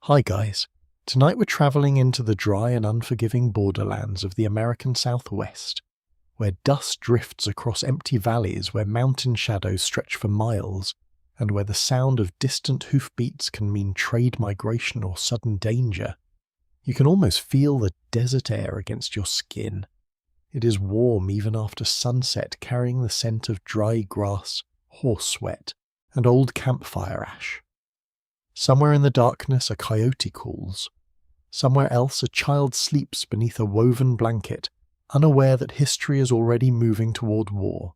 Hi guys, tonight we're travelling into the dry and unforgiving borderlands of the American Southwest, where dust drifts across empty valleys where mountain shadows stretch for miles, and where the sound of distant hoofbeats can mean trade migration or sudden danger. You can almost feel the desert air against your skin. It is warm even after sunset, carrying the scent of dry grass, horse sweat, and old campfire ash. Somewhere in the darkness a coyote calls. Somewhere else a child sleeps beneath a woven blanket, unaware that history is already moving toward war.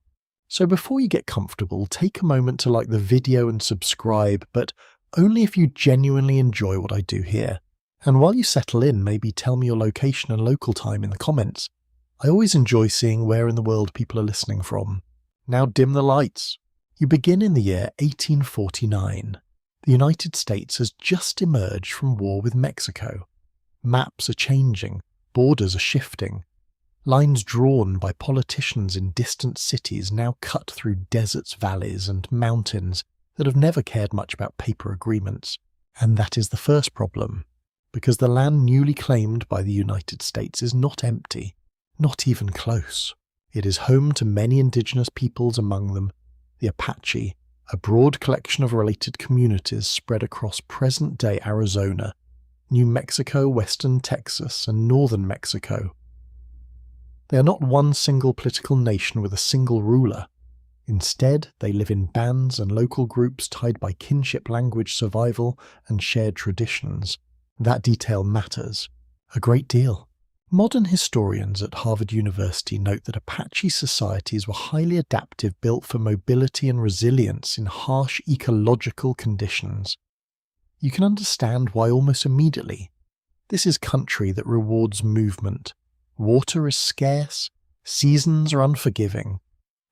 So before you get comfortable, take a moment to like the video and subscribe, but only if you genuinely enjoy what I do here. And while you settle in, maybe tell me your location and local time in the comments. I always enjoy seeing where in the world people are listening from. Now dim the lights. You begin in the year 1849. The United States has just emerged from war with Mexico. Maps are changing, borders are shifting. Lines drawn by politicians in distant cities now cut through deserts, valleys, and mountains that have never cared much about paper agreements. And that is the first problem, because the land newly claimed by the United States is not empty, not even close. It is home to many indigenous peoples, among them the Apache, a broad collection of related communities spread across present-day Arizona, New Mexico, western Texas, and northern Mexico. They are not one single political nation with a single ruler. Instead, they live in bands and local groups tied by kinship, language, survival, and shared traditions. That detail matters a great deal. Modern historians at Harvard University note that Apache societies were highly adaptive, built for mobility and resilience in harsh ecological conditions. You can understand why almost immediately. This is country that rewards movement. Water is scarce, seasons are unforgiving,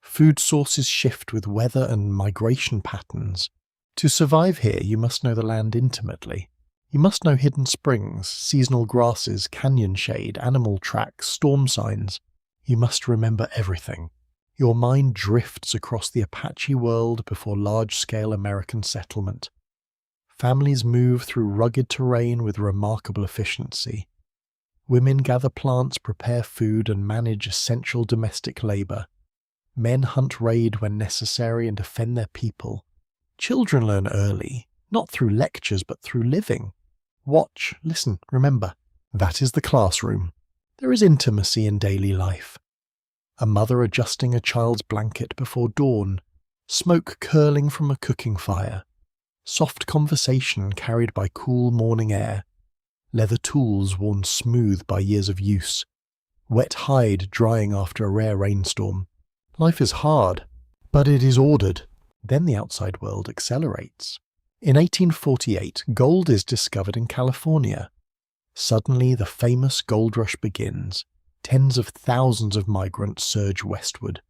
food sources shift with weather and migration patterns. To survive here, you must know the land intimately. You must know hidden springs, seasonal grasses, canyon shade, animal tracks, storm signs. You must remember everything. Your mind drifts across the Apache world before large-scale American settlement. Families move through rugged terrain with remarkable efficiency. Women gather plants, prepare food, and manage essential domestic labor. Men hunt, raid when necessary, and defend their people. Children learn early, not through lectures but through living. Watch, listen, remember. That is the classroom. There is intimacy in daily life. A mother adjusting a child's blanket before dawn, smoke curling from a cooking fire, soft conversation carried by cool morning air, leather tools worn smooth by years of use, wet hide drying after a rare rainstorm. Life is hard, but it is ordered. Then the outside world accelerates. In 1848, gold is discovered in California. Suddenly, the famous gold rush begins. Tens of thousands of migrants surge westward.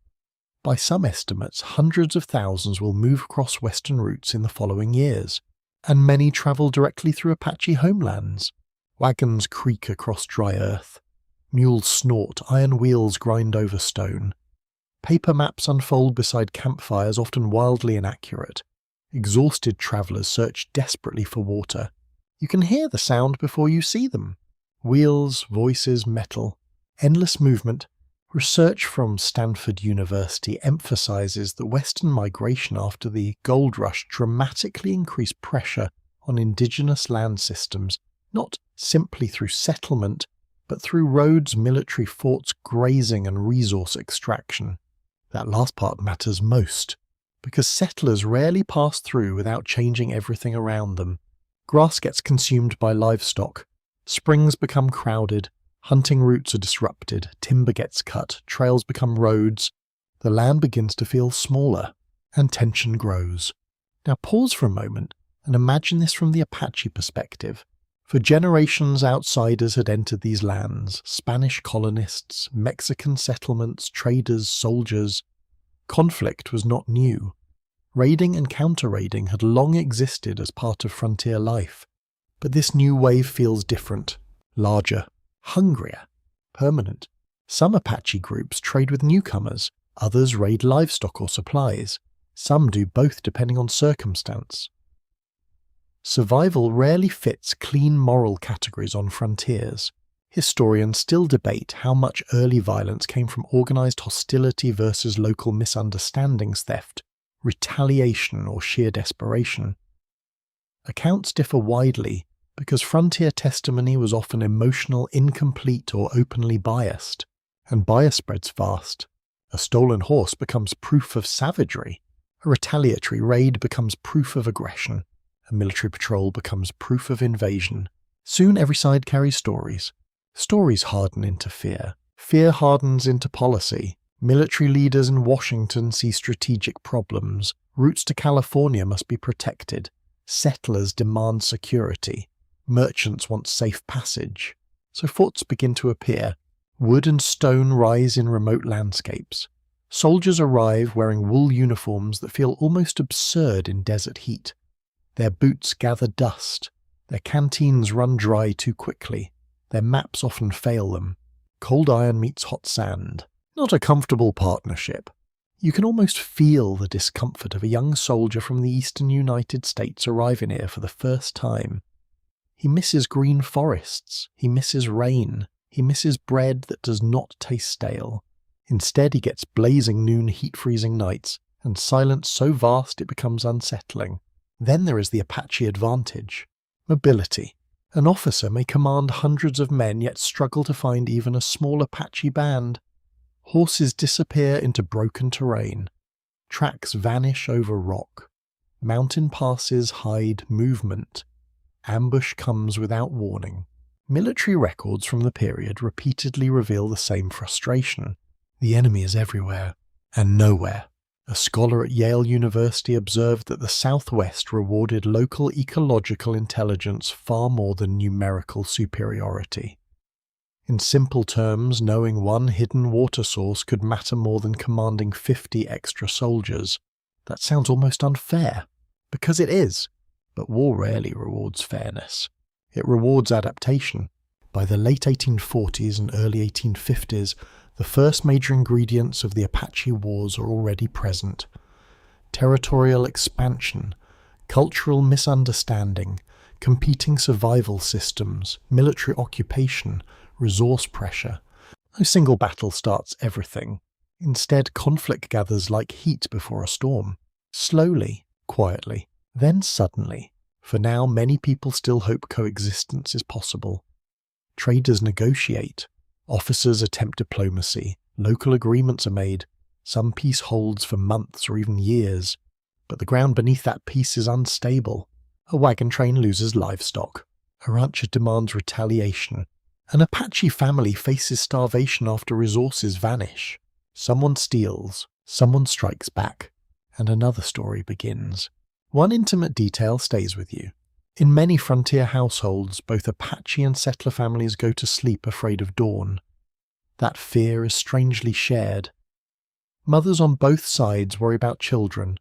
By some estimates, hundreds of thousands will move across western routes in the following years, and many travel directly through Apache homelands. Wagons creak across dry earth. Mules snort, iron wheels grind over stone. Paper maps unfold beside campfires, often wildly inaccurate. Exhausted travellers search desperately for water. You can hear the sound before you see them. Wheels, voices, metal. Endless movement. Research from Stanford University emphasises that Western migration after the gold rush dramatically increased pressure on indigenous land systems, not simply through settlement, but through roads, military forts, grazing and resource extraction. That last part matters most, because settlers rarely pass through without changing everything around them. Grass gets consumed by livestock, springs become crowded, hunting routes are disrupted, timber gets cut, trails become roads, the land begins to feel smaller, and tension grows. Now pause for a moment and imagine this from the Apache perspective. For generations, outsiders had entered these lands, Spanish colonists, Mexican settlements, traders, soldiers. Conflict was not new. Raiding and counter-raiding had long existed as part of frontier life. But this new wave feels different, larger, hungrier, permanent. Some Apache groups trade with newcomers, others raid livestock or supplies. Some do both depending on circumstance. Survival rarely fits clean moral categories on frontiers. Historians still debate how much early violence came from organised hostility versus local misunderstandings, theft, retaliation, or sheer desperation. Accounts differ widely because frontier testimony was often emotional, incomplete, or openly biased, and bias spreads fast. A stolen horse becomes proof of savagery. A retaliatory raid becomes proof of aggression. A military patrol becomes proof of invasion. Soon every side carries stories. Stories harden into fear. Fear hardens into policy. Military leaders in Washington see strategic problems. Routes to California must be protected. Settlers demand security. Merchants want safe passage. So forts begin to appear. Wood and stone rise in remote landscapes. Soldiers arrive wearing wool uniforms that feel almost absurd in desert heat. Their boots gather dust. Their canteens run dry too quickly. Their maps often fail them. Cold iron meets hot sand. Not a comfortable partnership. You can almost feel the discomfort of a young soldier from the eastern United States arriving here for the first time. He misses green forests. He misses rain. He misses bread that does not taste stale. Instead, he gets blazing noon heat-freezing nights, and silence so vast it becomes unsettling. Then there is the Apache advantage. Mobility. An officer may command hundreds of men yet struggle to find even a small Apache band. Horses disappear into broken terrain. Tracks vanish over rock. Mountain passes hide movement. Ambush comes without warning. Military records from the period repeatedly reveal the same frustration. The enemy is everywhere, and nowhere. A scholar at Yale University observed that the Southwest rewarded local ecological intelligence far more than numerical superiority. In simple terms, knowing one hidden water source could matter more than commanding 50 extra soldiers. That sounds almost unfair, because it is, but war rarely rewards fairness. It rewards adaptation. By the late 1840s and early 1850s, the first major ingredients of the Apache Wars are already present. Territorial expansion, cultural misunderstanding, competing survival systems, military occupation, resource pressure. No single battle starts everything. Instead, conflict gathers like heat before a storm. Slowly, quietly, then suddenly. For now, many people still hope coexistence is possible. Traders negotiate. Officers attempt diplomacy. Local agreements are made. Some peace holds for months or even years. But the ground beneath that peace is unstable. A wagon train loses livestock. A rancher demands retaliation. An Apache family faces starvation after resources vanish. Someone steals. Someone strikes back. And another story begins. One intimate detail stays with you. In many frontier households, both Apache and settler families go to sleep afraid of dawn. That fear is strangely shared. Mothers on both sides worry about children.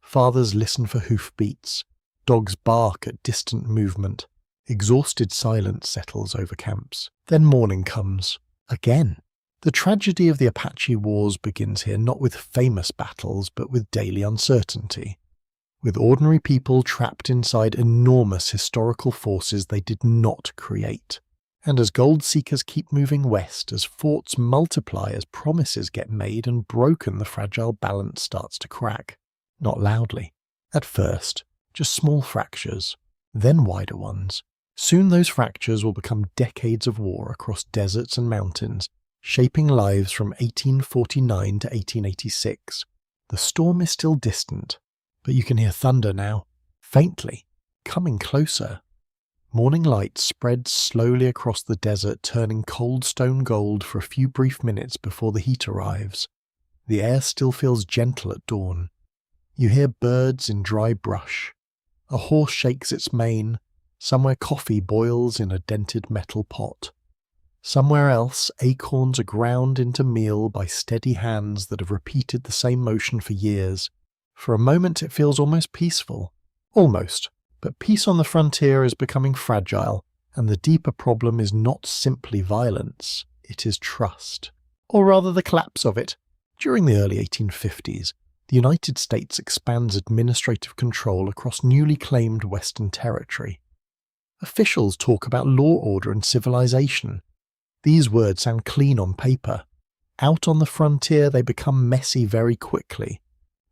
Fathers listen for hoofbeats. Dogs bark at distant movement. Exhausted silence settles over camps. Then morning comes. Again. The tragedy of the Apache Wars begins here not with famous battles, but with daily uncertainty. With ordinary people trapped inside enormous historical forces they did not create. And as gold seekers keep moving west, as forts multiply, as promises get made and broken, the fragile balance starts to crack. Not loudly. At first, just small fractures, then wider ones. Soon those fractures will become decades of war across deserts and mountains, shaping lives from 1849 to 1886. The storm is still distant, but you can hear thunder now, faintly, coming closer. Morning light spreads slowly across the desert, turning cold stone gold for a few brief minutes before the heat arrives. The air still feels gentle at dawn. You hear birds in dry brush. A horse shakes its mane. Somewhere coffee boils in a dented metal pot. Somewhere else, acorns are ground into meal by steady hands that have repeated the same motion for years. For a moment it feels almost peaceful. Almost. But peace on the frontier is becoming fragile, and the deeper problem is not simply violence, it is trust. Or rather the collapse of it. During the early 1850s, the United States expands administrative control across newly claimed Western territory. Officials talk about law, order, and civilization. These words sound clean on paper. Out on the frontier, they become messy very quickly,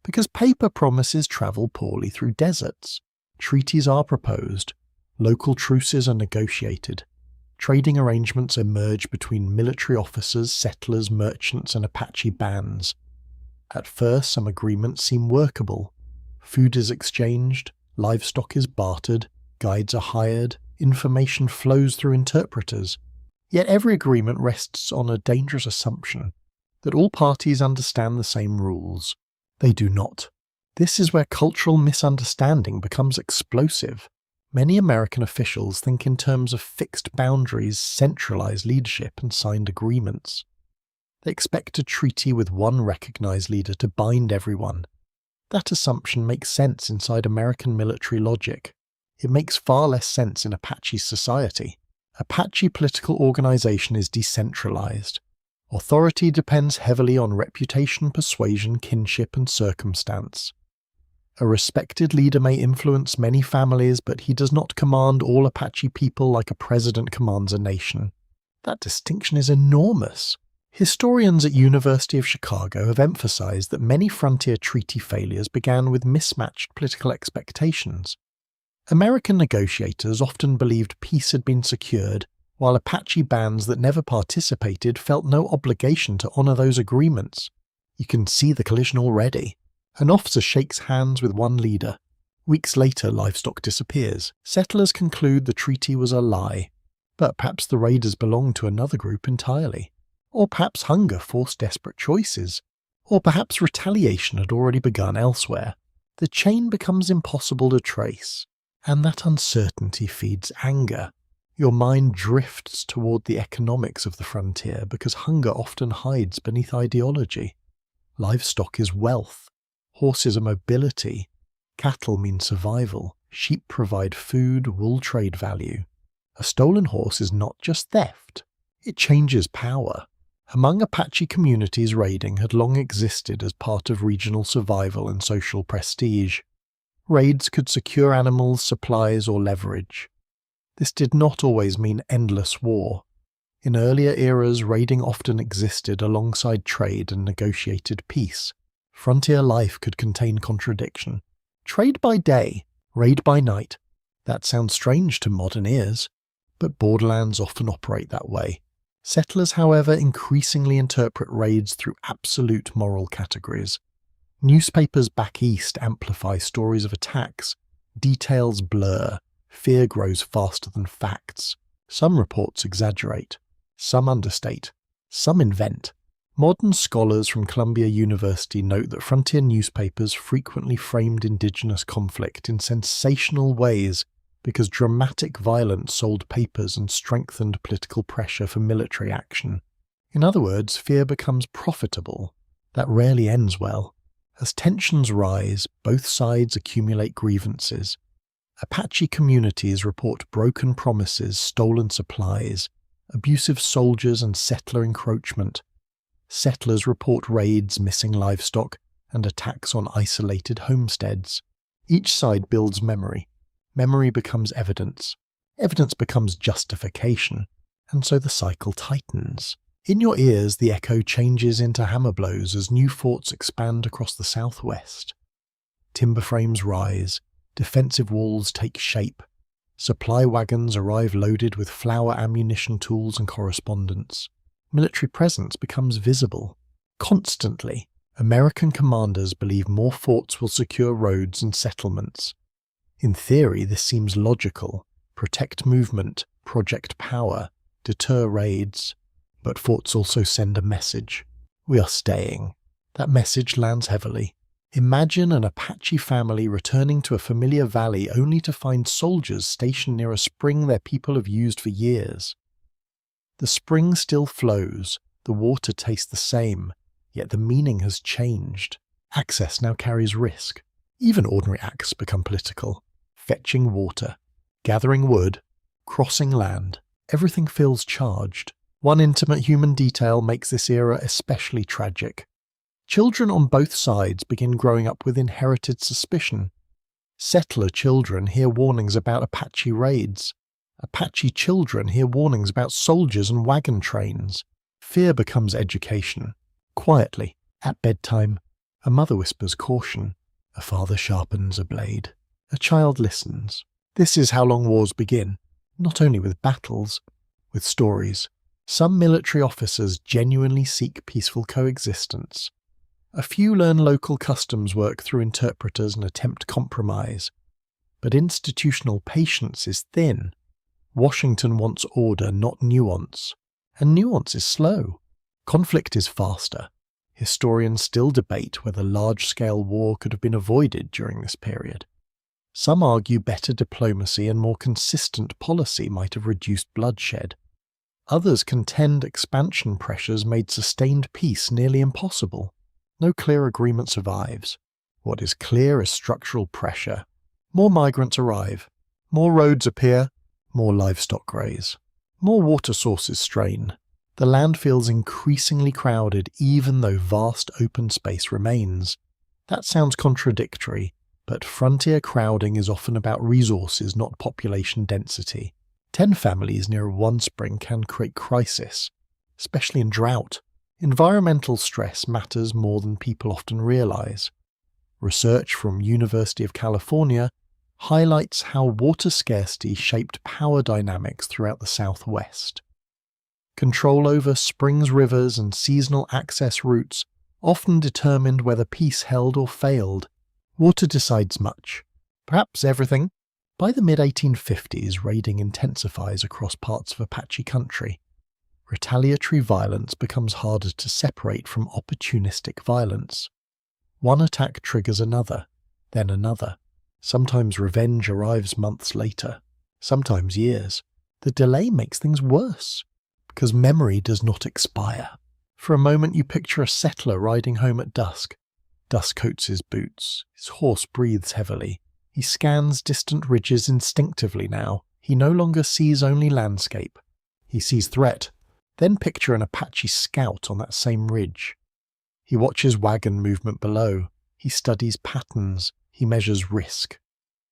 because paper promises travel poorly through deserts. Treaties are proposed, local truces are negotiated, trading arrangements emerge between military officers, settlers, merchants, and Apache bands. At first, some agreements seem workable. Food is exchanged, livestock is bartered, guides are hired, information flows through interpreters. Yet every agreement rests on a dangerous assumption that all parties understand the same rules. They do not. This is where cultural misunderstanding becomes explosive. Many American officials think in terms of fixed boundaries, centralized leadership, and signed agreements. They expect a treaty with one recognized leader to bind everyone. That assumption makes sense inside American military logic. It makes far less sense in Apache society. Apache political organization is decentralized. Authority depends heavily on reputation, persuasion, kinship, and circumstance. A respected leader may influence many families, but he does not command all Apache people like a president commands a nation. That distinction is enormous. Historians at University of Chicago have emphasized that many frontier treaty failures began with mismatched political expectations. American negotiators often believed peace had been secured, while Apache bands that never participated felt no obligation to honor those agreements. You can see the collision already. An officer shakes hands with one leader. Weeks later, livestock disappears. Settlers conclude the treaty was a lie. But perhaps the raiders belonged to another group entirely. Or perhaps hunger forced desperate choices. Or perhaps retaliation had already begun elsewhere. The chain becomes impossible to trace. And that uncertainty feeds anger. Your mind drifts toward the economics of the frontier because hunger often hides beneath ideology. Livestock is wealth. Horses are mobility. Cattle mean survival. Sheep provide food, wool trade value. A stolen horse is not just theft. It changes power. Among Apache communities, raiding had long existed as part of regional survival and social prestige. Raids could secure animals, supplies, or leverage. This did not always mean endless war. In earlier eras, raiding often existed alongside trade and negotiated peace. Frontier life could contain contradiction. Trade by day, raid by night. That sounds strange to modern ears, but borderlands often operate that way. Settlers, however, increasingly interpret raids through absolute moral categories. Newspapers back east amplify stories of attacks. Details blur. Fear grows faster than facts. Some reports exaggerate. Some understate. Some invent. Modern scholars from Columbia University note that frontier newspapers frequently framed indigenous conflict in sensational ways because dramatic violence sold papers and strengthened political pressure for military action. In other words, fear becomes profitable. That rarely ends well. As tensions rise, both sides accumulate grievances. Apache communities report broken promises, stolen supplies, abusive soldiers, and settler encroachment. Settlers report raids, missing livestock, and attacks on isolated homesteads. Each side builds memory. Memory becomes evidence. Evidence becomes justification. And so the cycle tightens. In your ears, the echo changes into hammer blows as new forts expand across the southwest. Timber frames rise. Defensive walls take shape. Supply wagons arrive loaded with flour, ammunition, tools, and correspondence. Military presence becomes visible. Constantly, American commanders believe more forts will secure roads and settlements. In theory, this seems logical. Protect movement, project power, deter raids. But forts also send a message. We are staying. That message lands heavily. Imagine an Apache family returning to a familiar valley only to find soldiers stationed near a spring their people have used for years. The spring still flows, the water tastes the same, yet the meaning has changed. Access now carries risk. Even ordinary acts become political. Fetching water, gathering wood, crossing land, everything feels charged. One intimate human detail makes this era especially tragic. Children on both sides begin growing up with inherited suspicion. Settler children hear warnings about Apache raids. Apache children hear warnings about soldiers and wagon trains. Fear becomes education. Quietly, at bedtime, a mother whispers caution. A father sharpens a blade. A child listens. This is how long wars begin, not only with battles, with stories. Some military officers genuinely seek peaceful coexistence. A few learn local customs, work through interpreters, and attempt compromise. But institutional patience is thin. Washington wants order, not nuance. And nuance is slow. Conflict is faster. Historians still debate whether large-scale war could have been avoided during this period. Some argue better diplomacy and more consistent policy might have reduced bloodshed. Others contend expansion pressures made sustained peace nearly impossible. No clear agreement survives. What is clear is structural pressure. More migrants arrive. More roads appear. More livestock graze. More water sources strain. The land feels increasingly crowded even though vast open space remains. That sounds contradictory, but frontier crowding is often about resources, not population density. 10 families near one spring can create crisis, especially in drought. Environmental stress matters more than people often realize. Research from University of California highlights how water scarcity shaped power dynamics throughout the Southwest. Control over springs, rivers, and seasonal access routes often determined whether peace held or failed. Water decides much, perhaps everything. By the mid-1850s, raiding intensifies across parts of Apache country. Retaliatory violence becomes harder to separate from opportunistic violence. One attack triggers another, then another. Sometimes revenge arrives months later, sometimes years. The delay makes things worse, because memory does not expire. For a moment you picture a settler riding home at dusk. Dust coats his boots, his horse breathes heavily. He scans distant ridges instinctively now. He no longer sees only landscape. He sees threat. Then picture an Apache scout on that same ridge. He watches wagon movement below. He studies patterns. He measures risk.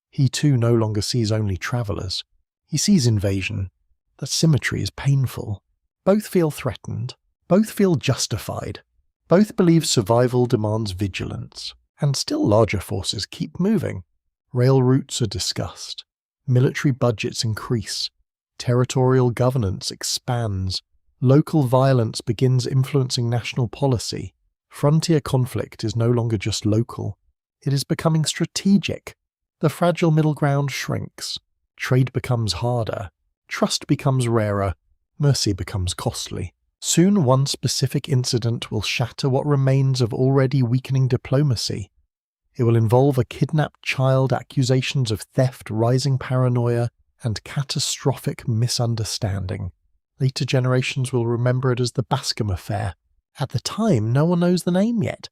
He too no longer sees only travelers. He sees invasion. That symmetry is painful. Both feel threatened. Both feel justified. Both believe survival demands vigilance. And still larger forces keep moving. Rail routes are discussed. Military budgets increase. Territorial governance expands. Local violence begins influencing national policy. Frontier conflict is no longer just local. It is becoming strategic. The fragile middle ground shrinks. Trade becomes harder. Trust becomes rarer. Mercy becomes costly. Soon one specific incident will shatter what remains of already weakening diplomacy. It will involve a kidnapped child, accusations of theft, rising paranoia, and catastrophic misunderstanding. Later generations will remember it as the Bascom Affair. At the time, no one knows the name yet.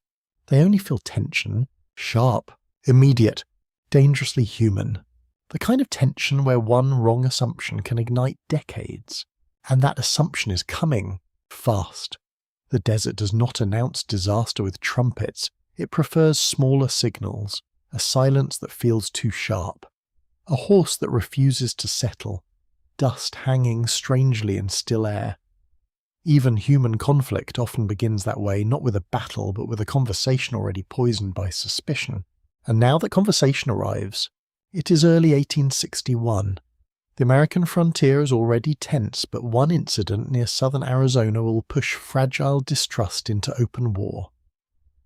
They only feel tension, sharp, immediate, dangerously human. The kind of tension where one wrong assumption can ignite decades. And that assumption is coming, fast. The desert does not announce disaster with trumpets. It prefers smaller signals, a silence that feels too sharp, a horse that refuses to settle, dust hanging strangely in still air. Even human conflict often begins that way, not with a battle, but with a conversation already poisoned by suspicion. And now that conversation arrives, it is early 1861. The American frontier is already tense, but one incident near southern Arizona will push fragile distrust into open war.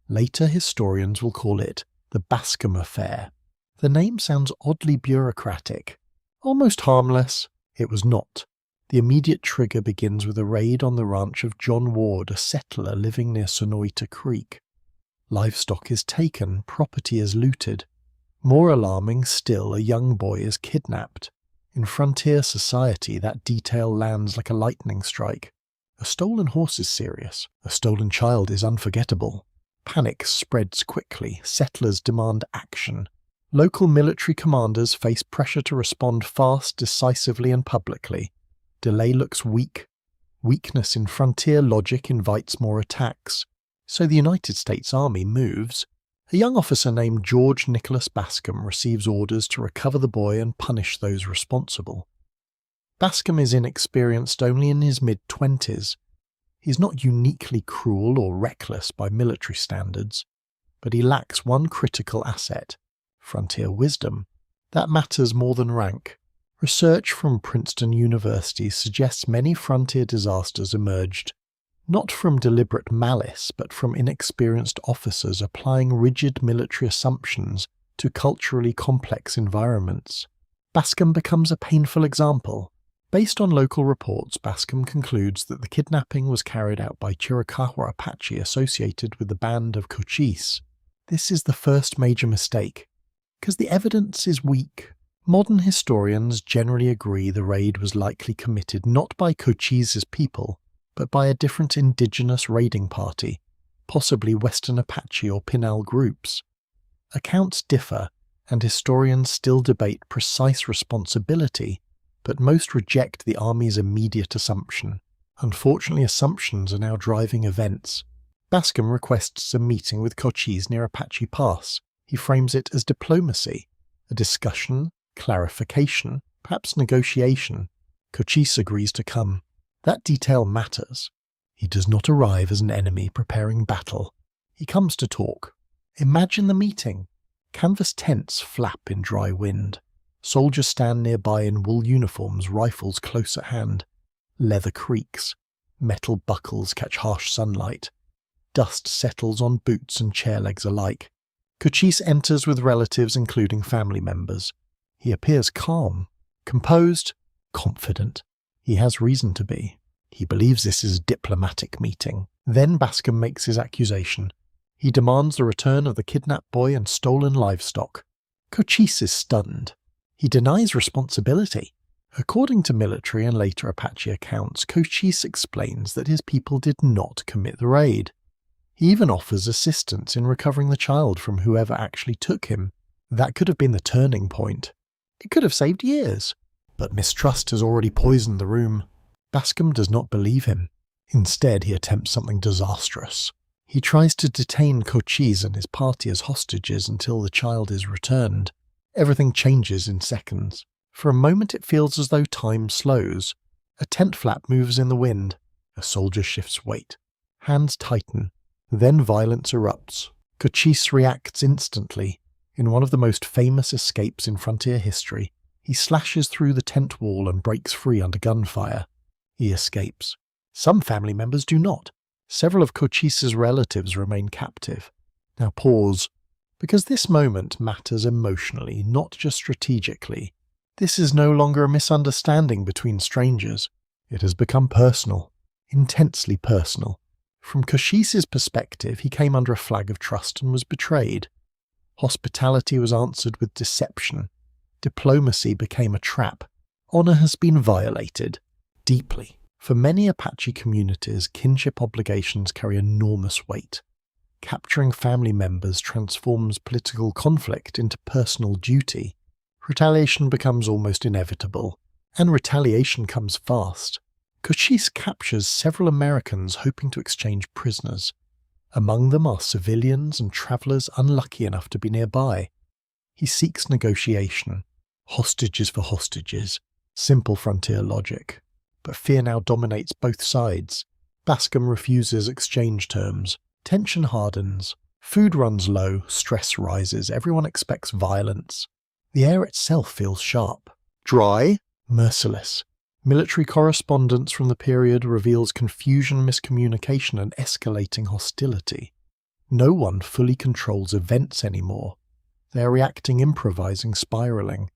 Later historians will call it the Bascom Affair. The name sounds oddly bureaucratic, almost harmless. It was not. The immediate trigger begins with a raid on the ranch of John Ward, a settler living near Sonoita Creek. Livestock is taken, property is looted. More alarming still, a young boy is kidnapped. In frontier society, that detail lands like a lightning strike. A stolen horse is serious. A stolen child is unforgettable. Panic spreads quickly. Settlers demand action. Local military commanders face pressure to respond fast, decisively, and publicly. Delay looks weak. Weakness in frontier logic invites more attacks. So the United States Army moves. A young officer named George Nicholas Bascom receives orders to recover the boy and punish those responsible. Bascom is inexperienced only in his mid-20s. He's not uniquely cruel or reckless by military standards, but he lacks one critical asset: frontier wisdom. That matters more than rank. Research from Princeton University suggests many frontier disasters emerged not from deliberate malice, but from inexperienced officers applying rigid military assumptions to culturally complex environments. Bascom becomes a painful example. Based on local reports, Bascom concludes that the kidnapping was carried out by Chiricahua Apache associated with the band of Cochise. This is the first major mistake, because the evidence is weak. Modern historians generally agree the raid was likely committed not by Cochise's people, but by a different indigenous raiding party, possibly Western Apache or Pinal groups. Accounts differ, and historians still debate precise responsibility, but most reject the Army's immediate assumption. Unfortunately, assumptions are now driving events. Bascom requests a meeting with Cochise near Apache Pass. He frames it as diplomacy, a discussion, clarification, perhaps negotiation. Cochise agrees to come. That detail matters. He does not arrive as an enemy preparing battle. He comes to talk. Imagine the meeting. Canvas tents flap in dry wind. Soldiers stand nearby in wool uniforms, rifles close at hand. Leather creaks. Metal buckles catch harsh sunlight. Dust settles on boots and chair legs alike. Cochise enters with relatives, including family members. He appears calm, composed, confident. He has reason to be. He believes this is a diplomatic meeting. Then Bascom makes his accusation. He demands the return of the kidnapped boy and stolen livestock. Cochise is stunned. He denies responsibility. According to military and later Apache accounts, Cochise explains that his people did not commit the raid. He even offers assistance in recovering the child from whoever actually took him. That could have been the turning point. It could have saved years. But mistrust has already poisoned the room. Bascom does not believe him. Instead, he attempts something disastrous. He tries to detain Cochise and his party as hostages until the child is returned. Everything changes in seconds. For a moment it feels as though time slows. A tent flap moves in the wind. A soldier shifts weight. Hands tighten. Then violence erupts. Cochise reacts instantly. In one of the most famous escapes in frontier history, he slashes through the tent wall and breaks free under gunfire. He escapes. Some family members do not. Several of Cochise's relatives remain captive. Now pause, because this moment matters emotionally, not just strategically. This is no longer a misunderstanding between strangers. It has become personal, intensely personal. From Cochise's perspective, he came under a flag of trust and was betrayed. Hospitality was answered with deception. Diplomacy became a trap. Honor has been violated. Deeply. For many Apache communities, kinship obligations carry enormous weight. Capturing family members transforms political conflict into personal duty. Retaliation becomes almost inevitable. And retaliation comes fast. Cochise captures several Americans hoping to exchange prisoners. Among them are civilians and travelers unlucky enough to be nearby. He seeks negotiation. Hostages for hostages. Simple frontier logic. But fear now dominates both sides. Bascom refuses exchange terms. Tension hardens. Food runs low, stress rises, everyone expects violence. The air itself feels sharp. Dry, merciless. Military correspondence from the period reveals confusion, miscommunication, and escalating hostility. No one fully controls events anymore. They are reacting, improvising, spiraling.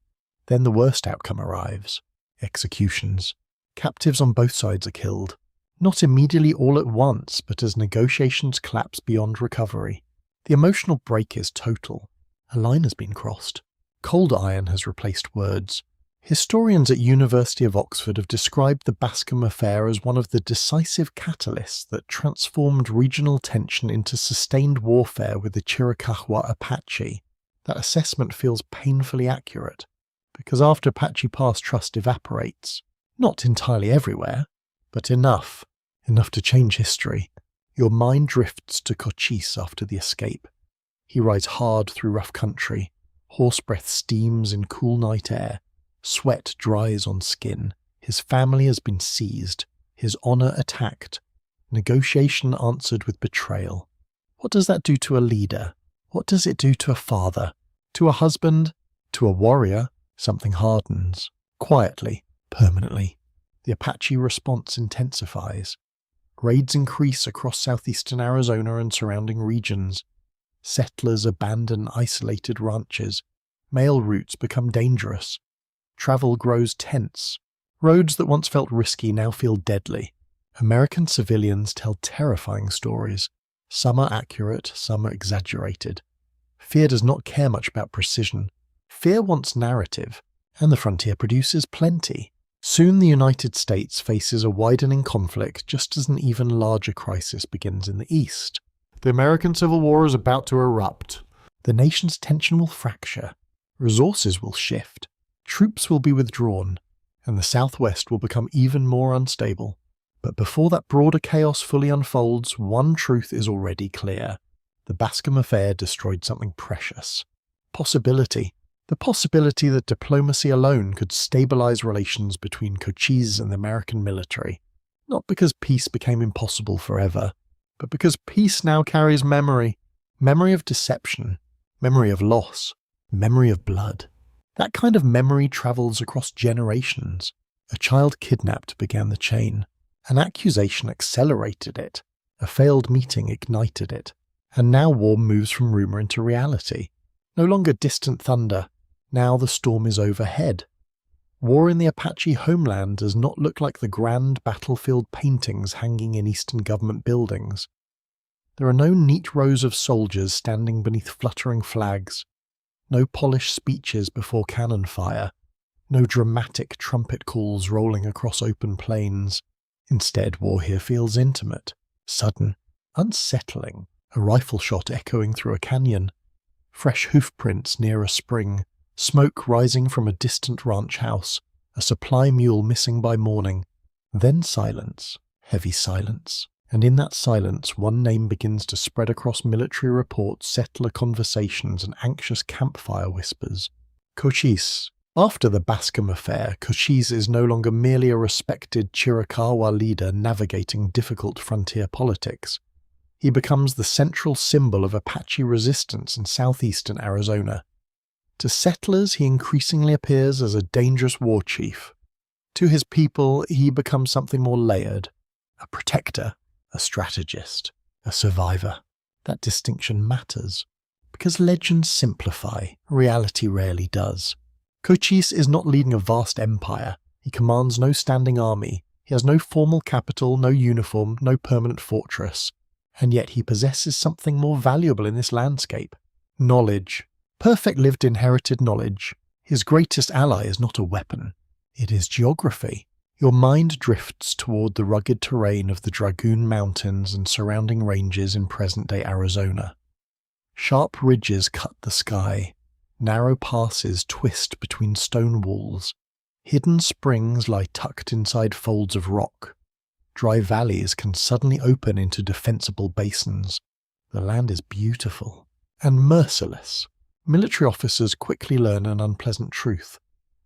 Then the worst outcome arrives. Executions. Captives on both sides are killed. Not immediately all at once, but as negotiations collapse beyond recovery. The emotional break is total. A line has been crossed. Cold iron has replaced words. Historians at University of Oxford have described the Bascom Affair as one of the decisive catalysts that transformed regional tension into sustained warfare with the Chiricahua Apache. That assessment feels painfully accurate, because after Apache Pass trust evaporates, not entirely everywhere, but enough to change history. Your mind drifts to Cochise after the escape. He rides hard through rough country. Horse breath steams in cool night air. Sweat dries on skin. His family has been seized. His honour attacked. Negotiation answered with betrayal. What does that do to a leader? What does it do to a father? To a husband? To a warrior? Something hardens. Quietly. Permanently. The Apache response intensifies. Raids increase across southeastern Arizona and surrounding regions. Settlers abandon isolated ranches. Mail routes become dangerous. Travel grows tense. Roads that once felt risky now feel deadly. American civilians tell terrifying stories. Some are accurate, some are exaggerated. Fear does not care much about precision. Fear wants narrative, and the frontier produces plenty. Soon the United States faces a widening conflict just as an even larger crisis begins in the East. The American Civil War is about to erupt. The nation's tension will fracture. Resources will shift. Troops will be withdrawn. And the Southwest will become even more unstable. But before that broader chaos fully unfolds, one truth is already clear. The Bascom Affair destroyed something precious. Possibility. The possibility that diplomacy alone could stabilize relations between Cochise and the American military. Not because peace became impossible forever, but because peace now carries memory. Memory of deception. Memory of loss. Memory of blood. That kind of memory travels across generations. A child kidnapped began the chain. An accusation accelerated it. A failed meeting ignited it. And now war moves from rumor into reality. No longer distant thunder. Now the storm is overhead. War in the Apache homeland does not look like the grand battlefield paintings hanging in Eastern government buildings. There are no neat rows of soldiers standing beneath fluttering flags. No polished speeches before cannon fire. No dramatic trumpet calls rolling across open plains. Instead, war here feels intimate, sudden, unsettling. A rifle shot echoing through a canyon. Fresh hoofprints near a spring. Smoke rising from a distant ranch house. A supply mule missing by morning. Then silence. Heavy silence. And in that silence, one name begins to spread across military reports, settler conversations, and anxious campfire whispers. Cochise. After the Bascom Affair, Cochise is no longer merely a respected Chiricahua leader navigating difficult frontier politics. He becomes the central symbol of Apache resistance in southeastern Arizona. To settlers, he increasingly appears as a dangerous war chief. To his people, he becomes something more layered. A protector, a strategist, a survivor. That distinction matters. Because legends simplify, reality rarely does. Cochise is not leading a vast empire. He commands no standing army. He has no formal capital, no uniform, no permanent fortress. And yet he possesses something more valuable in this landscape. Knowledge. Perfect lived inherited knowledge. His greatest ally is not a weapon. It is geography. Your mind drifts toward the rugged terrain of the Dragoon Mountains and surrounding ranges in present-day Arizona. Sharp ridges cut the sky. Narrow passes twist between stone walls. Hidden springs lie tucked inside folds of rock. Dry valleys can suddenly open into defensible basins. The land is beautiful and merciless. Military officers quickly learn an unpleasant truth.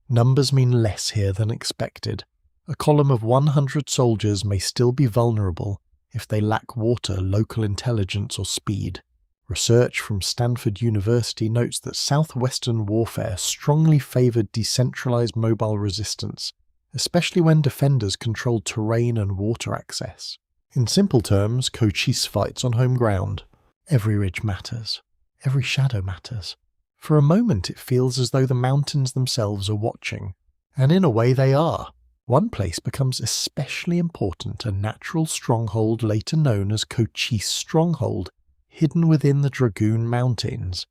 Numbers mean less here than expected. A column of 100 soldiers may still be vulnerable if they lack water, local intelligence, or speed. Research from Stanford University notes that southwestern warfare strongly favored decentralized mobile resistance, especially when defenders controlled terrain and water access. In simple terms, Cochise fights on home ground. Every ridge matters. Every shadow matters. For a moment it feels as though the mountains themselves are watching. And in a way they are. One place becomes especially important, a natural stronghold later known as Cochise Stronghold, hidden within the Dragoon Mountains.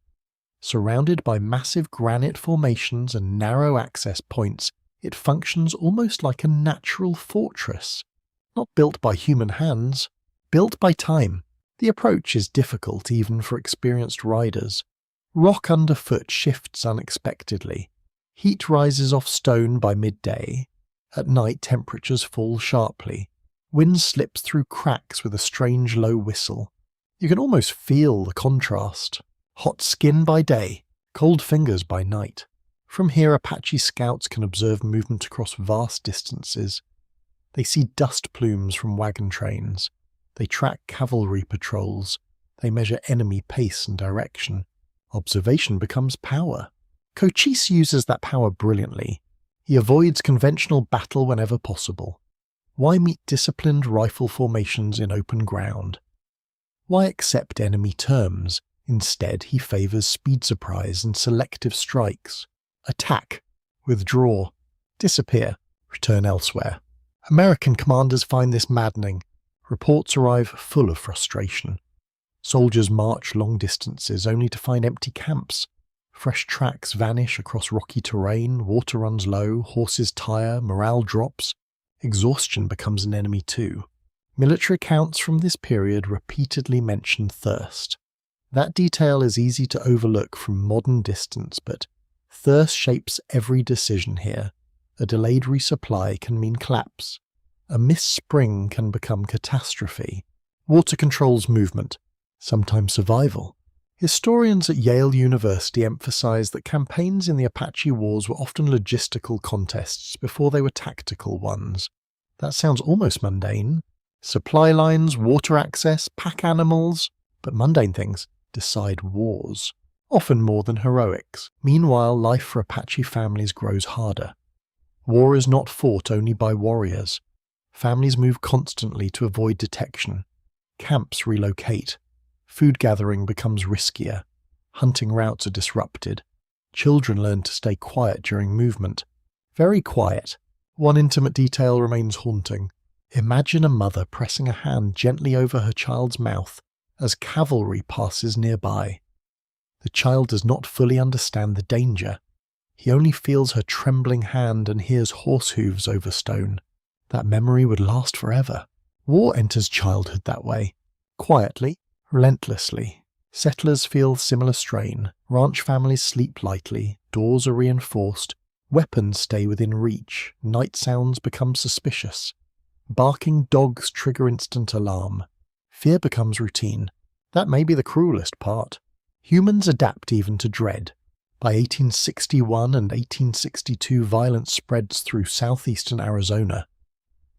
Surrounded by massive granite formations and narrow access points, it functions almost like a natural fortress. Not built by human hands, built by time. The approach is difficult even for experienced riders. Rock underfoot shifts unexpectedly. Heat rises off stone by midday. At night temperatures fall sharply. Wind slips through cracks with a strange low whistle. You can almost feel the contrast. Hot skin by day, cold fingers by night. From here, Apache scouts can observe movement across vast distances. They see dust plumes from wagon trains. They track cavalry patrols. They measure enemy pace and direction. Observation becomes power. Cochise uses that power brilliantly. He avoids conventional battle whenever possible. Why meet disciplined rifle formations in open ground? Why accept enemy terms? Instead, he favours speed surprise and selective strikes. Attack, withdraw, disappear, return elsewhere. American commanders find this maddening. Reports arrive full of frustration. Soldiers march long distances only to find empty camps. Fresh tracks vanish across rocky terrain, water runs low, horses tire, morale drops. Exhaustion becomes an enemy too. Military accounts from this period repeatedly mention thirst. That detail is easy to overlook from modern distance, but thirst shapes every decision here. A delayed resupply can mean collapse. A missed spring can become catastrophe. Water controls movement, sometimes survival. Historians at Yale University emphasize that campaigns in the Apache Wars were often logistical contests before they were tactical ones. That sounds almost mundane. Supply lines, water access, pack animals, but mundane things decide wars, often more than heroics. Meanwhile, life for Apache families grows harder. War is not fought only by warriors. Families move constantly to avoid detection. Camps relocate. Food gathering becomes riskier. Hunting routes are disrupted. Children learn to stay quiet during movement. Very quiet. One intimate detail remains haunting. Imagine a mother pressing a hand gently over her child's mouth as cavalry passes nearby. The child does not fully understand the danger. He only feels her trembling hand and hears horse hooves over stone. That memory would last forever. War enters childhood that way. Quietly, relentlessly. Settlers feel similar strain. Ranch families sleep lightly. Doors are reinforced. Weapons stay within reach. Night sounds become suspicious. Barking dogs trigger instant alarm. Fear becomes routine. That may be the cruelest part. Humans adapt even to dread. By 1861 and 1862, violence spreads through southeastern Arizona.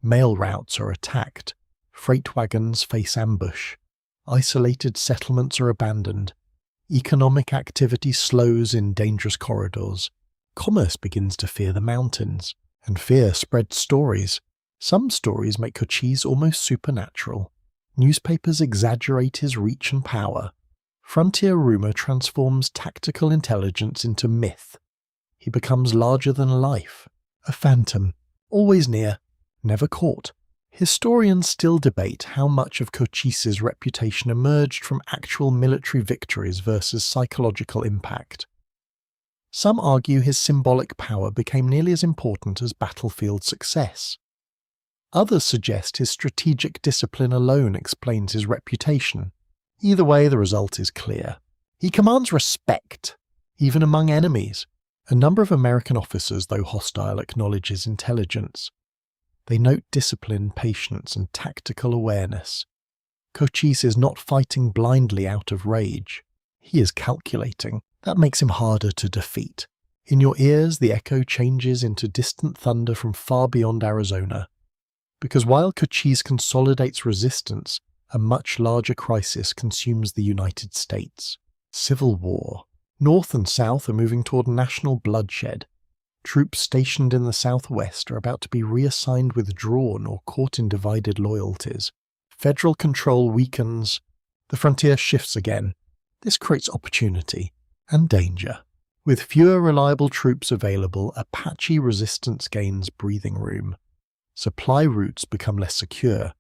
Mail routes are attacked. Freight wagons face ambush. Isolated settlements are abandoned. Economic activity slows in dangerous corridors. Commerce begins to fear the mountains, and fear spreads stories. Some stories make Cochise almost supernatural. Newspapers exaggerate his reach and power. Frontier rumor transforms tactical intelligence into myth. He becomes larger than life, a phantom, always near, never caught. Historians still debate how much of Cochise's reputation emerged from actual military victories versus psychological impact. Some argue his symbolic power became nearly as important as battlefield success. Others suggest his strategic discipline alone explains his reputation. Either way, the result is clear. He commands respect, even among enemies. A number of American officers, though hostile, acknowledge his intelligence. They note discipline, patience, and tactical awareness. Cochise is not fighting blindly out of rage. He is calculating. That makes him harder to defeat. In your ears, the echo changes into distant thunder from far beyond Arizona. Because while Cochise consolidates resistance, a much larger crisis consumes the United States. Civil war. North and South are moving toward national bloodshed. Troops stationed in the Southwest are about to be reassigned, withdrawn, or caught in divided loyalties. Federal control weakens. The frontier shifts again. This creates opportunity and danger. With fewer reliable troops available, Apache resistance gains breathing room. Supply routes become less secure.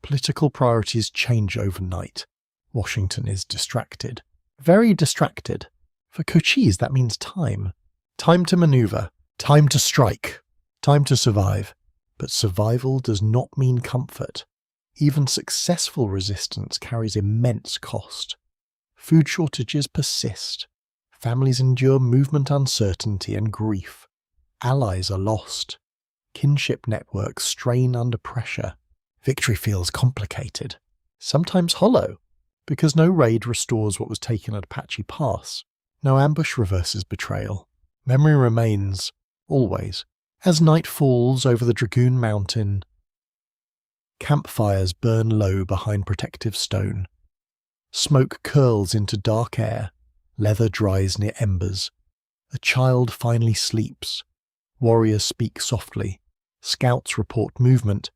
Political priorities change overnight. Washington is distracted. Very distracted. For Cochise, that means time. Time to maneuver. Time to strike. Time to survive. But survival does not mean comfort. Even successful resistance carries immense cost. Food shortages persist. Families endure movement uncertainty and grief. Allies are lost. Kinship networks strain under pressure. Victory feels complicated, sometimes hollow, because no raid restores what was taken at Apache Pass. No ambush reverses betrayal. Memory remains, always. As night falls over the Dragoon Mountain, campfires burn low behind protective stone. Smoke curls into dark air, leather dries near embers. A child finally sleeps. Warriors speak softly. Scouts report movement.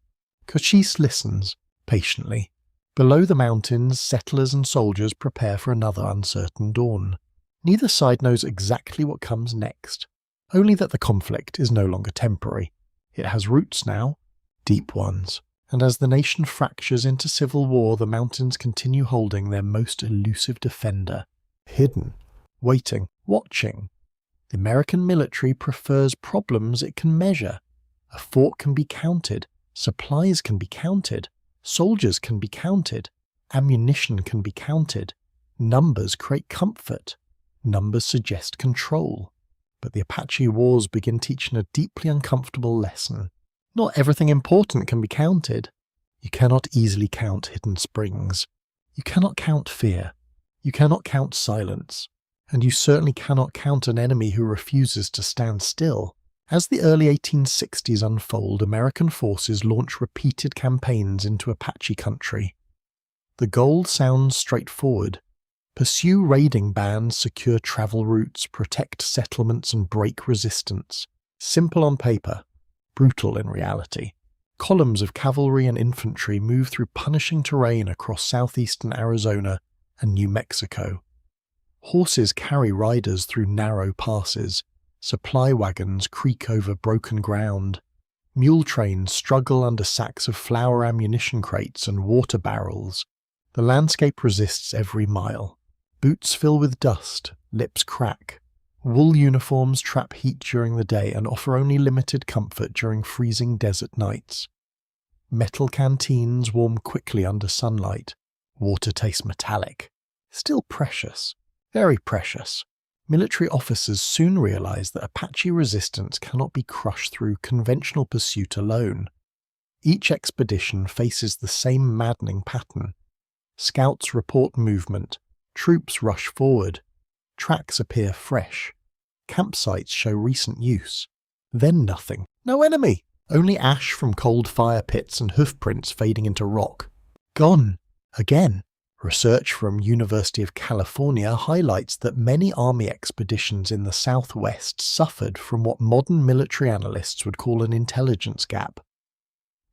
Cochise listens, patiently. Below the mountains, settlers and soldiers prepare for another uncertain dawn. Neither side knows exactly what comes next, only that the conflict is no longer temporary. It has roots now, deep ones, and as the nation fractures into civil war, the mountains continue holding their most elusive defender, hidden, waiting, watching. The American military prefers problems it can measure. A fort can be counted, supplies can be counted, soldiers can be counted, ammunition can be counted. Numbers create comfort. Numbers suggest control. But the Apache Wars begin teaching a deeply uncomfortable lesson. Not everything important can be counted. You cannot easily count hidden springs. You cannot count fear. You cannot count silence. And you certainly cannot count an enemy who refuses to stand still. As the early 1860s unfold, American forces launch repeated campaigns into Apache country. The goal sounds straightforward. Pursue raiding bands, secure travel routes, protect settlements and break resistance. Simple on paper, brutal in reality. Columns of cavalry and infantry move through punishing terrain across southeastern Arizona and New Mexico. Horses carry riders through narrow passes. Supply wagons creak over broken ground. Mule trains struggle under sacks of flour ammunition crates and water barrels. The landscape resists every mile. Boots fill with dust, lips crack. Wool uniforms trap heat during the day and offer only limited comfort during freezing desert nights. Metal canteens warm quickly under sunlight. Water tastes metallic. Still precious. Very precious. Military officers soon realize that Apache resistance cannot be crushed through conventional pursuit alone. Each expedition faces the same maddening pattern. Scouts report movement. Troops rush forward. Tracks appear fresh. Campsites show recent use. Then nothing. No enemy. Only ash from cold fire pits and hoofprints fading into rock. Gone. Again. Research from University of California highlights that many army expeditions in the Southwest suffered from what modern military analysts would call an intelligence gap.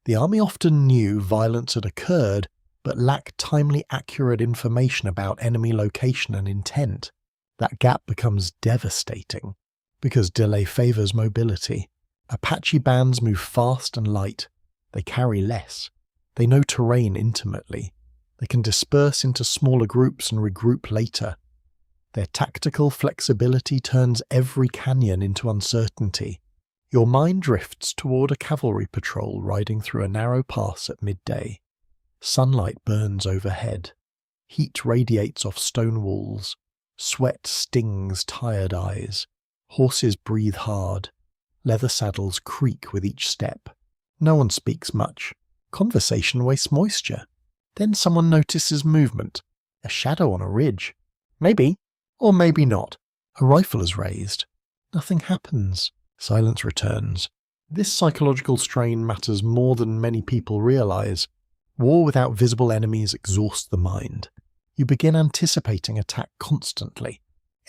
The army often knew violence had occurred, but lacked timely accurate information about enemy location and intent. That gap becomes devastating, because delay favors mobility. Apache bands move fast and light. They carry less. They know terrain intimately. They can disperse into smaller groups and regroup later. Their tactical flexibility turns every canyon into uncertainty. Your mind drifts toward a cavalry patrol riding through a narrow pass at midday. Sunlight burns overhead. Heat radiates off stone walls. Sweat stings tired eyes. Horses breathe hard. Leather saddles creak with each step. No one speaks much. Conversation wastes moisture. Then someone notices movement. A shadow on a ridge. Maybe, or maybe not. A rifle is raised. Nothing happens. Silence returns. This psychological strain matters more than many people realize. War without visible enemies exhausts the mind. You begin anticipating attack constantly.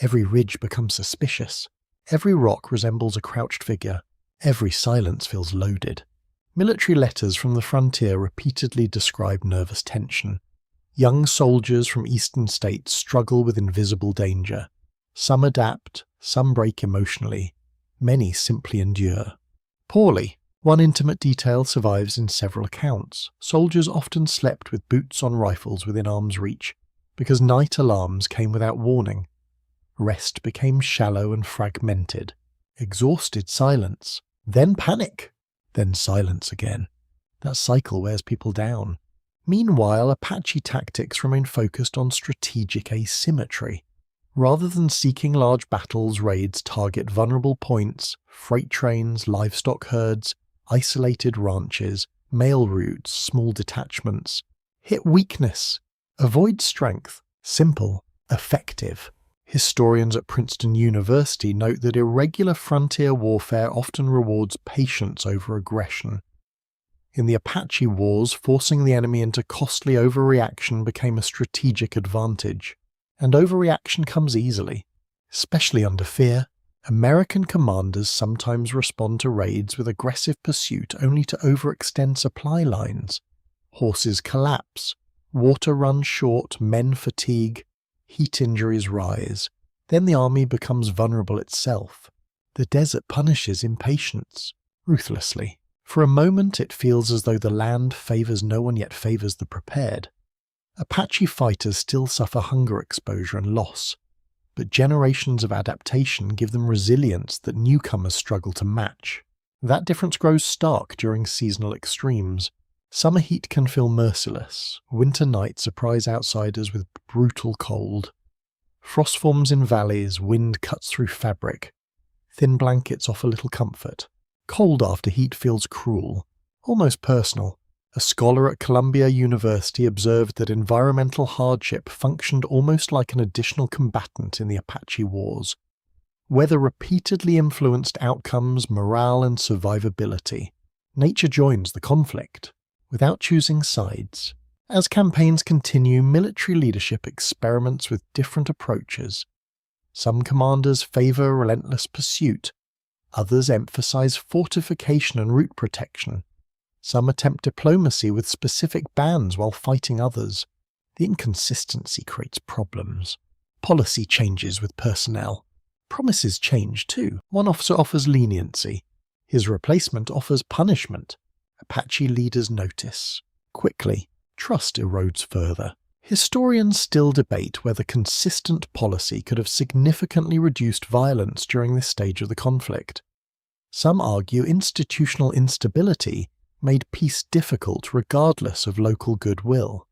Every ridge becomes suspicious. Every rock resembles a crouched figure. Every silence feels loaded. Military letters from the frontier repeatedly describe nervous tension. Young soldiers from eastern states struggle with invisible danger. Some adapt, some break emotionally. Many simply endure. Poorly. One intimate detail survives in several accounts. Soldiers often slept with boots on rifles within arm's reach, because night alarms came without warning. Rest became shallow and fragmented. Exhausted silence. Then panic. Then silence again. That cycle wears people down. Meanwhile, Apache tactics remain focused on strategic asymmetry. Rather than seeking large battles, raids target vulnerable points, freight trains, livestock herds, isolated ranches, mail routes, small detachments. Hit weakness. Avoid strength. Simple. Effective. Historians at Princeton University note that irregular frontier warfare often rewards patience over aggression. In the Apache Wars, forcing the enemy into costly overreaction became a strategic advantage. And overreaction comes easily, especially under fear. American commanders sometimes respond to raids with aggressive pursuit only to overextend supply lines. Horses collapse, water runs short, men fatigue, heat injuries rise. Then the army becomes vulnerable itself. The desert punishes impatience, ruthlessly. For a moment it feels as though the land favours no one yet favours the prepared. Apache fighters still suffer hunger exposure and loss, but generations of adaptation give them resilience that newcomers struggle to match. That difference grows stark during seasonal extremes. Summer heat can feel merciless, winter nights surprise outsiders with brutal cold. Frost forms in valleys, wind cuts through fabric. Thin blankets offer little comfort. Cold after heat feels cruel, almost personal. A scholar at Columbia University observed that environmental hardship functioned almost like an additional combatant in the Apache Wars. Weather repeatedly influenced outcomes, morale, and survivability. Nature joins the conflict, without choosing sides. As campaigns continue, military leadership experiments with different approaches. Some commanders favor relentless pursuit. Others emphasize fortification and route protection. Some attempt diplomacy with specific bands while fighting others. The inconsistency creates problems. Policy changes with personnel. Promises change too. One officer offers leniency. His replacement offers punishment. Apache leaders notice. Quickly, trust erodes further. Historians still debate whether consistent policy could have significantly reduced violence during this stage of the conflict. Some argue institutional instability made peace difficult regardless of local goodwill.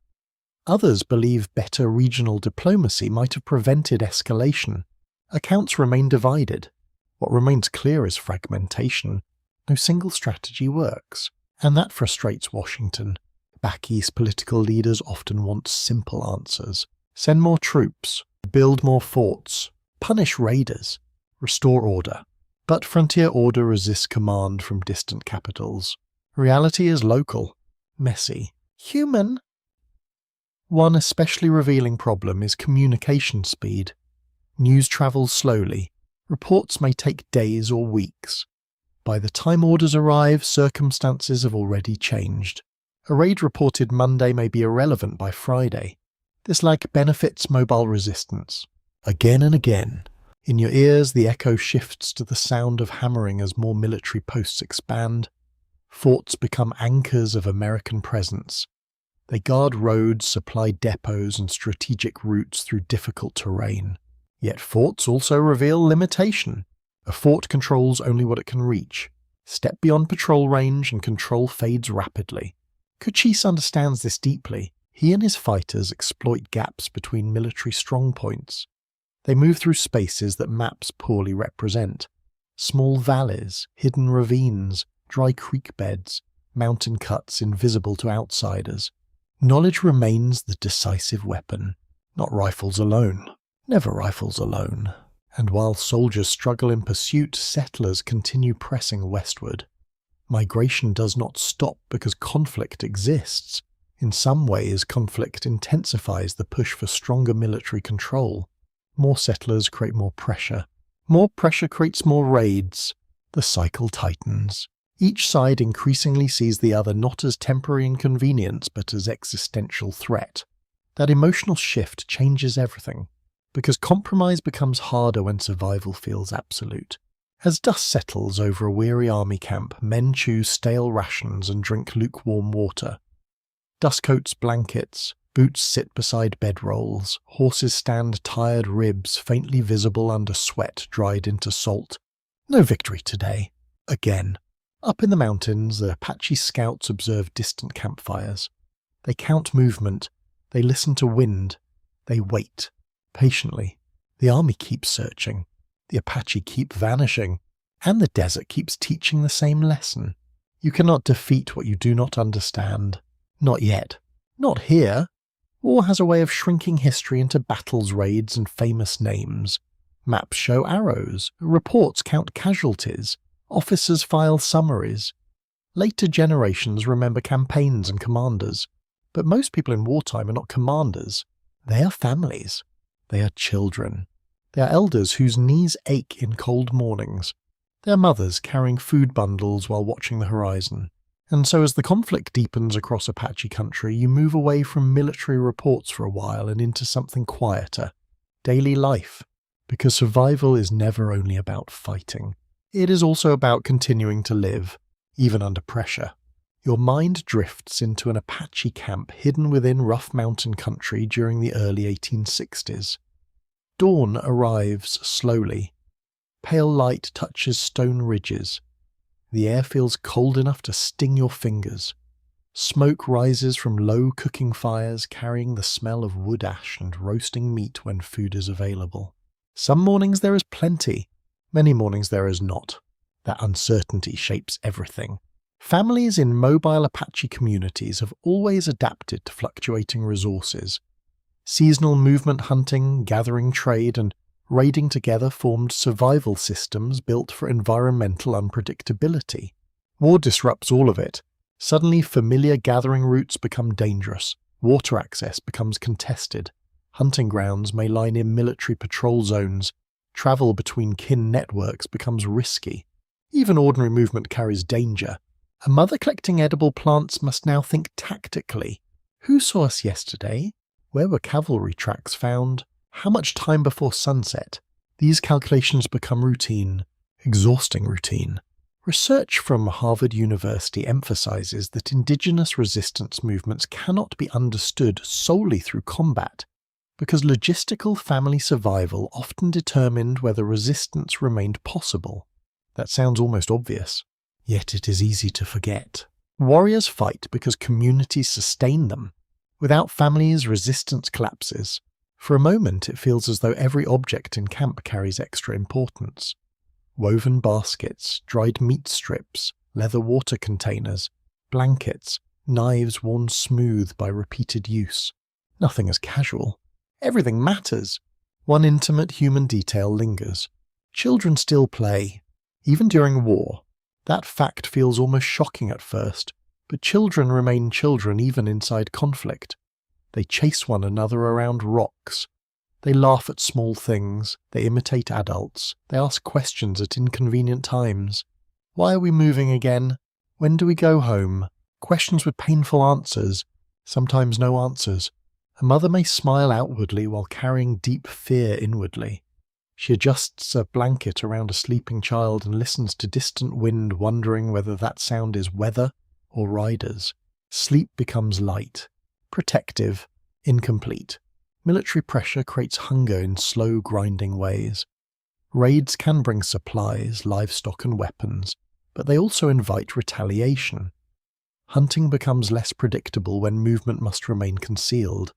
Others believe better regional diplomacy might have prevented escalation. Accounts remain divided. What remains clear is fragmentation. No single strategy works, and that frustrates Washington. Back east political leaders often want simple answers. Send more troops, build more forts, punish raiders, restore order. But frontier order resists command from distant capitals. Reality is local, messy, human. One especially revealing problem is communication speed. News travels slowly. Reports may take days or weeks. By the time orders arrive, circumstances have already changed. A raid reported Monday may be irrelevant by Friday. This benefits mobile resistance. Again and again. In your ears, the echo shifts to the sound of hammering as more military posts expand. Forts become anchors of American presence. They guard roads, supply depots, and strategic routes through difficult terrain. Yet forts also reveal limitation. A fort controls only what it can reach. Step beyond patrol range and control fades rapidly. Cochise understands this deeply. He and his fighters exploit gaps between military strongpoints. They move through spaces that maps poorly represent. Small valleys, hidden ravines, dry creek beds, mountain cuts invisible to outsiders. Knowledge remains the decisive weapon, not rifles alone. Never rifles alone. And while soldiers struggle in pursuit, settlers continue pressing westward. Migration does not stop because conflict exists. In some ways, conflict intensifies the push for stronger military control. More settlers create more pressure. More pressure creates more raids. The cycle tightens. Each side increasingly sees the other not as temporary inconvenience but as existential threat. That emotional shift changes everything, because compromise becomes harder when survival feels absolute. As dust settles over a weary army camp, men chew stale rations and drink lukewarm water. Dustcoats, blankets, boots sit beside bedrolls, horses stand tired ribs faintly visible under sweat dried into salt. No victory today. Again. Up in the mountains, the Apache scouts observe distant campfires. They count movement. They listen to wind. They wait. Patiently. The army keeps searching. The Apache keep vanishing. And the desert keeps teaching the same lesson. You cannot defeat what you do not understand. Not yet. Not here. War has a way of shrinking history into battles, raids, and famous names. Maps show arrows, reports count casualties, officers file summaries. Later generations remember campaigns and commanders, but most people in wartime are not commanders. They are families. They are children. They are elders whose knees ache in cold mornings. They are mothers carrying food bundles while watching the horizon. And so as the conflict deepens across Apache country, you move away from military reports for a while and into something quieter. Daily life. Because survival is never only about fighting. It is also about continuing to live, even under pressure. Your mind drifts into an Apache camp hidden within rough mountain country during the early 1860s. Dawn arrives slowly. Pale light touches stone ridges. The air feels cold enough to sting your fingers. Smoke rises from low cooking fires carrying the smell of wood ash and roasting meat when food is available. Some mornings there is plenty, many mornings there is not. That uncertainty shapes everything. Families in mobile Apache communities have always adapted to fluctuating resources. Seasonal movement hunting, gathering trade, and raiding together formed survival systems built for environmental unpredictability. War disrupts all of it. Suddenly familiar gathering routes become dangerous. Water access becomes contested. Hunting grounds may line in military patrol zones. Travel between kin networks becomes risky. Even ordinary movement carries danger. A mother collecting edible plants must now think tactically. Who saw us yesterday? Where were cavalry tracks found? How much time before sunset? These calculations become routine, exhausting routine. Research from Harvard University emphasizes that indigenous resistance movements cannot be understood solely through combat, because logistical family survival often determined whether resistance remained possible. That sounds almost obvious, yet it is easy to forget. Warriors fight because communities sustain them. Without families, resistance collapses. For a moment it feels as though every object in camp carries extra importance. Woven baskets, dried meat strips, leather water containers, blankets, knives worn smooth by repeated use. Nothing is casual. Everything matters. One intimate human detail lingers. Children still play, even during war. That fact feels almost shocking at first, but children remain children even inside conflict. They chase one another around rocks. They laugh at small things. They imitate adults. They ask questions at inconvenient times. Why are we moving again? When do we go home? Questions with painful answers. Sometimes no answers. A mother may smile outwardly while carrying deep fear inwardly. She adjusts a blanket around a sleeping child and listens to distant wind, wondering whether that sound is weather or riders. Sleep becomes light, protective, incomplete. Military pressure creates hunger in slow, grinding ways. Raids can bring supplies, livestock and weapons, but they also invite retaliation. Hunting becomes less predictable when movement must remain concealed.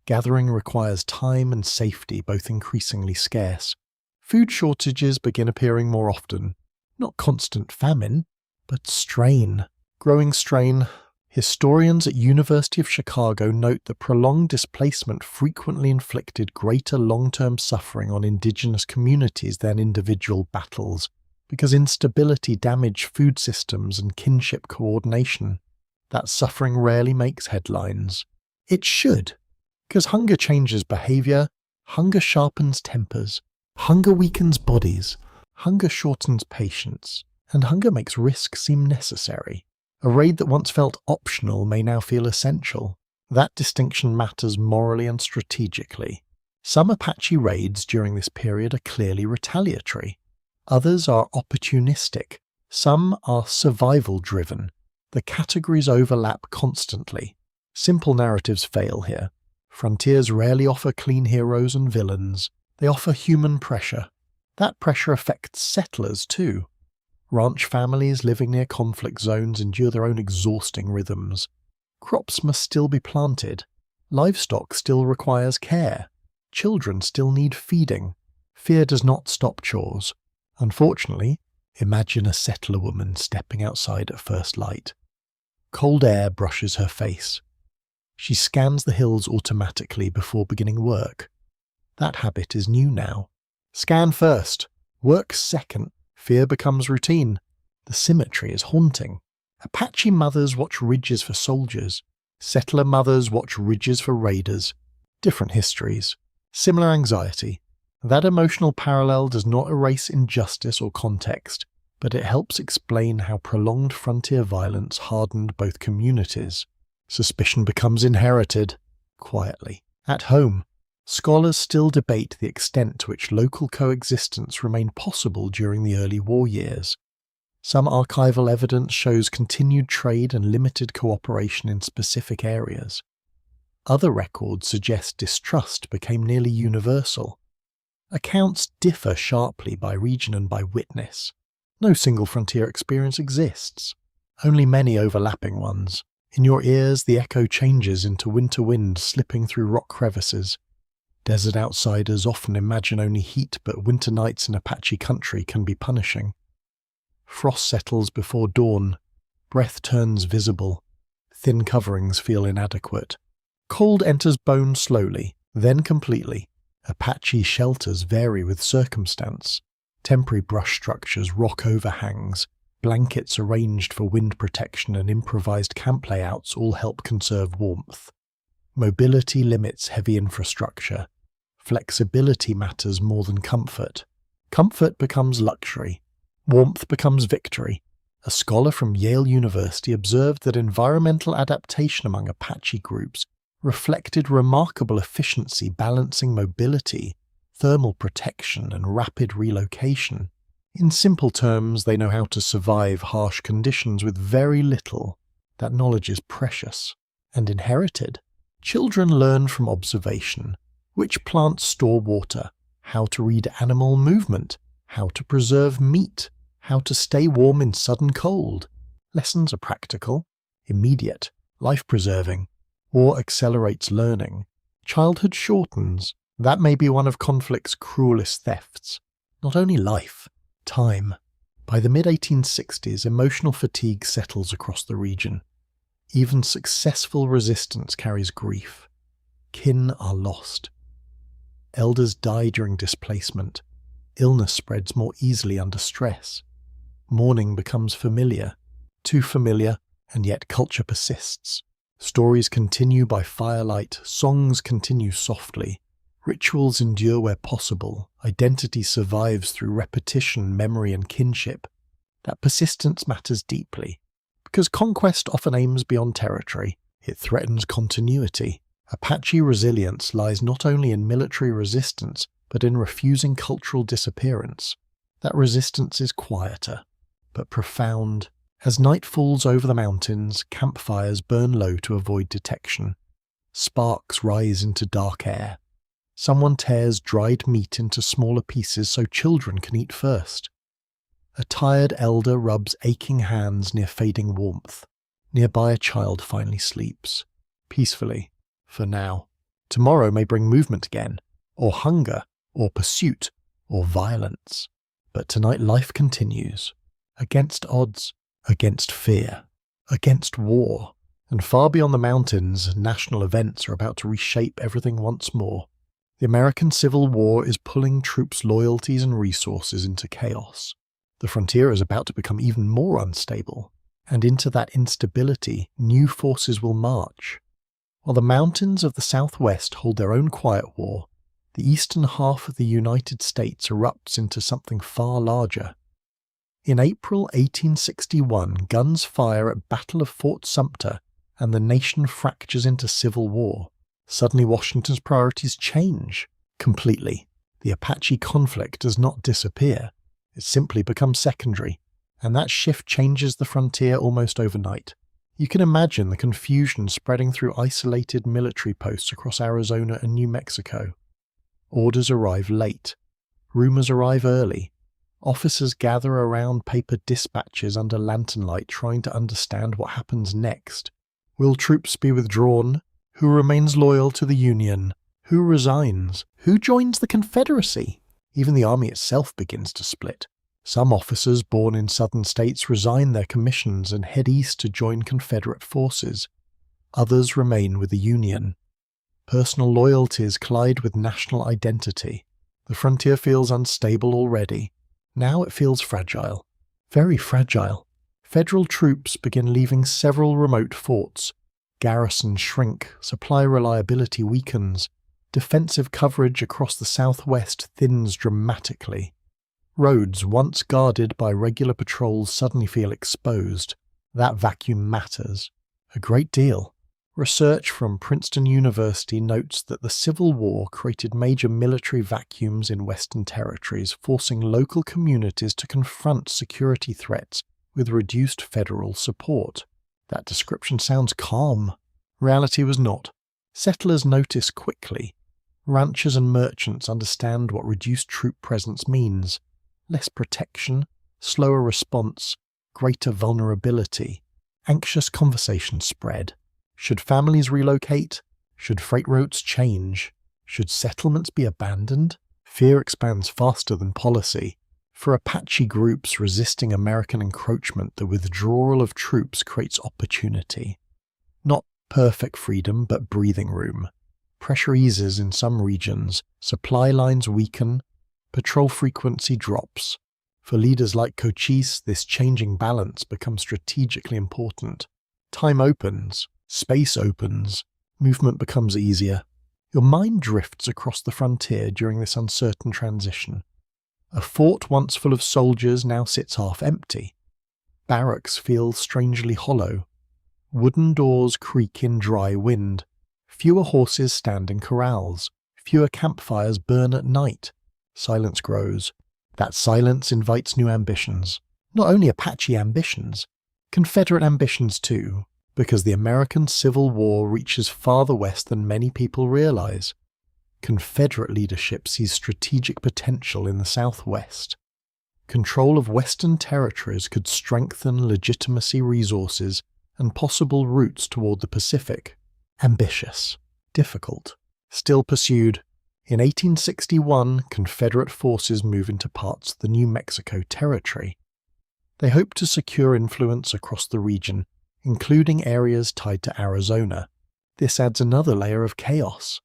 Gathering requires time and safety, both increasingly scarce. Food shortages begin appearing more often. Not constant famine, but strain. Growing strain. Historians at University of Chicago note that prolonged displacement frequently inflicted greater long-term suffering on indigenous communities than individual battles, because instability damaged food systems and kinship coordination. That suffering rarely makes headlines. It should, because hunger changes behavior, hunger sharpens tempers, hunger weakens bodies, hunger shortens patience, and hunger makes risk seem necessary. A raid that once felt optional may now feel essential. That distinction matters morally and strategically. Some Apache raids during this period are clearly retaliatory. Others are opportunistic. Some are survival-driven. The categories overlap constantly. Simple narratives fail here. Frontiers rarely offer clean heroes and villains. They offer human pressure. That pressure affects settlers too. Ranch families living near conflict zones endure their own exhausting rhythms. Crops must still be planted. Livestock still requires care. Children still need feeding. Fear does not stop chores. Unfortunately, Imagine a settler woman stepping outside at first light. Cold air brushes her face. She scans the hills automatically before beginning work. That habit is new now. Scan first, work second. Fear becomes routine. The symmetry is haunting. Apache mothers watch ridges for soldiers. Settler mothers watch ridges for raiders. Different histories. Similar anxiety. That emotional parallel does not erase injustice or context, but it helps explain how prolonged frontier violence hardened both communities. Suspicion becomes inherited, quietly. At home, scholars still debate the extent to which local coexistence remained possible during the early war years. Some archival evidence shows continued trade and limited cooperation in specific areas. Other records suggest distrust became nearly universal. Accounts differ sharply by region and by witness. No single frontier experience exists, only many overlapping ones. In your ears, the echo changes into winter wind slipping through rock crevices. Desert outsiders often imagine only heat, but winter nights in Apache country can be punishing. Frost settles before dawn. Breath turns visible. Thin coverings feel inadequate. Cold enters bone slowly, then completely. Apache shelters vary with circumstance. Temporary brush structures, rock overhangs, blankets arranged for wind protection and improvised camp layouts all help conserve warmth. Mobility limits heavy infrastructure. Flexibility matters more than comfort. Comfort becomes luxury. Warmth becomes victory. A scholar from Yale University observed that environmental adaptation among Apache groups reflected remarkable efficiency balancing mobility, thermal protection, and rapid relocation. In simple terms, they know how to survive harsh conditions with very little. That knowledge is precious and inherited. Children learn from observation. Which plants store water, how to read animal movement, how to preserve meat, how to stay warm in sudden cold. Lessons are practical, immediate, life-preserving. War accelerates learning. Childhood shortens. That may be one of conflict's cruelest thefts. Not only life, time. By the mid-1860s, emotional fatigue settles across the region. Even successful resistance carries grief. Kin are lost. Elders die during displacement. Illness spreads more easily under stress. Mourning becomes familiar. Too familiar, and yet culture persists. Stories continue by firelight, songs continue softly. Rituals endure where possible. Identity survives through repetition, memory, and kinship. That persistence matters deeply. Because conquest often aims beyond territory, it threatens continuity. Apache resilience lies not only in military resistance, but in refusing cultural disappearance. That resistance is quieter, but profound. As night falls over the mountains, campfires burn low to avoid detection. Sparks rise into dark air. Someone tears dried meat into smaller pieces so children can eat first. A tired elder rubs aching hands near fading warmth. Nearby a child finally sleeps. Peacefully. For now. Tomorrow may bring movement again, or hunger, or pursuit, or violence. But tonight life continues. Against odds, against fear, against war. And far beyond the mountains, national events are about to reshape everything once more. The American Civil War is pulling troops' loyalties and resources into chaos. The frontier is about to become even more unstable, and into that instability, new forces will march. While the mountains of the Southwest hold their own quiet war, the eastern half of the United States erupts into something far larger. In April 1861, guns fire at Battle of Fort Sumter, and the nation fractures into civil war. Suddenly Washington's priorities change completely. The Apache conflict does not disappear. It simply becomes secondary, and that shift changes the frontier almost overnight. You can imagine the confusion spreading through isolated military posts across Arizona and New Mexico. Orders arrive late. Rumors arrive early. Officers gather around paper dispatches under lantern light trying to understand what happens next. Will troops be withdrawn? Who remains loyal to the Union? Who resigns? Who joins the Confederacy? Even the army itself begins to split. Some officers born in southern states resign their commissions and head east to join Confederate forces. Others remain with the Union. Personal loyalties collide with national identity. The frontier feels unstable already. Now it feels fragile. Very fragile. Federal troops begin leaving several remote forts. Garrisons shrink, supply reliability weakens. Defensive coverage across the southwest thins dramatically. Roads once guarded by regular patrols suddenly feel exposed. That vacuum matters. A great deal. Research from Princeton University notes that the Civil War created major military vacuums in Western territories, forcing local communities to confront security threats with reduced federal support. That description sounds calm. Reality was not. Settlers notice quickly. Ranchers and merchants understand what reduced troop presence means. Less protection, slower response, greater vulnerability. Anxious conversations spread. Should families relocate? Should freight routes change? Should settlements be abandoned? Fear expands faster than policy. For Apache groups resisting American encroachment, the withdrawal of troops creates opportunity. Not perfect freedom, but breathing room. Pressure eases in some regions, supply lines weaken, patrol frequency drops. For leaders like Cochise, this changing balance becomes strategically important. Time opens, space opens, movement becomes easier. Your mind drifts across the frontier during this uncertain transition. A fort once full of soldiers now sits half empty. Barracks feel strangely hollow. Wooden doors creak in dry wind. Fewer horses stand in corrals. Fewer campfires burn at night. Silence grows. That silence invites new ambitions. Not only Apache ambitions, Confederate ambitions too, because the American Civil War reaches farther west than many people realize. Confederate leadership sees strategic potential in the Southwest. Control of Western territories could strengthen legitimacy resources and possible routes toward the Pacific. Ambitious. Difficult. Still pursued. In 1861, Confederate forces move into parts of the New Mexico Territory. They hope to secure influence across the region, including areas tied to Arizona. This adds another layer of chaos.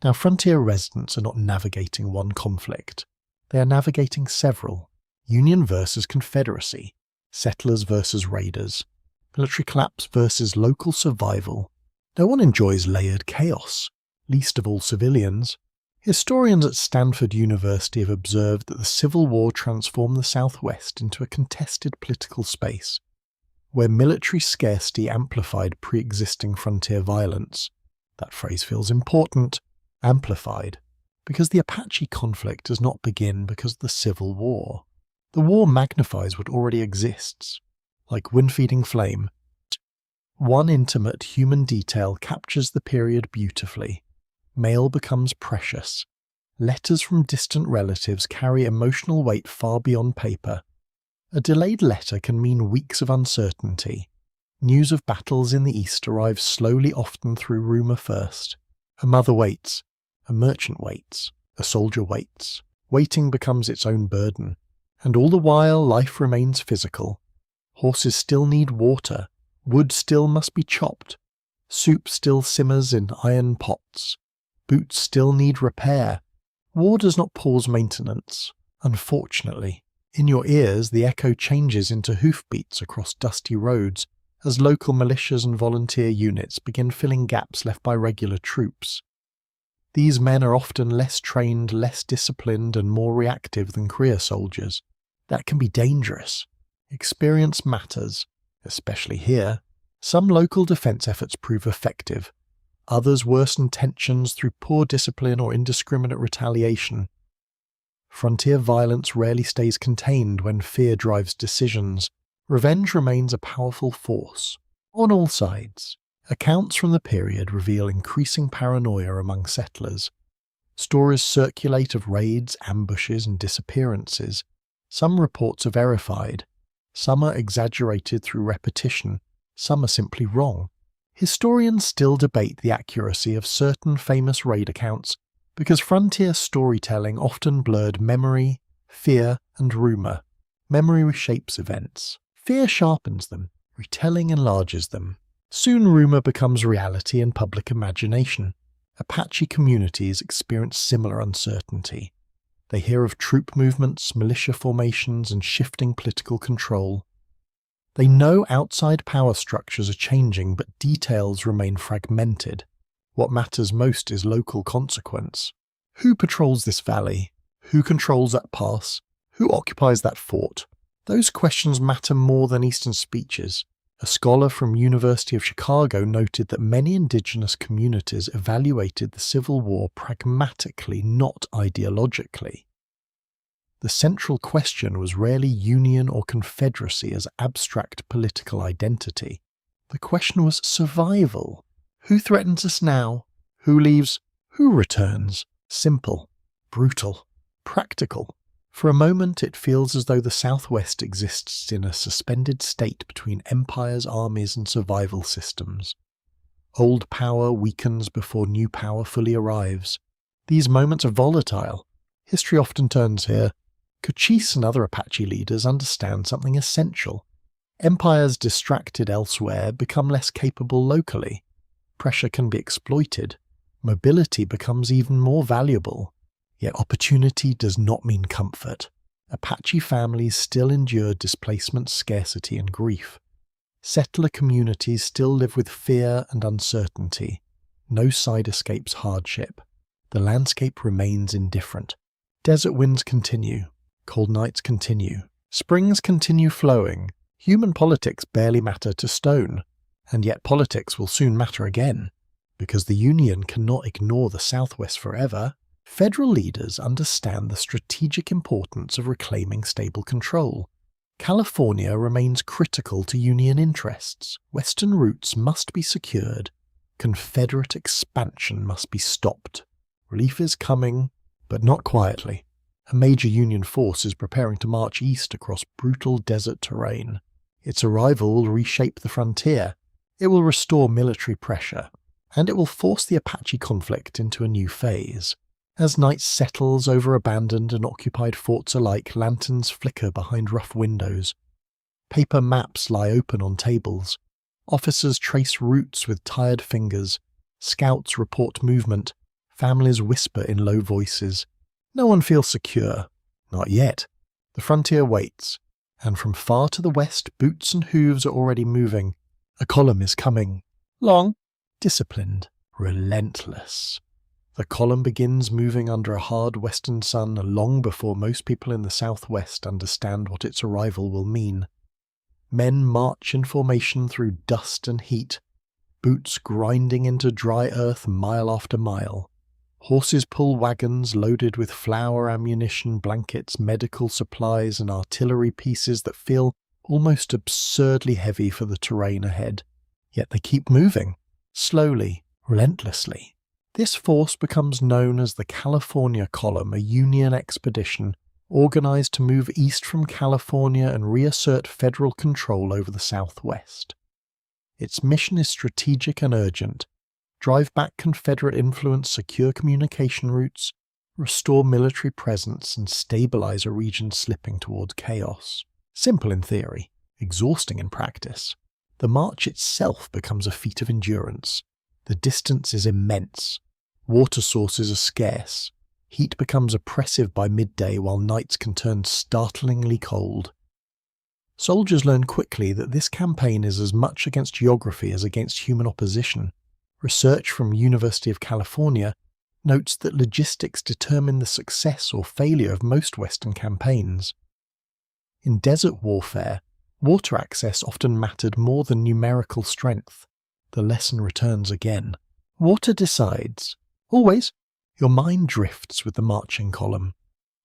Now, frontier residents are not navigating one conflict. They are navigating several. Union versus Confederacy. Settlers versus raiders. Military collapse versus local survival. No one enjoys layered chaos, least of all civilians. Historians at Stanford University have observed that the Civil War transformed the Southwest into a contested political space, where military scarcity amplified pre-existing frontier violence. That phrase feels important. Amplified. Because the Apache conflict does not begin because of the Civil War. The war magnifies what already exists. Like wind-feeding flame, one intimate human detail captures the period beautifully. Mail becomes precious. Letters from distant relatives carry emotional weight far beyond paper. A delayed letter can mean weeks of uncertainty. News of battles in the East arrives slowly, often through rumour first. A mother waits. A merchant waits. A soldier waits. Waiting becomes its own burden. And all the while, life remains physical. Horses still need water. Wood still must be chopped. Soup still simmers in iron pots. Boots still need repair. War does not pause maintenance. Unfortunately, in your ears the echo changes into hoofbeats across dusty roads as local militias and volunteer units begin filling gaps left by regular troops. These men are often less trained, less disciplined, and more reactive than career soldiers. That can be dangerous. Experience matters, especially here. Some local defense efforts prove effective. Others worsen tensions through poor discipline or indiscriminate retaliation. Frontier violence rarely stays contained when fear drives decisions. Revenge remains a powerful force. On all sides, accounts from the period reveal increasing paranoia among settlers. Stories circulate of raids, ambushes, and disappearances. Some reports are verified. Some are exaggerated through repetition. Some are simply wrong. Historians still debate the accuracy of certain famous raid accounts because frontier storytelling often blurred memory, fear, and rumour. Memory reshapes events. Fear sharpens them. Retelling enlarges them. Soon rumor becomes reality in public imagination. Apache communities experience similar uncertainty. They hear of troop movements, militia formations, and shifting political control. They know outside power structures are changing, but details remain fragmented. What matters most is local consequence. Who patrols this valley? Who controls that pass? Who occupies that fort? Those questions matter more than Eastern speeches. A scholar from University of Chicago noted that many indigenous communities evaluated the Civil War pragmatically, not ideologically. The central question was rarely union or confederacy as abstract political identity. The question was survival. Who threatens us now? Who leaves? Who returns? Simple, brutal, practical. For a moment it feels as though the Southwest exists in a suspended state between empires, armies, and survival systems. Old power weakens before new power fully arrives. These moments are volatile. History often turns here. Cochise and other Apache leaders understand something essential. Empires distracted elsewhere become less capable locally. Pressure can be exploited. Mobility becomes even more valuable. Yet opportunity does not mean comfort. Apache families still endure displacement, scarcity, and grief. Settler communities still live with fear and uncertainty. No side escapes hardship. The landscape remains indifferent. Desert winds continue. Cold nights continue. Springs continue flowing. Human politics barely matter to stone. And yet politics will soon matter again. Because the Union cannot ignore the Southwest forever, federal leaders understand the strategic importance of reclaiming stable control. California remains critical to Union interests. Western routes must be secured. Confederate expansion must be stopped. Relief is coming, but not quietly. A major Union force is preparing to march east across brutal desert terrain. Its arrival will reshape the frontier. It will restore military pressure, and it will force the Apache conflict into a new phase. As night settles over abandoned and occupied forts alike, lanterns flicker behind rough windows. Paper maps lie open on tables. Officers trace routes with tired fingers. Scouts report movement. Families whisper in low voices. No one feels secure. Not yet. The frontier waits, and from far to the west, boots and hooves are already moving. A column is coming. Long, disciplined, relentless. The column begins moving under a hard western sun long before most people in the Southwest understand what its arrival will mean. Men march in formation through dust and heat, boots grinding into dry earth mile after mile. Horses pull wagons loaded with flour, ammunition, blankets, medical supplies, and artillery pieces that feel almost absurdly heavy for the terrain ahead. Yet they keep moving, slowly, relentlessly. This force becomes known as the California Column, a Union expedition organized to move east from California and reassert federal control over the Southwest. Its mission is strategic and urgent: drive back Confederate influence, secure communication routes, restore military presence, and stabilize a region slipping towards chaos. Simple in theory, exhausting in practice. The march itself becomes a feat of endurance. The distance is immense. Water sources are scarce. Heat becomes oppressive by midday, while nights can turn startlingly cold. Soldiers learn quickly that this campaign is as much against geography as against human opposition. Research from University of California notes that logistics determine the success or failure of most Western campaigns. In desert warfare, water access often mattered more than numerical strength. The lesson returns again. Water decides. Always. Your mind drifts with the marching column.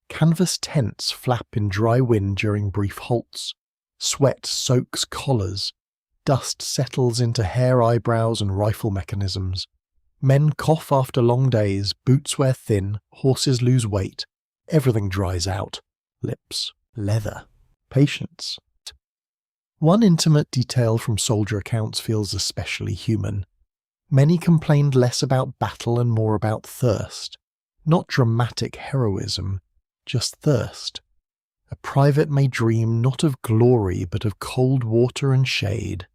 Canvas tents flap in dry wind during brief halts. Sweat soaks collars. Dust settles into hair, eyebrows, and rifle mechanisms. Men cough after long days, boots wear thin, horses lose weight. Everything dries out. Lips, leather, patience. One intimate detail from soldier accounts feels especially human. Many complained less about battle and more about thirst. Not dramatic heroism, just thirst. A private may dream not of glory but of cold water and shade.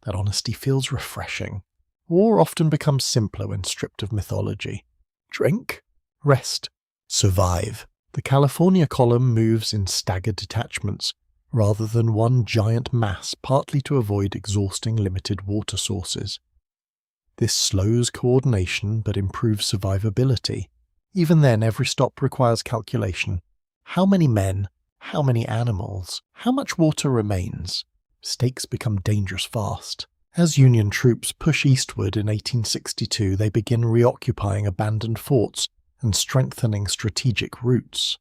That honesty feels refreshing. War often becomes simpler when stripped of mythology. Drink, rest, survive. The California column moves in staggered detachments, rather than one giant mass, partly to avoid exhausting limited water sources. This slows coordination but improves survivability. Even then, every stop requires calculation. How many men? How many animals? How much water remains? Stakes become dangerous fast. As Union troops push eastward in 1862, they begin reoccupying abandoned forts and strengthening strategic routes.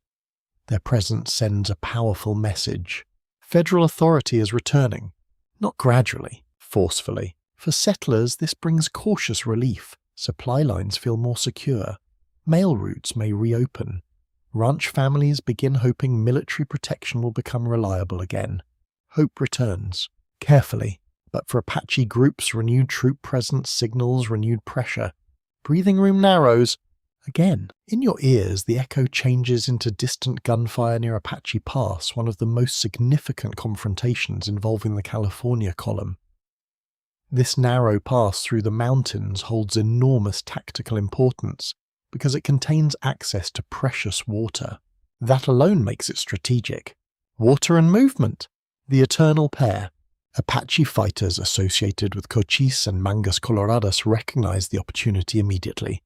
Their presence sends a powerful message. Federal authority is returning, not gradually, forcefully. For settlers, this brings cautious relief. Supply lines feel more secure. Mail routes may reopen. Ranch families begin hoping military protection will become reliable again. Hope returns, carefully, but for Apache groups, renewed troop presence signals renewed pressure. Breathing room narrows. Again, in your ears, the echo changes into distant gunfire near Apache Pass, one of the most significant confrontations involving the California column. This narrow pass through the mountains holds enormous tactical importance because it contains access to precious water. That alone makes it strategic. Water and movement, the eternal pair. Apache fighters associated with Cochise and Mangas Coloradas recognize the opportunity immediately.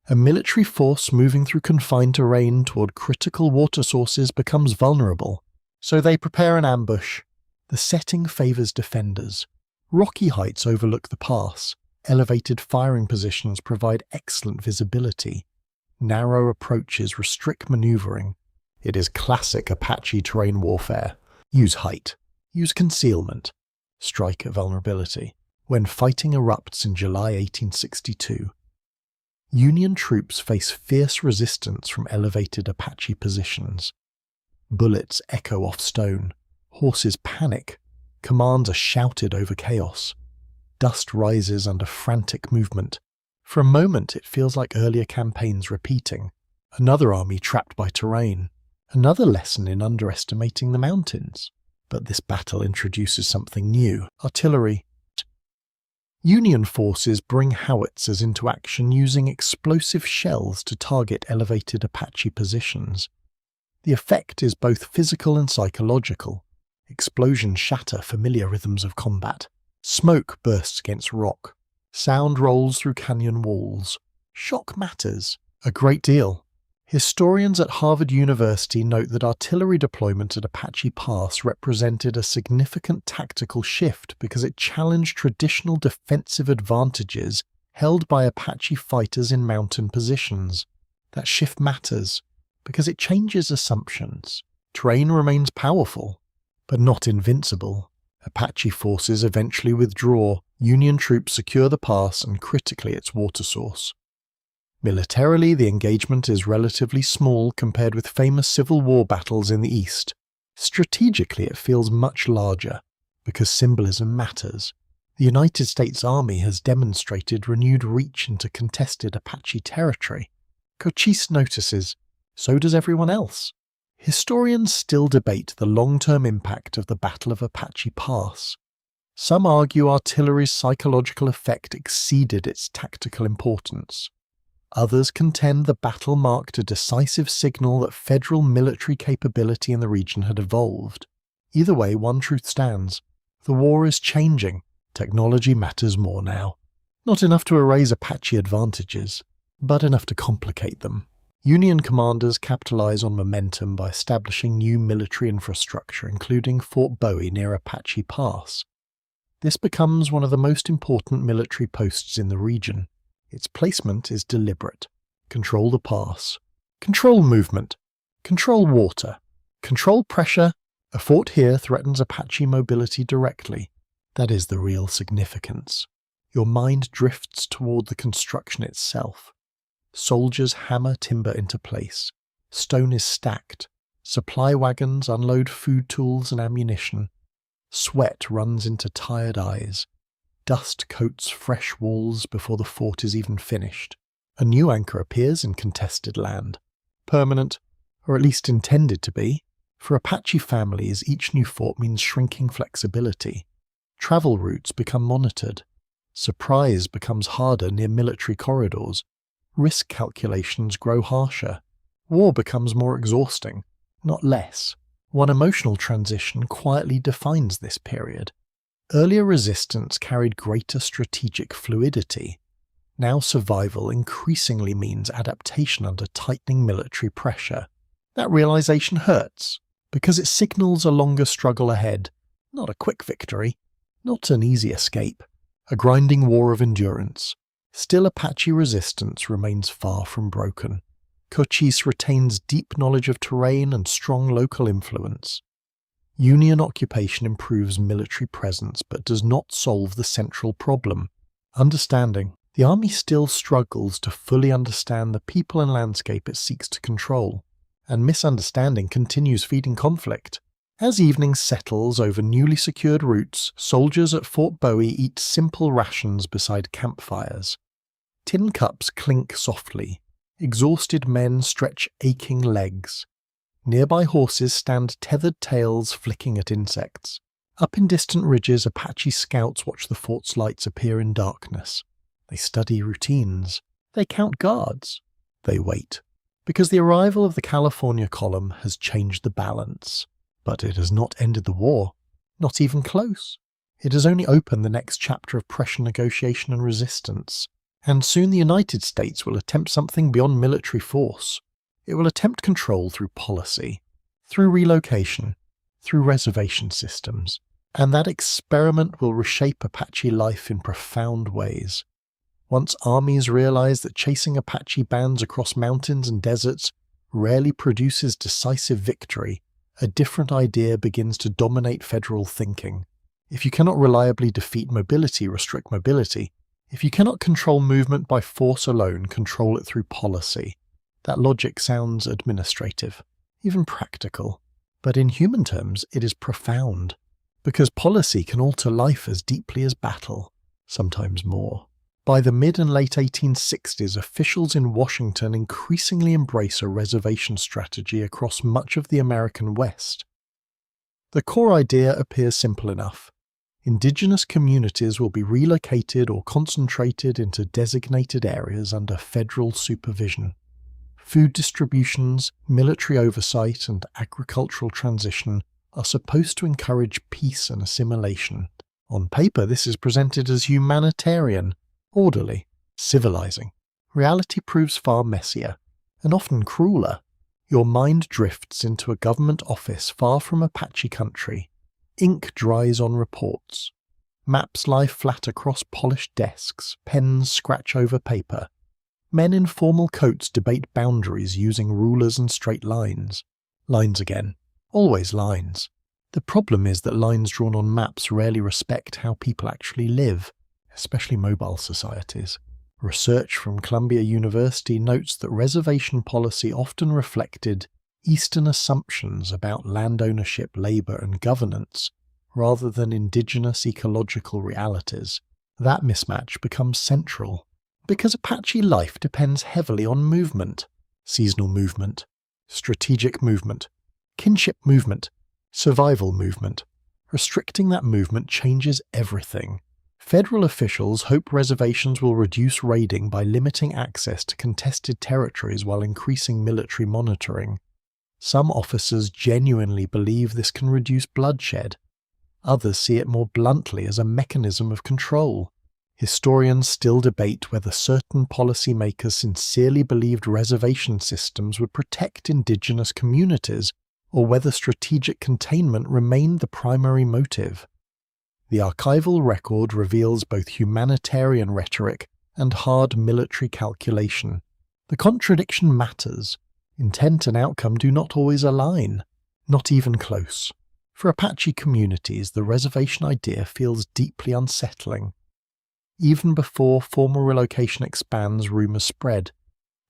A military force moving through confined terrain toward critical water sources becomes vulnerable, so they prepare an ambush. The setting favors defenders. Rocky heights overlook the pass. Elevated firing positions provide excellent visibility. Narrow approaches restrict maneuvering. It is classic Apache terrain warfare. Use height. Use concealment. Strike at vulnerability. When fighting erupts in July 1862, Union troops face fierce resistance from elevated Apache positions. Bullets echo off stone. Horses panic. Commands are shouted over chaos. Dust rises under frantic movement. For a moment it feels like earlier campaigns repeating. Another army trapped by terrain. Another lesson in underestimating the mountains. But this battle introduces something new. Artillery. Union forces bring howitzers into action using explosive shells to target elevated Apache positions. The effect is both physical and psychological. Explosions shatter familiar rhythms of combat. Smoke bursts against rock. Sound rolls through canyon walls. Shock matters a great deal. Historians at Harvard University note that artillery deployment at Apache Pass represented a significant tactical shift because it challenged traditional defensive advantages held by Apache fighters in mountain positions. That shift matters because it changes assumptions. Terrain remains powerful, but not invincible. Apache forces eventually withdraw. Union troops secure the pass and critically its water source. Militarily, the engagement is relatively small compared with famous Civil War battles in the East. Strategically, it feels much larger, because symbolism matters. The United States Army has demonstrated renewed reach into contested Apache territory. Cochise notices, so does everyone else. Historians still debate the long-term impact of the Battle of Apache Pass. Some argue artillery's psychological effect exceeded its tactical importance. Others contend the battle marked a decisive signal that federal military capability in the region had evolved. Either way, one truth stands. The war is changing. Technology matters more now. Not enough to erase Apache advantages, but enough to complicate them. Union commanders capitalize on momentum by establishing new military infrastructure, including Fort Bowie near Apache Pass. This becomes one of the most important military posts in the region. Its placement is deliberate. Control the pass. Control movement. Control water. Control pressure. A fort here threatens Apache mobility directly. That is the real significance. Your mind drifts toward the construction itself. Soldiers hammer timber into place. Stone is stacked. Supply wagons unload food tools and ammunition. Sweat runs into tired eyes. Dust coats fresh walls before the fort is even finished. A new anchor appears in contested land. Permanent, or at least intended to be. For Apache families, each new fort means shrinking flexibility. Travel routes become monitored. Surprise becomes harder near military corridors. Risk calculations grow harsher. War becomes more exhausting, not less. One emotional transition quietly defines this period. Earlier resistance carried greater strategic fluidity. Now survival increasingly means adaptation under tightening military pressure. That realization hurts, because it signals a longer struggle ahead, not a quick victory, not an easy escape, a grinding war of endurance. Still, Apache resistance remains far from broken. Cochise retains deep knowledge of terrain and strong local influence. Union occupation improves military presence but does not solve the central problem. Understanding. The army still struggles to fully understand the people and landscape it seeks to control, and misunderstanding continues feeding conflict. As evening settles over newly secured routes, soldiers at Fort Bowie eat simple rations beside campfires. Tin cups clink softly. Exhausted men stretch aching legs. Nearby horses stand tethered tails flicking at insects. Up in distant ridges, Apache scouts watch the fort's lights appear in darkness. They study routines. They count guards. They wait. Because the arrival of the California column has changed the balance. But it has not ended the war. Not even close. It has only opened the next chapter of pressure negotiation and resistance. And soon the United States will attempt something beyond military force. It will attempt control through policy, through relocation, through reservation systems. And that experiment will reshape Apache life in profound ways. Once armies realize that chasing Apache bands across mountains and deserts rarely produces decisive victory, a different idea begins to dominate federal thinking. If you cannot reliably defeat mobility, restrict mobility. If you cannot control movement by force alone, control it through policy. That logic sounds administrative, even practical. But in human terms, it is profound. Because policy can alter life as deeply as battle, sometimes more. By the mid and late 1860s, officials in Washington increasingly embrace a reservation strategy across much of the American West. The core idea appears simple enough. Indigenous communities will be relocated or concentrated into designated areas under federal supervision. Food distributions, military oversight, and agricultural transition are supposed to encourage peace and assimilation. On paper, this is presented as humanitarian, orderly, civilizing. Reality proves far messier, and often crueler. Your mind drifts into a government office far from Apache country. Ink dries on reports. Maps lie flat across polished desks, pens scratch over paper. Men in formal coats debate boundaries using rulers and straight lines. Lines again. Always lines. The problem is that lines drawn on maps rarely respect how people actually live, especially mobile societies. Research from Columbia University notes that reservation policy often reflected Eastern assumptions about land ownership, labor, and governance, rather than indigenous ecological realities. That mismatch becomes central, because Apache life depends heavily on movement. Seasonal movement, strategic movement, kinship movement, survival movement. Restricting that movement changes everything. Federal officials hope reservations will reduce raiding by limiting access to contested territories while increasing military monitoring. Some officers genuinely believe this can reduce bloodshed. Others see it more bluntly as a mechanism of control. Historians still debate whether certain policymakers sincerely believed reservation systems would protect indigenous communities, or whether strategic containment remained the primary motive. The archival record reveals both humanitarian rhetoric and hard military calculation. The contradiction matters. Intent and outcome do not always align, not even close. For Apache communities, the reservation idea feels deeply unsettling. Even before formal relocation expands, rumors spread.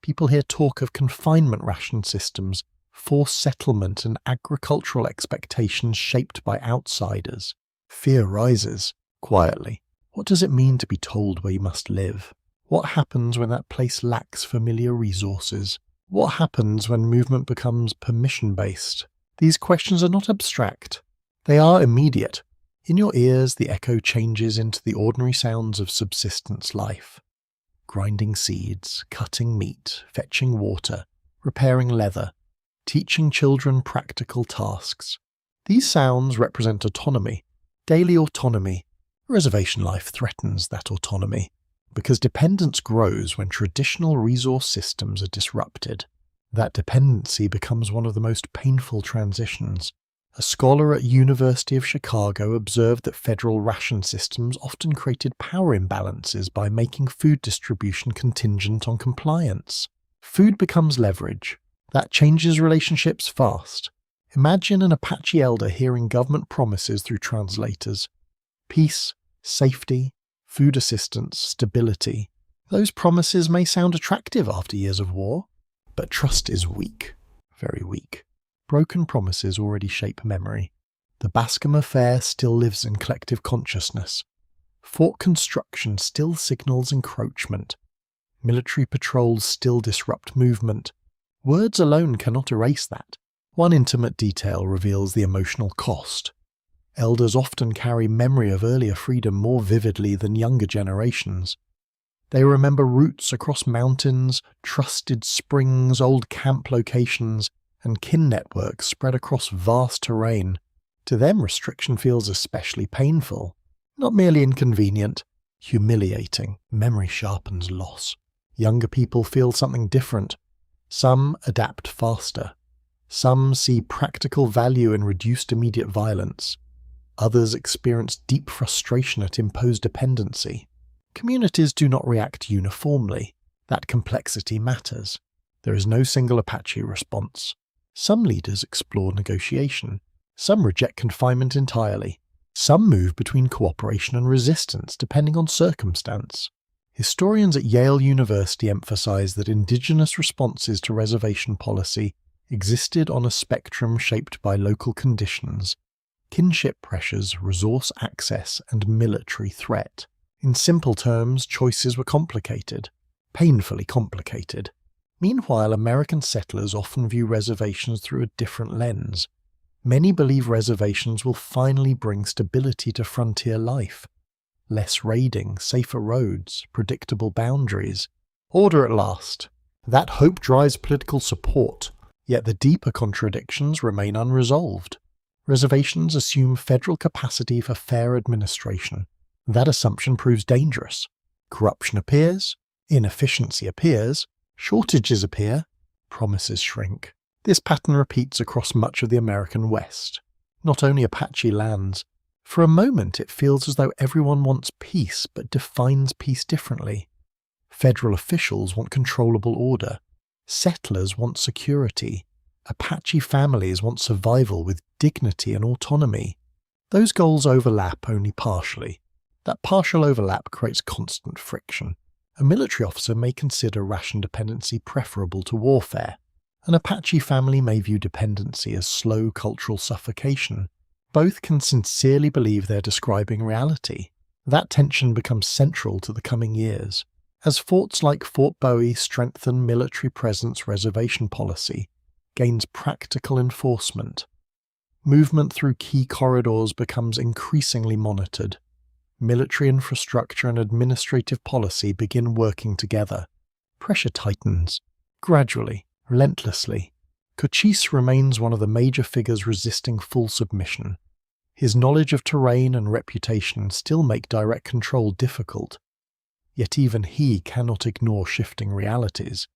People hear talk of confinement ration systems, forced settlement, and agricultural expectations shaped by outsiders. Fear rises, quietly. What does it mean to be told where you must live? What happens when that place lacks familiar resources? What happens when movement becomes permission-based? These questions are not abstract. They are immediate. In your ears, the echo changes into the ordinary sounds of subsistence life. Grinding seeds, cutting meat, fetching water, repairing leather, teaching children practical tasks. These sounds represent autonomy, daily autonomy. Reservation life threatens that autonomy, because dependence grows when traditional resource systems are disrupted. That dependency becomes one of the most painful transitions. A scholar at University of Chicago observed that federal ration systems often created power imbalances by making food distribution contingent on compliance. Food becomes leverage. That changes relationships fast. Imagine an Apache elder hearing government promises through translators. Peace, safety, food assistance, stability. Those promises may sound attractive after years of war, but trust is weak, very weak. Broken promises already shape memory. The Bascom Affair still lives in collective consciousness. Fort construction still signals encroachment. Military patrols still disrupt movement. Words alone cannot erase that. One intimate detail reveals the emotional cost. Elders often carry memory of earlier freedom more vividly than younger generations. They remember routes across mountains, trusted springs, old camp locations, and kin networks spread across vast terrain. To them, restriction feels especially painful. Not merely inconvenient, humiliating. Memory sharpens loss. Younger people feel something different. Some adapt faster. Some see practical value in reduced immediate violence. Others experience deep frustration at imposed dependency. Communities do not react uniformly. That complexity matters. There is no single Apache response. Some leaders explore negotiation. Some reject confinement entirely. Some move between cooperation and resistance, depending on circumstance. Historians at Yale University emphasize that indigenous responses to reservation policy existed on a spectrum shaped by local conditions, kinship pressures, resource access, and military threat. In simple terms, choices were complicated, painfully complicated. Meanwhile, American settlers often view reservations through a different lens. Many believe reservations will finally bring stability to frontier life. Less raiding, safer roads, predictable boundaries. Order at last. That hope drives political support, yet the deeper contradictions remain unresolved. Reservations assume federal capacity for fair administration. That assumption proves dangerous. Corruption appears, inefficiency appears, shortages appear, promises shrink. This pattern repeats across much of the American West, not only Apache lands. For a moment it feels as though everyone wants peace but defines peace differently. Federal officials want controllable order. Settlers want security. Apache families want survival with dignity and autonomy. Those goals overlap only partially. That partial overlap creates constant friction. A military officer may consider ration dependency preferable to warfare. An Apache family may view dependency as slow cultural suffocation. Both can sincerely believe they're describing reality. That tension becomes central to the coming years. As forts like Fort Bowie strengthen military presence, reservation policy gains practical enforcement. Movement through key corridors becomes increasingly monitored. Military infrastructure and administrative policy begin working together. Pressure tightens, gradually, relentlessly. Cochise remains one of the major figures resisting full submission. His knowledge of terrain and reputation still make direct control difficult. Yet even he cannot ignore shifting realities.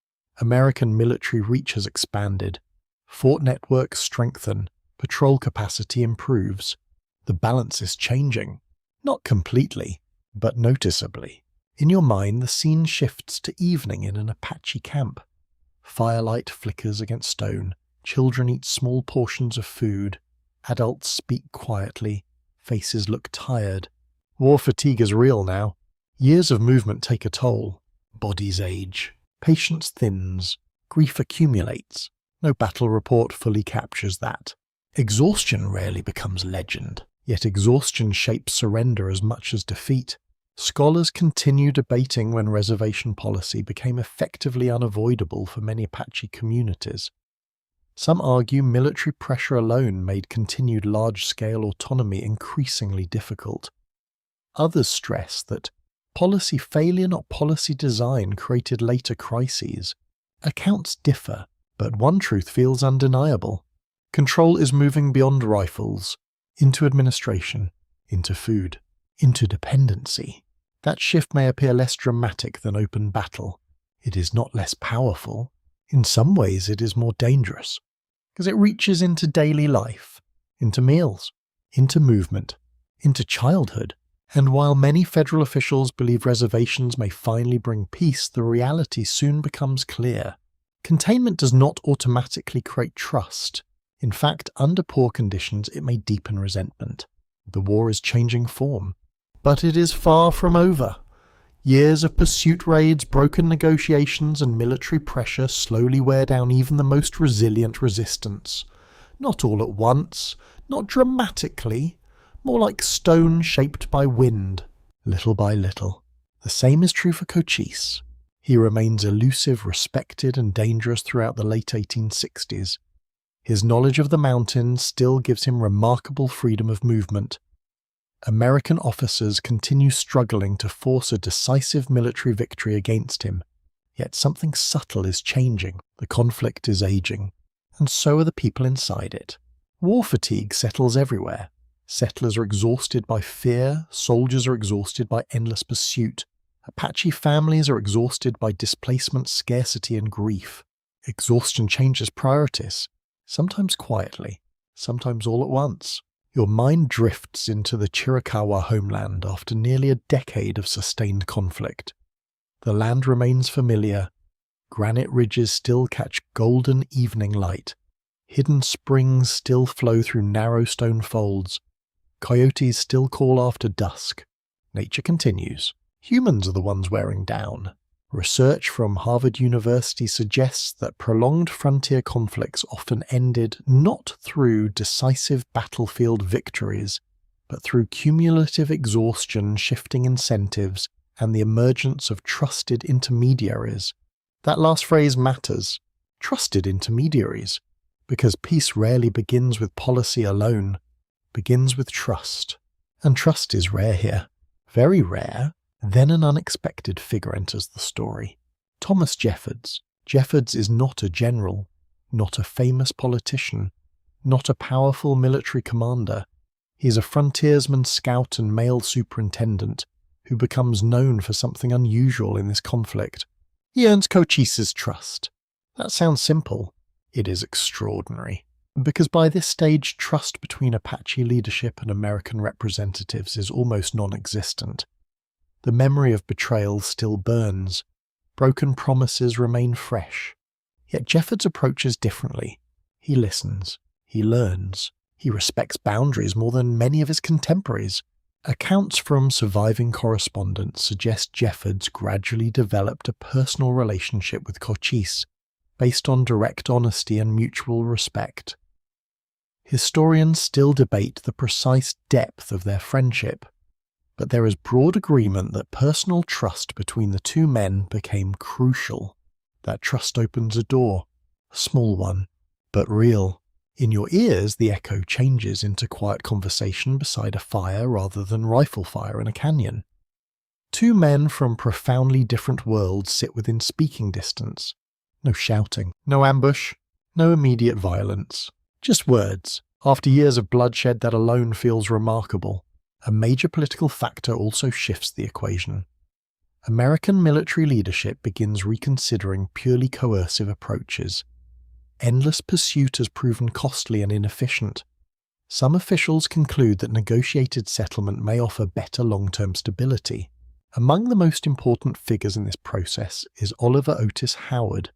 American military reach has expanded. Fort networks strengthen. Patrol capacity improves. The balance is changing. Not completely, but noticeably. In your mind, the scene shifts to evening in an Apache camp. Firelight flickers against stone. Children eat small portions of food. Adults speak quietly. Faces look tired. War fatigue is real now. Years of movement take a toll. Bodies age. Patience thins. Grief accumulates. No battle report fully captures that. Exhaustion rarely becomes legend. Yet exhaustion shapes surrender as much as defeat. Scholars continue debating when reservation policy became effectively unavoidable for many Apache communities. Some argue military pressure alone made continued large-scale autonomy increasingly difficult. Others stress that policy failure, not policy design, created later crises. Accounts differ, but one truth feels undeniable. Control is moving beyond rifles, into administration, into food, into dependency. That shift may appear less dramatic than open battle. It is not less powerful. In some ways it is more dangerous, because it reaches into daily life, into meals, into movement, into childhood. And while many federal officials believe reservations may finally bring peace, the reality soon becomes clear. Containment does not automatically create trust. In fact, under poor conditions, it may deepen resentment. The war is changing form. But it is far from over. Years of pursuit raids, broken negotiations, and military pressure slowly wear down even the most resilient resistance. Not all at once, not dramatically, more like stone shaped by wind, little by little. The same is true for Cochise. He remains elusive, respected, and dangerous throughout the late 1860s. His knowledge of the mountains still gives him remarkable freedom of movement. American officers continue struggling to force a decisive military victory against him, yet something subtle is changing. The conflict is aging, and so are the people inside it. War fatigue settles everywhere. Settlers are exhausted by fear, soldiers are exhausted by endless pursuit. Apache families are exhausted by displacement, scarcity, and grief. Exhaustion changes priorities, sometimes quietly, sometimes all at once. Your mind drifts into the Chiricahua homeland after nearly a decade of sustained conflict. The land remains familiar. Granite ridges still catch golden evening light. Hidden springs still flow through narrow stone folds. Coyotes still call after dusk. Nature continues. Humans are the ones wearing down. Research from Harvard University suggests that prolonged frontier conflicts often ended not through decisive battlefield victories, but through cumulative exhaustion, shifting incentives, and the emergence of trusted intermediaries. That last phrase matters. Trusted intermediaries. Because peace rarely begins with policy alone. Begins with trust. And trust is rare here. Very rare. Then an unexpected figure enters the story. Thomas Jeffords. Jeffords is not a general, not a famous politician, not a powerful military commander. He is a frontiersman, scout, and male superintendent who becomes known for something unusual in this conflict. He earns Cochise's trust. That sounds simple. It is extraordinary. Because by this stage, trust between Apache leadership and American representatives is almost non-existent. The memory of betrayal still burns. Broken promises remain fresh. Yet Jeffords approaches differently. He listens. He learns. He respects boundaries more than many of his contemporaries. Accounts from surviving correspondents suggest Jeffords gradually developed a personal relationship with Cochise, based on direct honesty and mutual respect. Historians still debate the precise depth of their friendship, but there is broad agreement that personal trust between the two men became crucial. That trust opens a door, a small one, but real. In your ears, the echo changes into quiet conversation beside a fire rather than rifle fire in a canyon. Two men from profoundly different worlds sit within speaking distance. No shouting, no ambush, no immediate violence. Just words. After years of bloodshed, that alone feels remarkable. A major political factor also shifts the equation. American military leadership begins reconsidering purely coercive approaches. Endless pursuit has proven costly and inefficient. Some officials conclude that negotiated settlement may offer better long-term stability. Among the most important figures in this process is Oliver Otis Howard,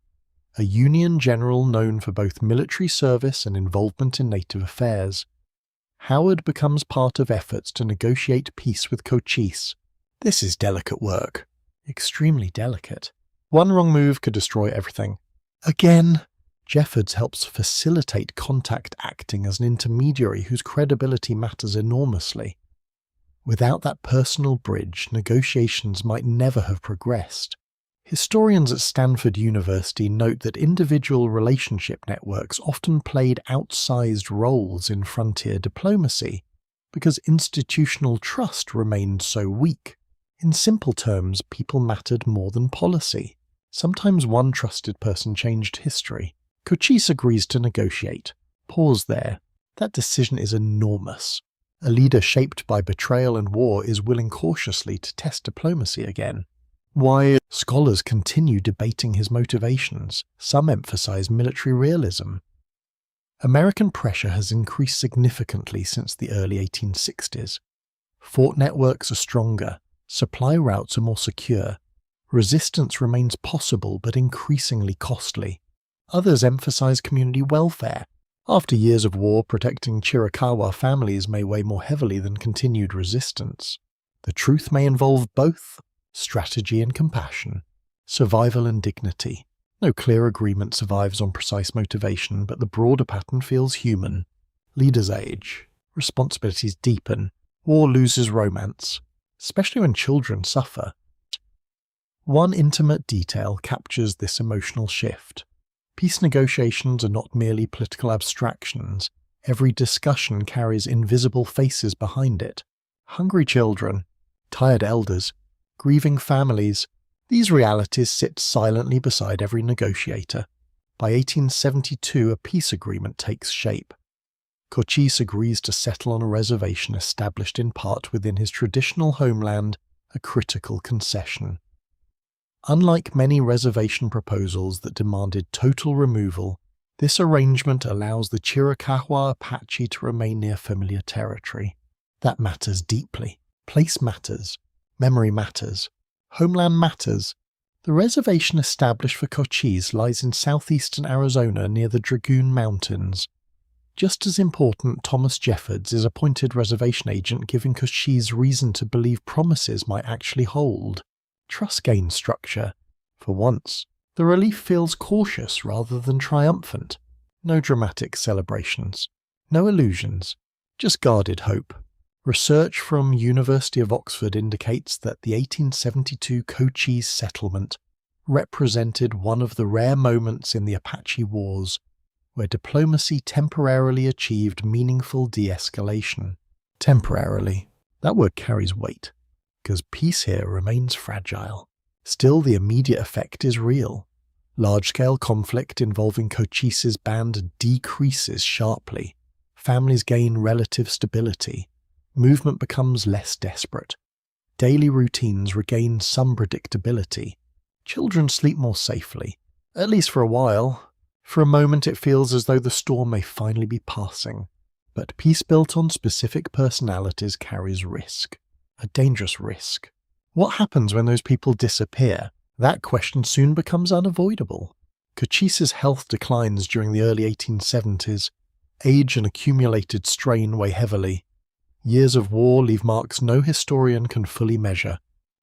a Union general known for both military service and involvement in native affairs. Howard becomes part of efforts to negotiate peace with Cochise. This is delicate work. Extremely delicate. One wrong move could destroy everything. Again, Jeffords helps facilitate contact, acting as an intermediary whose credibility matters enormously. Without that personal bridge, negotiations might never have progressed. Historians at Stanford University note that individual relationship networks often played outsized roles in frontier diplomacy because institutional trust remained so weak. In simple terms, people mattered more than policy. Sometimes one trusted person changed history. Cochise agrees to negotiate. Pause there. That decision is enormous. A leader shaped by betrayal and war is willing cautiously to test diplomacy again. Why? Scholars continue debating his motivations. Some emphasize military realism. American pressure has increased significantly since the early 1860s. Fort networks are stronger, supply routes are more secure, resistance remains possible but increasingly costly. Others emphasize community welfare. After years of war, protecting Chiricahua families may weigh more heavily than continued resistance. The truth may involve both strategy and compassion, survival and dignity. No clear agreement survives on precise motivation, but the broader pattern feels human. Leaders age, responsibilities deepen, war loses romance, especially when children suffer. One intimate detail captures this emotional shift. Peace negotiations are not merely political abstractions. Every discussion carries invisible faces behind it. Hungry children, tired elders, grieving families. These realities sit silently beside every negotiator. By 1872, a peace agreement takes shape. Cochise agrees to settle on a reservation established in part within his traditional homeland, a critical concession. Unlike many reservation proposals that demanded total removal, this arrangement allows the Chiricahua Apache to remain near familiar territory. That matters deeply. Place matters. Memory matters. Homeland matters. The reservation established for Cochise lies in southeastern Arizona near the Dragoon Mountains. Just as important, Thomas Jeffords is appointed reservation agent, giving Cochise reason to believe promises might actually hold. Trust gains structure. For once, the relief feels cautious rather than triumphant. No dramatic celebrations. No illusions. Just guarded hope. Research from University of Oxford indicates that the 1872 Cochise settlement represented one of the rare moments in the Apache Wars where diplomacy temporarily achieved meaningful de-escalation. Temporarily. That word carries weight, because peace here remains fragile. Still, the immediate effect is real. Large-scale conflict involving Cochise's band decreases sharply. Families gain relative stability. Movement becomes less desperate. Daily routines regain some predictability. Children sleep more safely, at least for a while. For a moment it feels as though the storm may finally be passing. But peace built on specific personalities carries risk. A dangerous risk. What happens when those people disappear? That question soon becomes unavoidable. Cochise's health declines during the early 1870s. Age and accumulated strain weigh heavily. Years of war leave marks no historian can fully measure.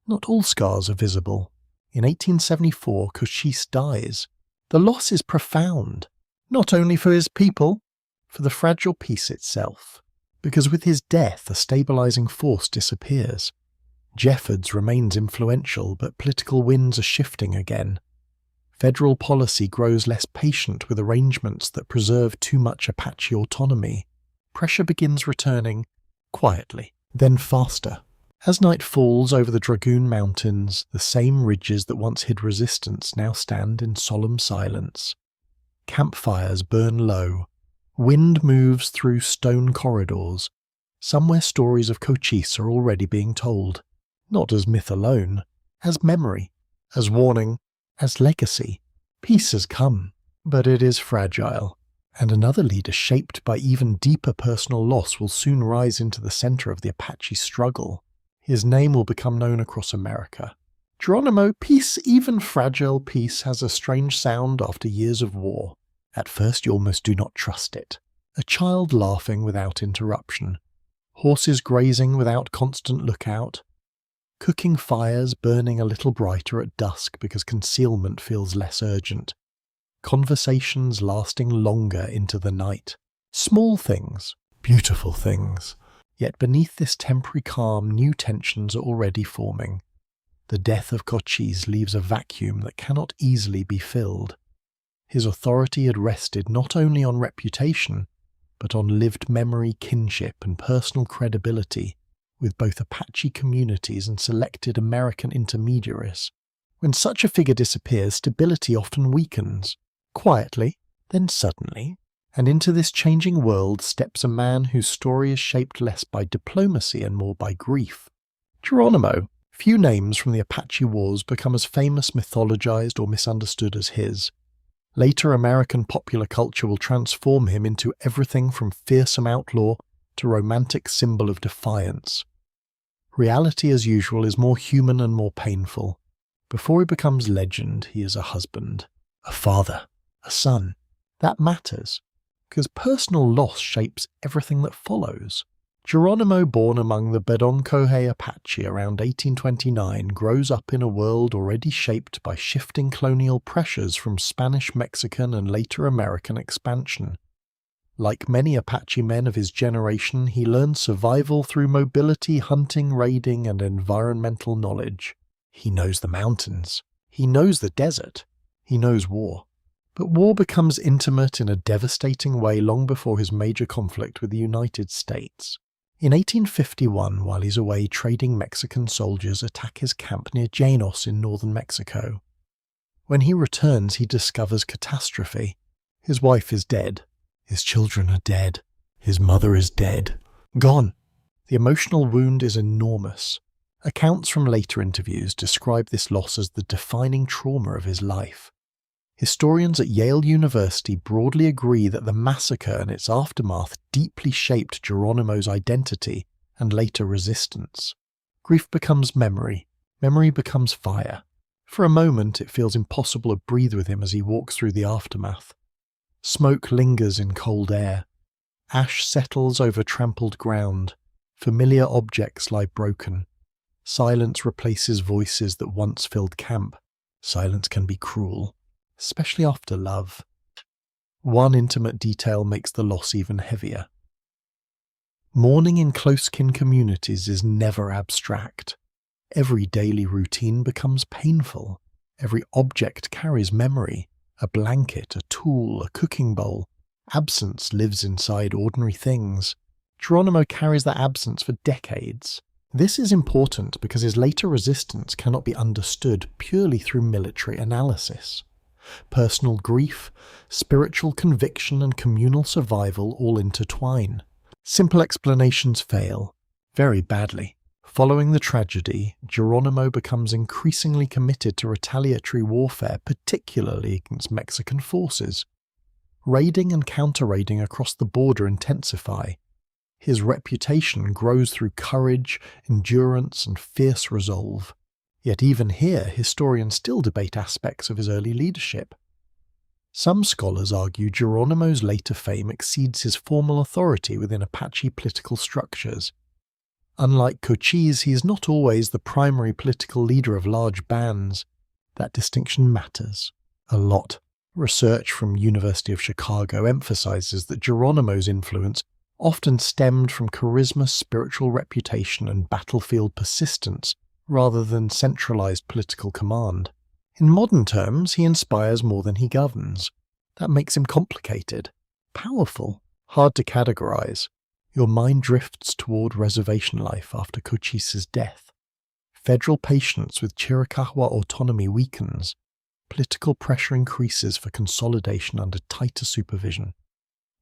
Not all scars are visible. In 1874, Cochise dies. The loss is profound, not only for his people, for the fragile peace itself, because with his death a stabilizing force disappears. Jeffords remains influential, but political winds are shifting again. Federal policy grows less patient with arrangements that preserve too much Apache autonomy. Pressure begins returning, quietly, then faster. As night falls over the Dragoon Mountains, the same ridges that once hid resistance now stand in solemn silence. Campfires burn low. Wind moves through stone corridors. Somewhere stories of Cochise are already being told. Not as myth alone, as memory, as warning, as legacy. Peace has come, but it is fragile. And another leader shaped by even deeper personal loss will soon rise into the center of the Apache struggle. His name will become known across America. Geronimo, peace, even fragile peace, has a strange sound after years of war. At first you almost do not trust it. A child laughing without interruption. Horses grazing without constant lookout. Cooking fires burning a little brighter at dusk because concealment feels less urgent. Conversations lasting longer into the night. Small things, beautiful things. Yet beneath this temporary calm, new tensions are already forming. The death of Cochise leaves a vacuum that cannot easily be filled. His authority had rested not only on reputation, but on lived memory, kinship, and personal credibility with both Apache communities and selected American intermediaries. When such a figure disappears, stability often weakens, quietly, then suddenly, and into this changing world steps a man whose story is shaped less by diplomacy and more by grief. Geronimo. Few names from the Apache Wars become as famous, mythologized, or misunderstood as his. Later American popular culture will transform him into everything from fearsome outlaw to romantic symbol of defiance. Reality, as usual, is more human and more painful. Before he becomes legend, he is a husband, a father, a son. That matters, because personal loss shapes everything that follows. Geronimo, born among the Bedonkohe Apache around 1829, grows up in a world already shaped by shifting colonial pressures from Spanish, Mexican, and later American expansion. Like many Apache men of his generation, he learned survival through mobility, hunting, raiding, and environmental knowledge. He knows the mountains. He knows the desert. He knows war. But war becomes intimate in a devastating way long before his major conflict with the United States. In 1851, while he's away trading, Mexican soldiers attack his camp near Janos in northern Mexico. When he returns, he discovers catastrophe. His wife is dead. His children are dead. His mother is dead. Gone. The emotional wound is enormous. Accounts from later interviews describe this loss as the defining trauma of his life. Historians at Yale University broadly agree that the massacre and its aftermath deeply shaped Geronimo's identity and later resistance. Grief becomes memory. Memory becomes fire. For a moment, it feels impossible to breathe with him as he walks through the aftermath. Smoke lingers in cold air. Ash settles over trampled ground. Familiar objects lie broken. Silence replaces voices that once filled camp. Silence can be cruel, especially after love. One intimate detail makes the loss even heavier. Mourning in close-kin communities is never abstract. Every daily routine becomes painful. Every object carries memory. A blanket, a tool, a cooking bowl. Absence lives inside ordinary things. Geronimo carries that absence for decades. This is important because his later resistance cannot be understood purely through military analysis. Personal grief, spiritual conviction, and communal survival all intertwine. Simple explanations fail, very badly. Following the tragedy, Geronimo becomes increasingly committed to retaliatory warfare, particularly against Mexican forces. Raiding and counter-raiding across the border intensify. His reputation grows through courage, endurance, and fierce resolve. Yet even here, historians still debate aspects of his early leadership. Some scholars argue Geronimo's later fame exceeds his formal authority within Apache political structures. Unlike Cochise, he is not always the primary political leader of large bands. That distinction matters a lot. Research from University of Chicago emphasizes that Geronimo's influence often stemmed from charisma, spiritual reputation, and battlefield persistence, rather than centralized political command. In modern terms, he inspires more than he governs. That makes him complicated, powerful, hard to categorize. Your mind drifts toward reservation life after Cochise's death. Federal patience with Chiricahua autonomy weakens. Political pressure increases for consolidation under tighter supervision.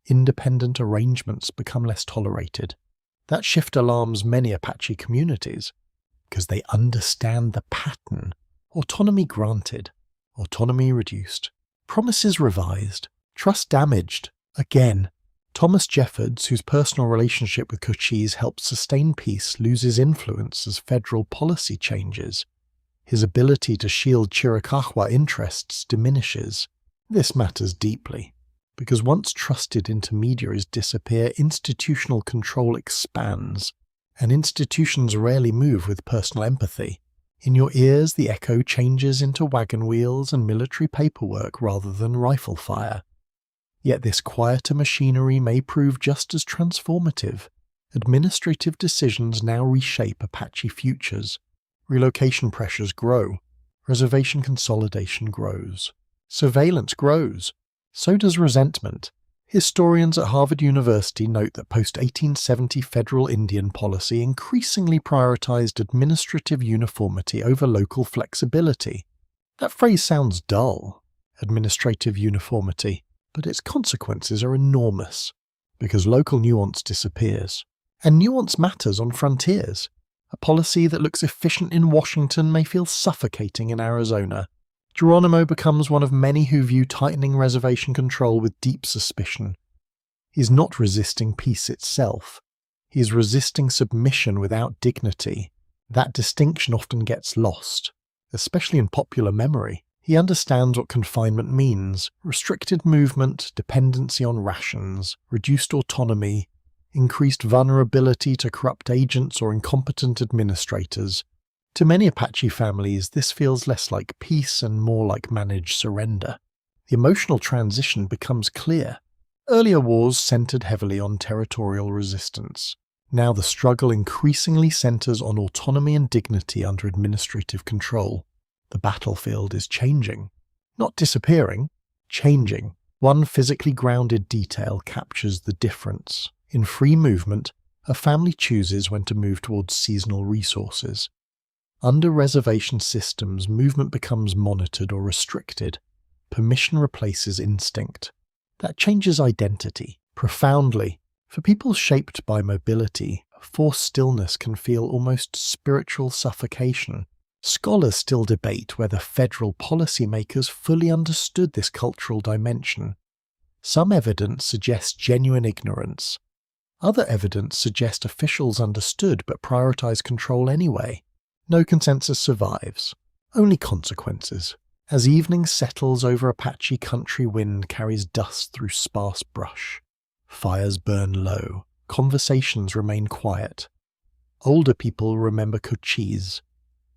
Independent arrangements become less tolerated. That shift alarms many Apache communities, because they understand the pattern. Autonomy granted, autonomy reduced, promises revised, trust damaged, again. Thomas Jeffords, whose personal relationship with Cochise helped sustain peace, loses influence as federal policy changes. His ability to shield Chiricahua interests diminishes. This matters deeply, because once trusted intermediaries disappear, institutional control expands, and institutions rarely move with personal empathy. In your ears, the echo changes into wagon wheels and military paperwork rather than rifle fire. Yet this quieter machinery may prove just as transformative. Administrative decisions now reshape Apache futures. Relocation pressures grow. Reservation consolidation grows. Surveillance grows. So does resentment. Historians at Harvard University note that post-1870 federal Indian policy increasingly prioritized administrative uniformity over local flexibility. That phrase sounds dull, administrative uniformity, but its consequences are enormous, because local nuance disappears. And nuance matters on frontiers. A policy that looks efficient in Washington may feel suffocating in Arizona. Geronimo becomes one of many who view tightening reservation control with deep suspicion. He is not resisting peace itself. He is resisting submission without dignity. That distinction often gets lost, especially in popular memory. He understands what confinement means: restricted movement, dependency on rations, reduced autonomy, increased vulnerability to corrupt agents or incompetent administrators. To many Apache families, this feels less like peace and more like managed surrender. The emotional transition becomes clear. Earlier wars centered heavily on territorial resistance. Now the struggle increasingly centers on autonomy and dignity under administrative control. The battlefield is changing. Not disappearing, changing. One physically grounded detail captures the difference. In free movement, a family chooses when to move towards seasonal resources. Under reservation systems, movement becomes monitored or restricted. Permission replaces instinct. That changes identity, profoundly. For people shaped by mobility, forced stillness can feel almost spiritual suffocation. Scholars still debate whether federal policymakers fully understood this cultural dimension. Some evidence suggests genuine ignorance. Other evidence suggests officials understood but prioritized control anyway. No consensus survives, only consequences. As evening settles over Apache country, wind carries dust through sparse brush. Fires burn low, conversations remain quiet. Older people remember Cochise.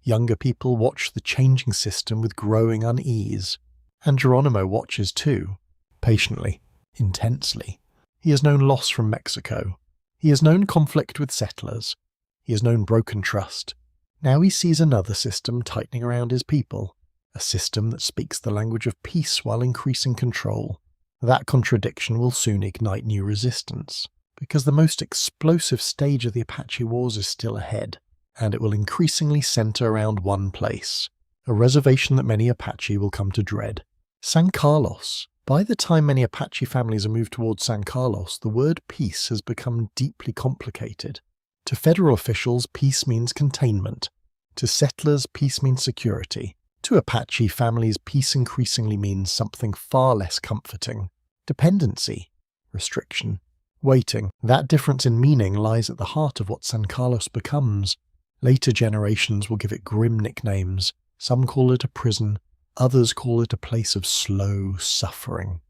Younger people watch the changing system with growing unease. And Geronimo watches too, patiently, intensely. He has known loss from Mexico. He has known conflict with settlers. He has known broken trust. Now he sees another system tightening around his people, a system that speaks the language of peace while increasing control. That contradiction will soon ignite new resistance, because the most explosive stage of the Apache Wars is still ahead, and it will increasingly center around one place, a reservation that many Apache will come to dread: San Carlos. By the time many Apache families are moved towards San Carlos, the word peace has become deeply complicated. To federal officials, peace means containment. To settlers, peace means security. To Apache families, peace increasingly means something far less comforting: dependency, restriction, waiting. That difference in meaning lies at the heart of what San Carlos becomes. Later generations will give it grim nicknames. Some call it a prison, others call it a place of slow suffering.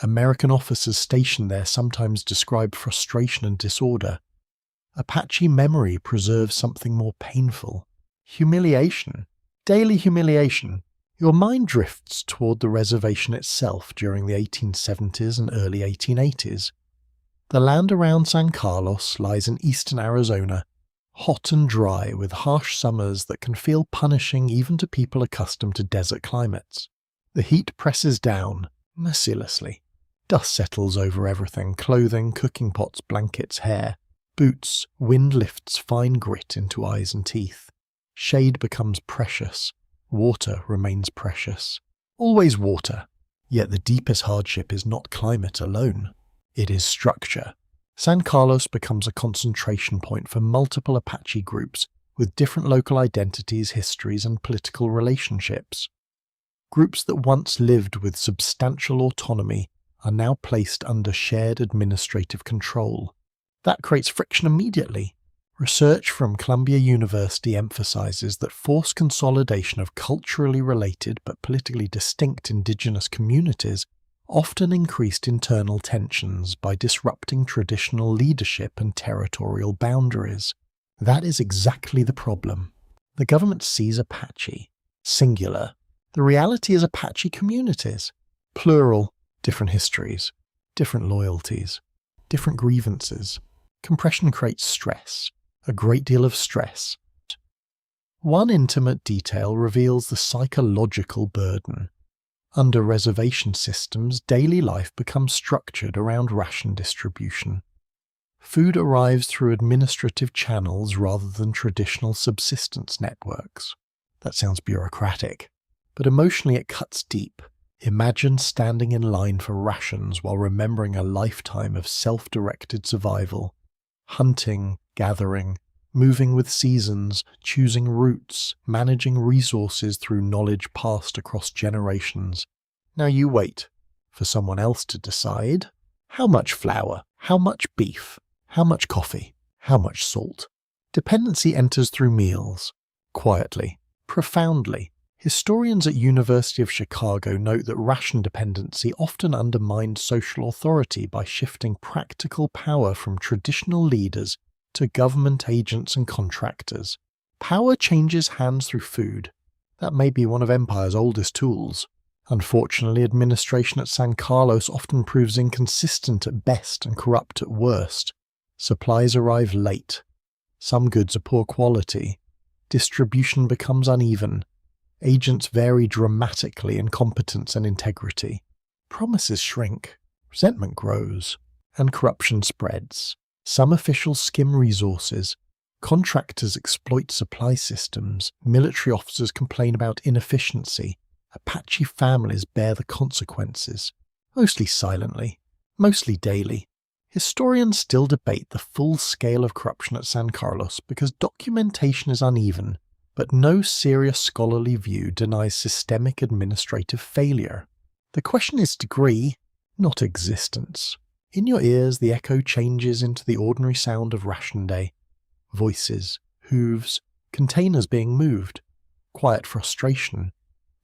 American officers stationed there sometimes describe frustration and disorder. Apache memory preserves something more painful: humiliation. Daily humiliation. Your mind drifts toward the reservation itself during the 1870s and early 1880s. The land around San Carlos lies in eastern Arizona, hot and dry with harsh summers that can feel punishing even to people accustomed to desert climates. The heat presses down, mercilessly. Dust settles over everything: clothing, cooking pots, blankets, hair. Boots, wind lifts fine grit into eyes and teeth. Shade becomes precious. Water remains precious. Always water. Yet the deepest hardship is not climate alone. It is structure. San Carlos becomes a concentration point for multiple Apache groups with different local identities, histories, and political relationships. Groups that once lived with substantial autonomy are now placed under shared administrative control. That creates friction immediately. Research from Columbia University emphasizes that forced consolidation of culturally related but politically distinct indigenous communities often increased internal tensions by disrupting traditional leadership and territorial boundaries. That is exactly the problem. The government sees Apache, singular. The reality is Apache communities, plural, different histories, different loyalties, different grievances. Compression creates stress, a great deal of stress. One intimate detail reveals the psychological burden. Under reservation systems, daily life becomes structured around ration distribution. Food arrives through administrative channels rather than traditional subsistence networks. That sounds bureaucratic, but emotionally it cuts deep. Imagine standing in line for rations while remembering a lifetime of self-directed survival. Hunting, gathering, moving with seasons, choosing routes, managing resources through knowledge passed across generations. Now you wait for someone else to decide how much flour, how much beef, how much coffee, how much salt. Dependency enters through meals, quietly, profoundly. Historians at University of Chicago note that ration dependency often undermined social authority by shifting practical power from traditional leaders to government agents and contractors. Power changes hands through food. That may be one of empire's oldest tools. Unfortunately, administration at San Carlos often proves inconsistent at best and corrupt at worst. Supplies arrive late. Some goods are poor quality. Distribution becomes uneven. Agents vary dramatically in competence and integrity. Promises shrink. Resentment grows. And corruption spreads. Some officials skim resources. Contractors exploit supply systems. Military officers complain about inefficiency. Apache families bear the consequences. Mostly silently. Mostly daily. Historians still debate the full scale of corruption at San Carlos because documentation is uneven, but no serious scholarly view denies systemic administrative failure. The question is degree, not existence. In your ears, the echo changes into the ordinary sound of ration day. Voices, hooves, containers being moved, quiet frustration,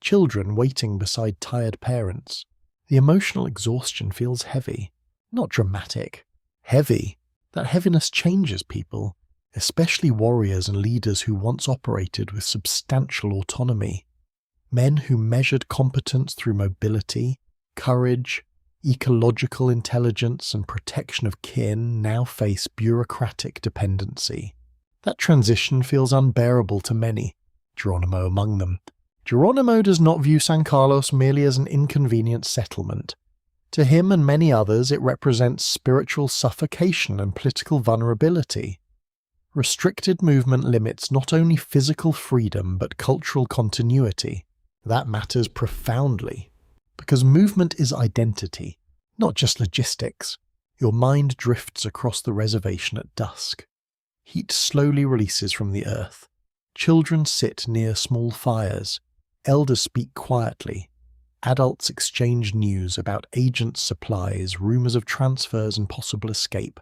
children waiting beside tired parents. The emotional exhaustion feels heavy, not dramatic. Heavy. That heaviness changes people, especially warriors and leaders who once operated with substantial autonomy. Men who measured competence through mobility, courage, ecological intelligence and protection of kin now face bureaucratic dependency. That transition feels unbearable to many, Geronimo among them. Geronimo does not view San Carlos merely as an inconvenient settlement. To him and many others, it represents spiritual suffocation and political vulnerability. Restricted movement limits not only physical freedom but cultural continuity. That matters profoundly, because movement is identity, not just logistics. Your mind drifts across the reservation at dusk. Heat slowly releases from the earth. Children sit near small fires. Elders speak quietly. Adults exchange news about agents' supplies, rumors of transfers and possible escape.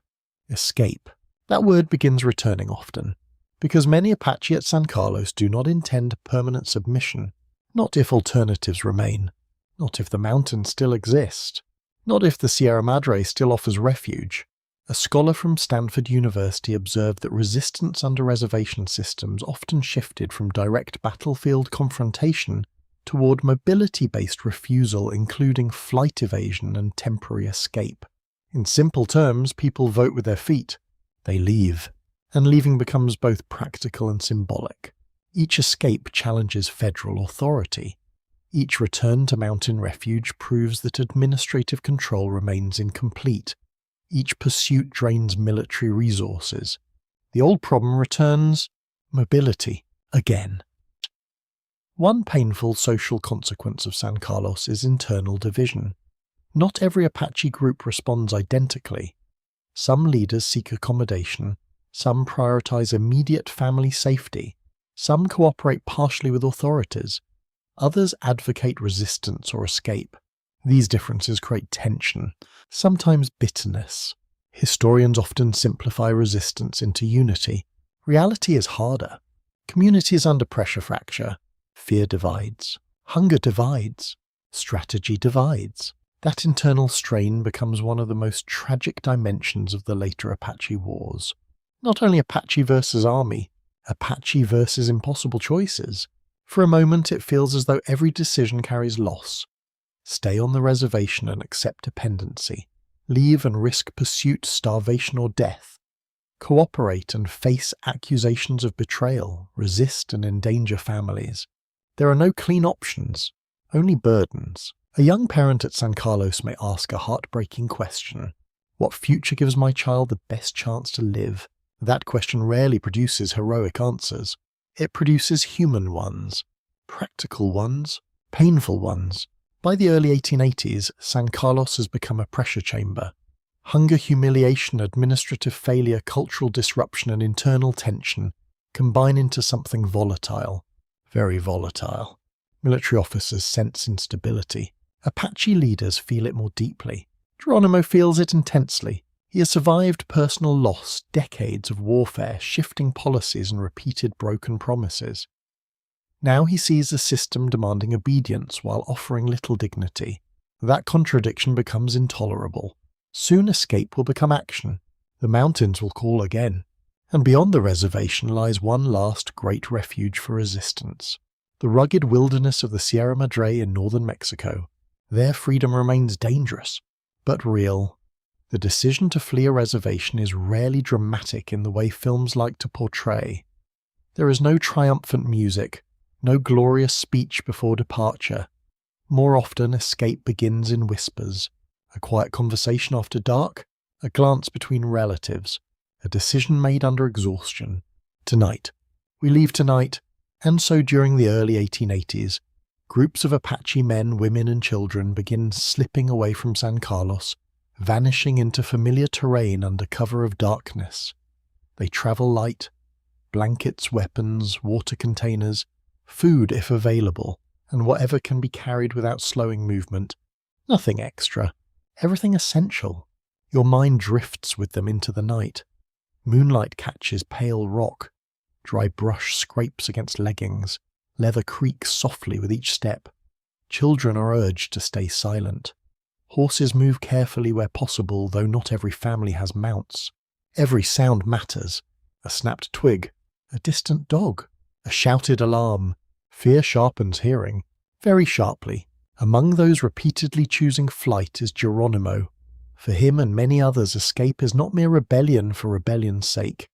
Escape. That word begins returning often, because many Apache at San Carlos do not intend permanent submission. Not if alternatives remain. Not if the mountains still exist. Not if the Sierra Madre still offers refuge. A scholar from Stanford University observed that resistance under reservation systems often shifted from direct battlefield confrontation toward mobility-based refusal, including flight evasion and temporary escape. In simple terms, people vote with their feet. They leave. And leaving becomes both practical and symbolic. Each escape challenges federal authority. Each return to mountain refuge proves that administrative control remains incomplete. Each pursuit drains military resources. The old problem returns: mobility, again. One painful social consequence of San Carlos is internal division. Not every Apache group responds identically. Some leaders seek accommodation, some prioritize immediate family safety, some cooperate partially with authorities, others advocate resistance or escape. These differences create tension, sometimes bitterness. Historians often simplify resistance into unity. Reality is harder. Communities under pressure fracture. Fear divides. Hunger divides. Strategy divides. That internal strain becomes one of the most tragic dimensions of the later Apache Wars. Not only Apache versus army, Apache versus impossible choices. For a moment it feels as though every decision carries loss. Stay on the reservation and accept dependency. Leave and risk pursuit, starvation or death. cooperate and face accusations of betrayal, resist and endanger families. There are no clean options, only burdens. A young parent at San Carlos may ask a heartbreaking question. What future gives my child the best chance to live? That question rarely produces heroic answers. It produces human ones, practical ones, painful ones. By the early 1880s, San Carlos has become a pressure chamber. Hunger, humiliation, administrative failure, cultural disruption and internal tension combine into something volatile. Very volatile. Military officers sense instability. Apache leaders feel it more deeply. Geronimo feels it intensely. He has survived personal loss, decades of warfare, shifting policies and repeated broken promises. Now he sees a system demanding obedience while offering little dignity. That contradiction becomes intolerable. Soon escape will become action. The mountains will call again. And beyond the reservation lies one last great refuge for resistance. The rugged wilderness of the Sierra Madre in northern Mexico. There freedom remains dangerous, but real. The decision to flee a reservation is rarely dramatic in the way films like to portray. There is no triumphant music, no glorious speech before departure. More often, escape begins in whispers. A quiet conversation after dark, a glance between relatives, a decision made under exhaustion. Tonight. We leave tonight, and so during the early 1880s, groups of Apache men, women and children begin slipping away from San Carlos, vanishing into familiar terrain under cover of darkness. They travel light, blankets, weapons, water containers, food if available, and whatever can be carried without slowing movement. Nothing extra, everything essential. Your mind drifts with them into the night. Moonlight catches pale rock, dry brush scrapes against leggings, leather creaks softly with each step. Children are urged to stay silent. Horses move carefully where possible, though not every family has mounts. Every sound matters. A snapped twig, a distant dog, a shouted alarm. Fear sharpens hearing, very sharply. Among those repeatedly choosing flight is Geronimo. For him and many others, escape is not mere rebellion for rebellion's sake.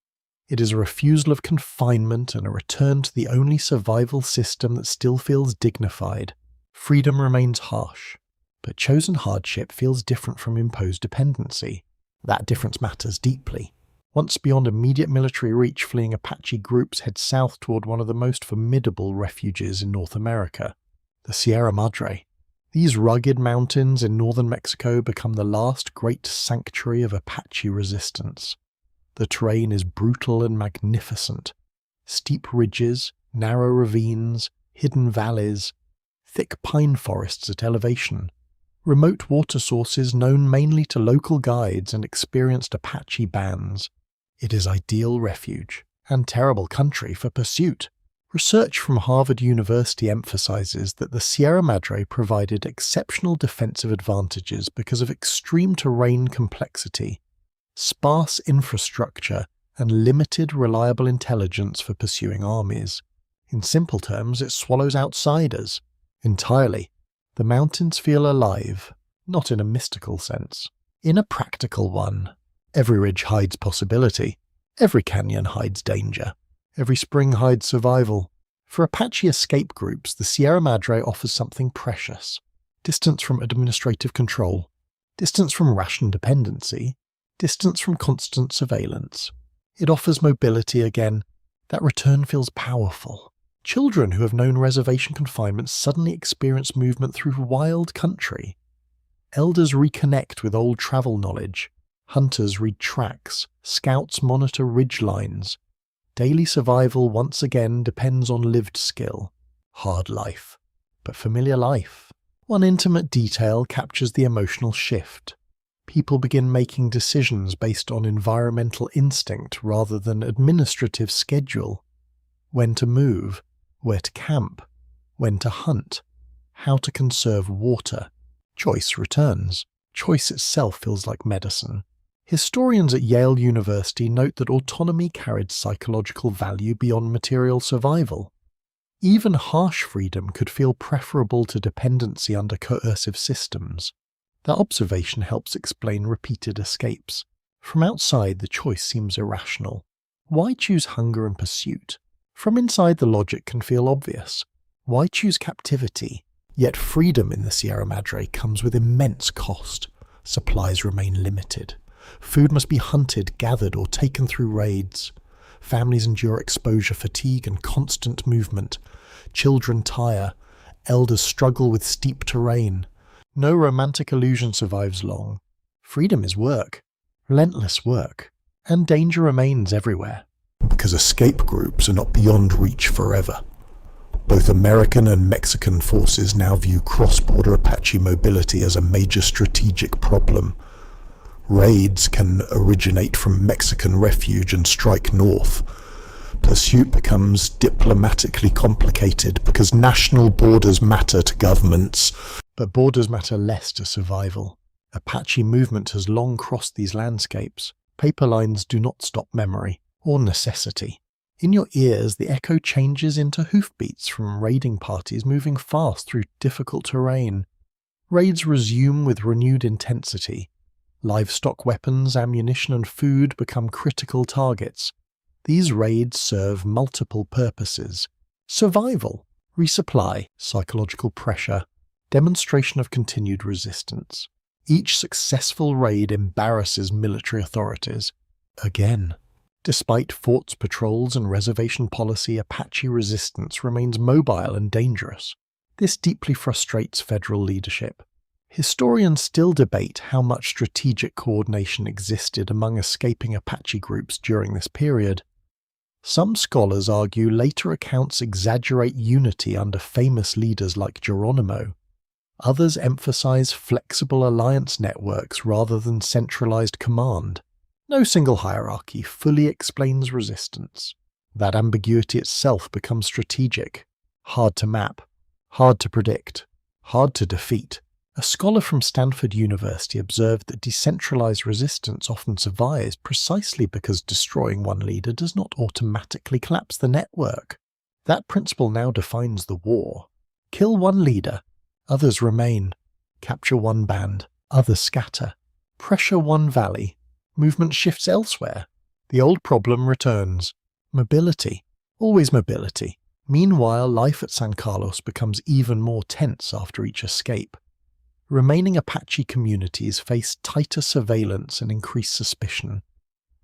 It is a refusal of confinement and a return to the only survival system that still feels dignified. Freedom remains harsh, but chosen hardship feels different from imposed dependency. That difference matters deeply. Once beyond immediate military reach, fleeing Apache groups head south toward one of the most formidable refuges in North America, the Sierra Madre. These rugged mountains in northern Mexico become the last great sanctuary of Apache resistance. The terrain is brutal and magnificent. Steep ridges, narrow ravines, hidden valleys, thick pine forests at elevation, remote water sources known mainly to local guides and experienced Apache bands. It is ideal refuge, and terrible country for pursuit. Research from Harvard University emphasizes that the Sierra Madre provided exceptional defensive advantages because of extreme terrain complexity, sparse infrastructure, and limited reliable intelligence for pursuing armies. In simple terms, it swallows outsiders entirely. The mountains feel alive, not in a mystical sense, in a practical one. Every ridge hides possibility. Every canyon hides danger. Every spring hides survival. For Apache escape groups, the Sierra Madre offers something precious. Distance from administrative control. Distance from ration dependency. Distance from constant surveillance. It offers mobility again. That return feels powerful. Children who have known reservation confinement suddenly experience movement through wild country. Elders reconnect with old travel knowledge. Hunters read tracks. Scouts monitor ridge lines. Daily survival once again depends on lived skill. Hard life, but familiar life. One intimate detail captures the emotional shift. People begin making decisions based on environmental instinct rather than administrative schedule. When to move, where to camp, when to hunt, how to conserve water. Choice returns. Choice itself feels like medicine. Historians at Yale University note that autonomy carried psychological value beyond material survival. Even harsh freedom could feel preferable to dependency under coercive systems. That observation helps explain repeated escapes. From outside, the choice seems irrational. Why choose hunger and pursuit? From inside, the logic can feel obvious. Why choose captivity? Yet freedom in the Sierra Madre comes with immense cost. Supplies remain limited. Food must be hunted, gathered, or taken through raids. Families endure exposure fatigue and constant movement. Children tire. Elders struggle with steep terrain. No romantic illusion survives long. Freedom is work. Relentless work. And danger remains everywhere. Because escape groups are not beyond reach forever. Both American and Mexican forces now view cross-border Apache mobility as a major strategic problem. Raids can originate from Mexican refuge and strike north. Pursuit becomes diplomatically complicated because national borders matter to governments, but borders matter less to survival. Apache movement has long crossed these landscapes. Paper lines do not stop memory or necessity. In your ears, the echo changes into hoofbeats from raiding parties moving fast through difficult terrain. Raids resume with renewed intensity. Livestock, weapons, ammunition, and food become critical targets. These raids serve multiple purposes: survival, resupply, psychological pressure, demonstration of continued resistance. Each successful raid embarrasses military authorities. Again. Despite forts, patrols, and reservation policy, Apache resistance remains mobile and dangerous. This deeply frustrates federal leadership. Historians still debate how much strategic coordination existed among escaping Apache groups during this period. Some scholars argue later accounts exaggerate unity under famous leaders like Geronimo. Others emphasize flexible alliance networks rather than centralized command. No single hierarchy fully explains resistance. That ambiguity itself becomes strategic, hard to map, hard to predict, hard to defeat. A scholar from Stanford University observed that decentralized resistance often survives precisely because destroying one leader does not automatically collapse the network. That principle now defines the war. Kill one leader, others remain. Capture one band, others scatter. Pressure one valley, movement shifts elsewhere. The old problem returns. Mobility. Always mobility. Meanwhile, life at San Carlos becomes even more tense after each escape. Remaining Apache communities face tighter surveillance and increased suspicion.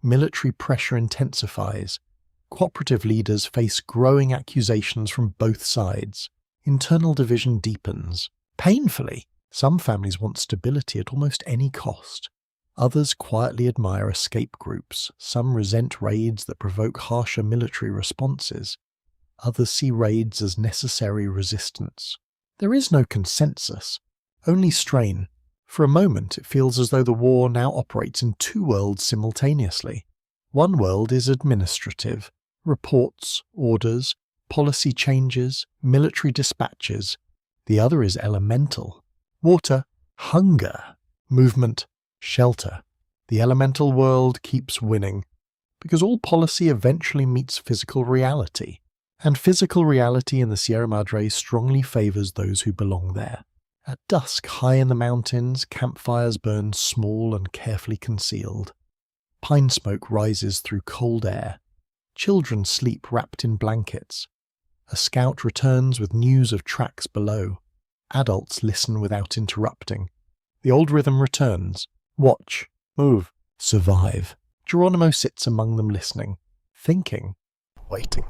Military pressure intensifies. Cooperative leaders face growing accusations from both sides. Internal division deepens. Painfully, some families want stability at almost any cost. Others quietly admire escape groups. Some resent raids that provoke harsher military responses. Others see raids as necessary resistance. There is no consensus, only strain. For a moment, it feels as though the war now operates in two worlds simultaneously. One world is administrative: reports, orders, policy changes, military dispatches. The other is elemental: water, hunger, movement, shelter. The elemental world keeps winning, because all policy eventually meets physical reality, and physical reality in the Sierra Madre strongly favors those who belong there. At dusk, high in the mountains, campfires burn small and carefully concealed. Pine smoke rises through cold air. Children sleep wrapped in blankets. A scout returns with news of tracks below. Adults listen without interrupting. The old rhythm returns. Watch, move, survive. Geronimo sits among them listening, thinking, waiting.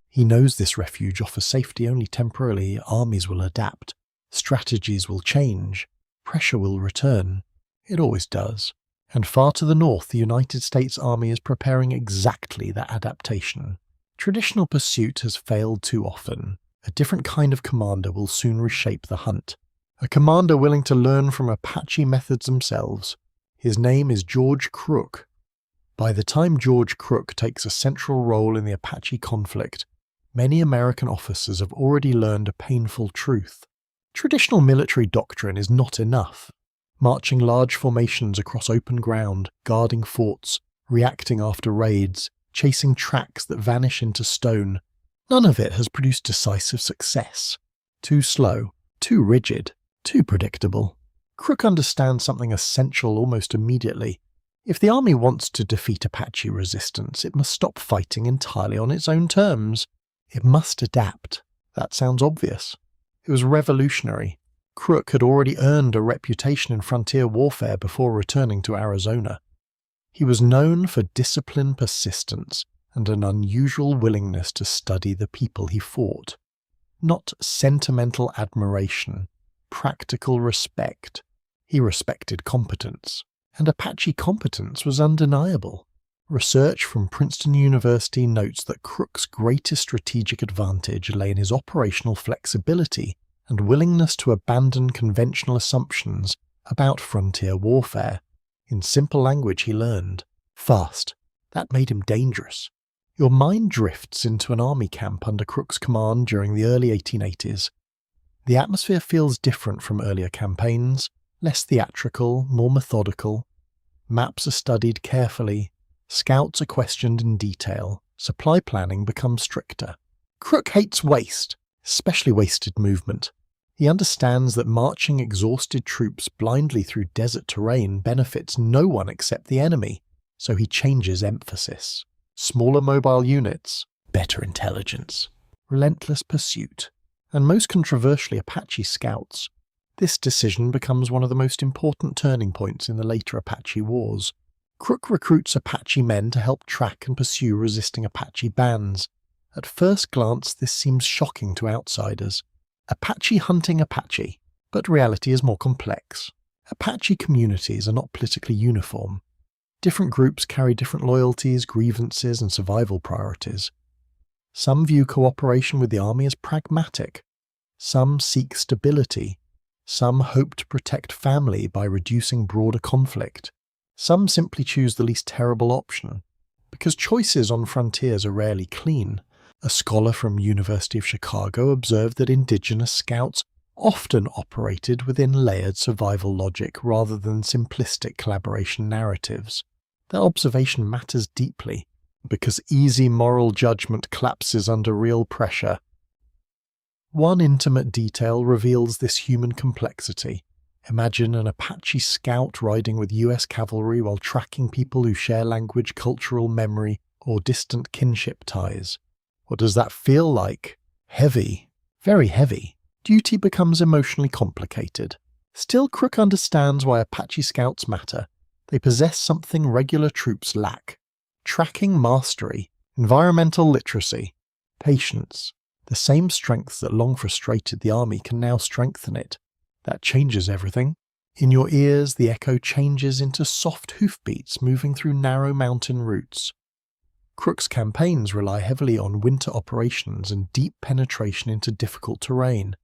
He knows this refuge offers safety only temporarily. Armies will adapt. Strategies will change. Pressure will return. It always does. And far to the north, the United States Army is preparing exactly that adaptation. Traditional pursuit has failed too often. A different kind of commander will soon reshape the hunt. A commander willing to learn from Apache methods themselves. His name is George Crook. By the time George Crook takes a central role in the Apache conflict, many American officers have already learned a painful truth. Traditional military doctrine is not enough. Marching large formations across open ground, guarding forts, reacting after raids, chasing tracks that vanish into stone. None of it has produced decisive success. Too slow, too rigid, too predictable. Crook understands something essential almost immediately. If the army wants to defeat Apache resistance, it must stop fighting entirely on its own terms. It must adapt. That sounds obvious. It was revolutionary. Crook had already earned a reputation in frontier warfare before returning to Arizona. He was known for disciplined persistence and an unusual willingness to study the people he fought. Not sentimental admiration, practical respect. He respected competence. And Apache competence was undeniable. Research from Princeton University notes that Crook's greatest strategic advantage lay in his operational flexibility and willingness to abandon conventional assumptions about frontier warfare. In simple language he learned. Fast. That made him dangerous. Your mind drifts into an army camp under Crook's command during the early 1880s. The atmosphere feels different from earlier campaigns, less theatrical, more methodical. Maps are studied carefully, scouts are questioned in detail, supply planning becomes stricter. Crook hates waste, especially wasted movement. He understands that marching exhausted troops blindly through desert terrain benefits no one except the enemy, so he changes emphasis. Smaller mobile units, better intelligence, relentless pursuit, and most controversially Apache scouts. This decision becomes one of the most important turning points in the later Apache Wars. Crook recruits Apache men to help track and pursue resisting Apache bands. At first glance, this seems shocking to outsiders. Apache hunting Apache, but reality is more complex. Apache communities are not politically uniform. Different groups carry different loyalties, grievances, and survival priorities. Some view cooperation with the army as pragmatic. Some seek stability. Some hope to protect family by reducing broader conflict. Some simply choose the least terrible option. Because choices on frontiers are rarely clean, a scholar from University of Chicago observed that indigenous scouts often operated within layered survival logic rather than simplistic collaboration narratives. That observation matters deeply, because easy moral judgment collapses under real pressure. One intimate detail reveals this human complexity. Imagine an Apache scout riding with US cavalry while tracking people who share language, cultural memory, or distant kinship ties. What does that feel like? Heavy. Very heavy. Duty becomes emotionally complicated. Still, Crook understands why Apache scouts matter. They possess something regular troops lack. Tracking mastery, environmental literacy, patience. The same strengths that long frustrated the army can now strengthen it. That changes everything. In your ears, the echo changes into soft hoofbeats moving through narrow mountain routes. Crook's campaigns rely heavily on winter operations and deep penetration into difficult terrain.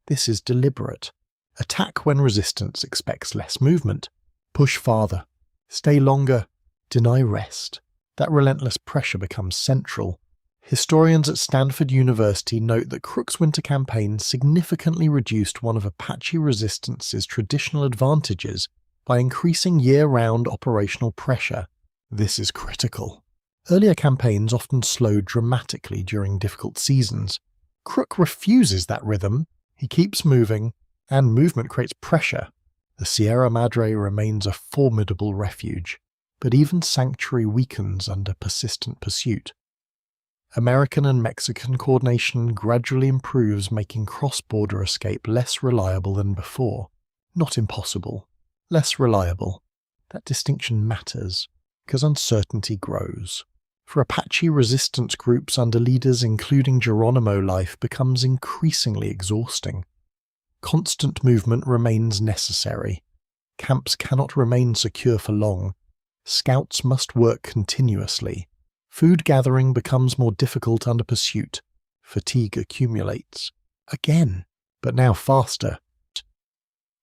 This is deliberate. Attack when resistance expects less movement. Push farther. Stay longer. Deny rest. That relentless pressure becomes central. Historians at Stanford University note that Crook's winter campaign significantly reduced one of Apache resistance's traditional advantages by increasing year-round operational pressure. This is critical. Earlier campaigns often slowed dramatically during difficult seasons. Crook refuses that rhythm. He keeps moving, and movement creates pressure. The Sierra Madre remains a formidable refuge, but even sanctuary weakens under persistent pursuit. American and Mexican coordination gradually improves, making cross-border escape less reliable than before. Not impossible. Less reliable. That distinction matters, because uncertainty grows. For Apache resistance groups under leaders including Geronimo, life becomes increasingly exhausting. Constant movement remains necessary. Camps cannot remain secure for long. Scouts must work continuously. Food gathering becomes more difficult under pursuit. Fatigue accumulates. Again, but now faster.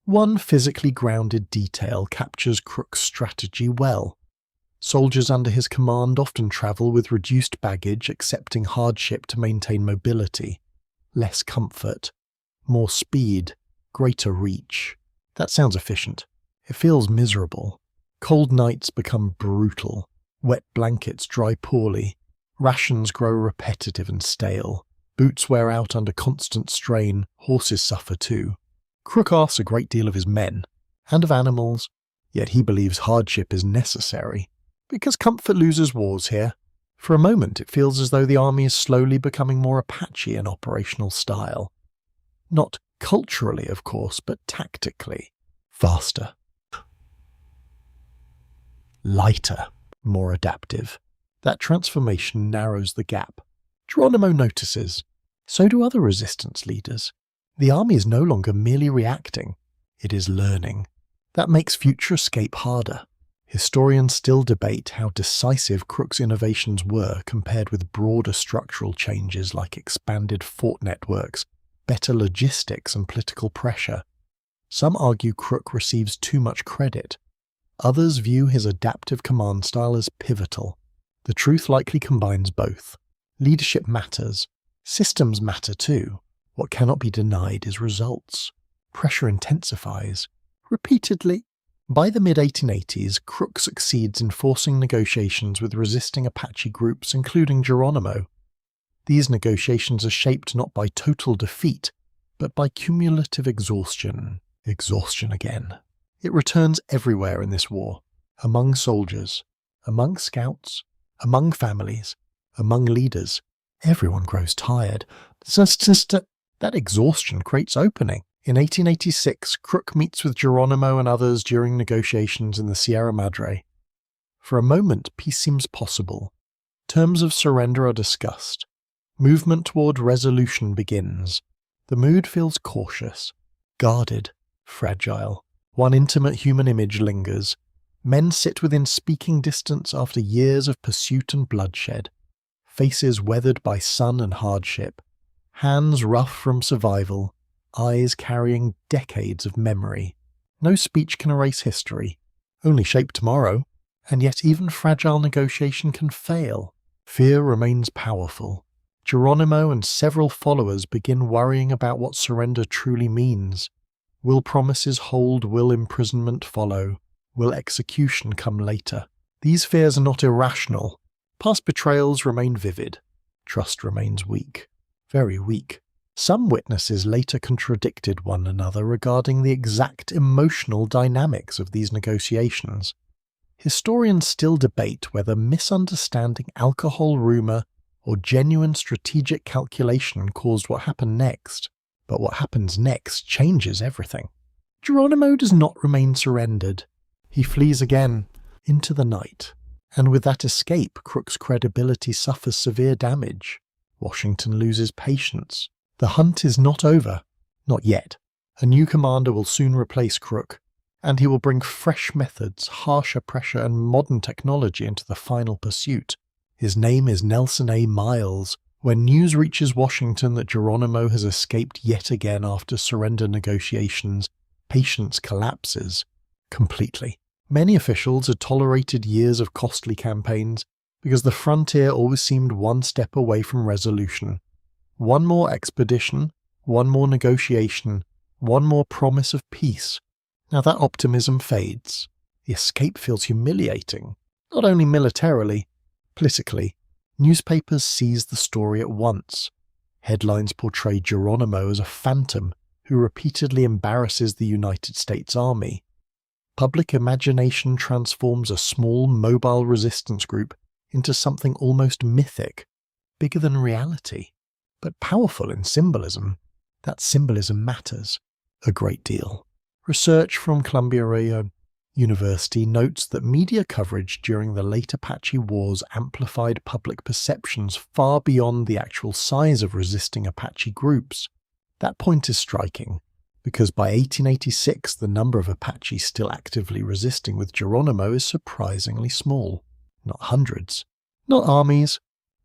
One physically grounded detail captures Crook's strategy well. Soldiers under his command often travel with reduced baggage, accepting hardship to maintain mobility. Less comfort. More speed. Greater reach. That sounds efficient. It feels miserable. Cold nights become brutal. Wet blankets dry poorly. Rations grow repetitive and stale. Boots wear out under constant strain. Horses suffer too. Crook asks a great deal of his men, and of animals, Yet he believes hardship is necessary, because comfort loses wars here. For a moment it feels as though the army is slowly becoming more Apache in operational style. Not culturally, of course, but tactically. Faster. Lighter. More adaptive. That transformation narrows the gap. Geronimo notices. So do other resistance leaders. The army is no longer merely reacting. It is learning. That makes future escape harder. Historians still debate how decisive Crook's innovations were compared with broader structural changes like expanded fort networks, better logistics and political pressure. Some argue Crook receives too much credit. Others view his adaptive command style as pivotal. The truth likely combines both. Leadership matters. Systems matter too. What cannot be denied is results. Pressure intensifies. Repeatedly. By the mid-1880s, Crook succeeds in forcing negotiations with resisting Apache groups, including Geronimo. These negotiations are shaped not by total defeat, but by cumulative exhaustion. Exhaustion again. It returns everywhere in this war. Among soldiers, among scouts, among families, among leaders. Everyone grows tired. That exhaustion creates opening. In 1886, Crook meets with Geronimo and others during negotiations in the Sierra Madre. For a moment, peace seems possible. Terms of surrender are discussed. Movement toward resolution begins. The mood feels cautious, guarded, fragile. One intimate human image lingers. Men sit within speaking distance after years of pursuit and bloodshed. Faces weathered by sun and hardship. Hands rough from survival. Eyes carrying decades of memory. No speech can erase history. Only shape tomorrow. And yet even fragile negotiation can fail. Fear remains powerful. Geronimo and several followers begin worrying about what surrender truly means. Will promises hold? Will imprisonment follow? Will execution come later? These fears are not irrational. Past betrayals remain vivid. Trust remains weak. Very weak. Some witnesses later contradicted one another regarding the exact emotional dynamics of these negotiations. Historians still debate whether misunderstanding, alcohol rumor, or genuine strategic calculation caused what happened next. But what happens next changes everything. Geronimo does not remain surrendered. He flees again, into the night. And with that escape, Crook's credibility suffers severe damage. Washington loses patience. The hunt is not over. Not yet. A new commander will soon replace Crook, and he will bring fresh methods, harsher pressure, and modern technology into the final pursuit. His name is Nelson A. Miles. When news reaches Washington that Geronimo has escaped yet again after surrender negotiations, patience collapses completely. Many officials had tolerated years of costly campaigns because the frontier always seemed one step away from resolution. One more expedition, one more negotiation, one more promise of peace. Now that optimism fades. The escape feels humiliating, not only militarily, politically. Newspapers seize the story at once. Headlines portray Geronimo as a phantom who repeatedly embarrasses the United States Army. Public imagination transforms a small, mobile resistance group into something almost mythic, bigger than reality, but powerful in symbolism. That symbolism matters a great deal. Research from Columbia University notes that media coverage during the late Apache Wars amplified public perceptions far beyond the actual size of resisting Apache groups. That point is striking, because by 1886 the number of Apaches still actively resisting with Geronimo is surprisingly small. Not hundreds. Not armies.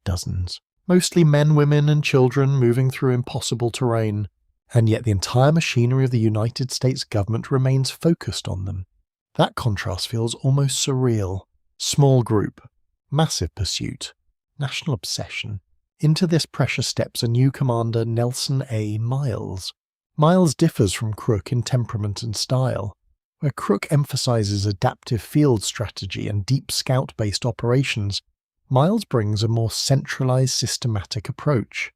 Dozens. Mostly men, women, and children moving through impossible terrain. And yet the entire machinery of the United States government remains focused on them. That contrast feels almost surreal. Small group, massive pursuit, national obsession. Into this pressure steps a new commander, Nelson A. Miles. Miles differs from Crook in temperament and style. Where Crook emphasizes adaptive field strategy and deep scout-based operations, Miles brings a more centralized, systematic approach.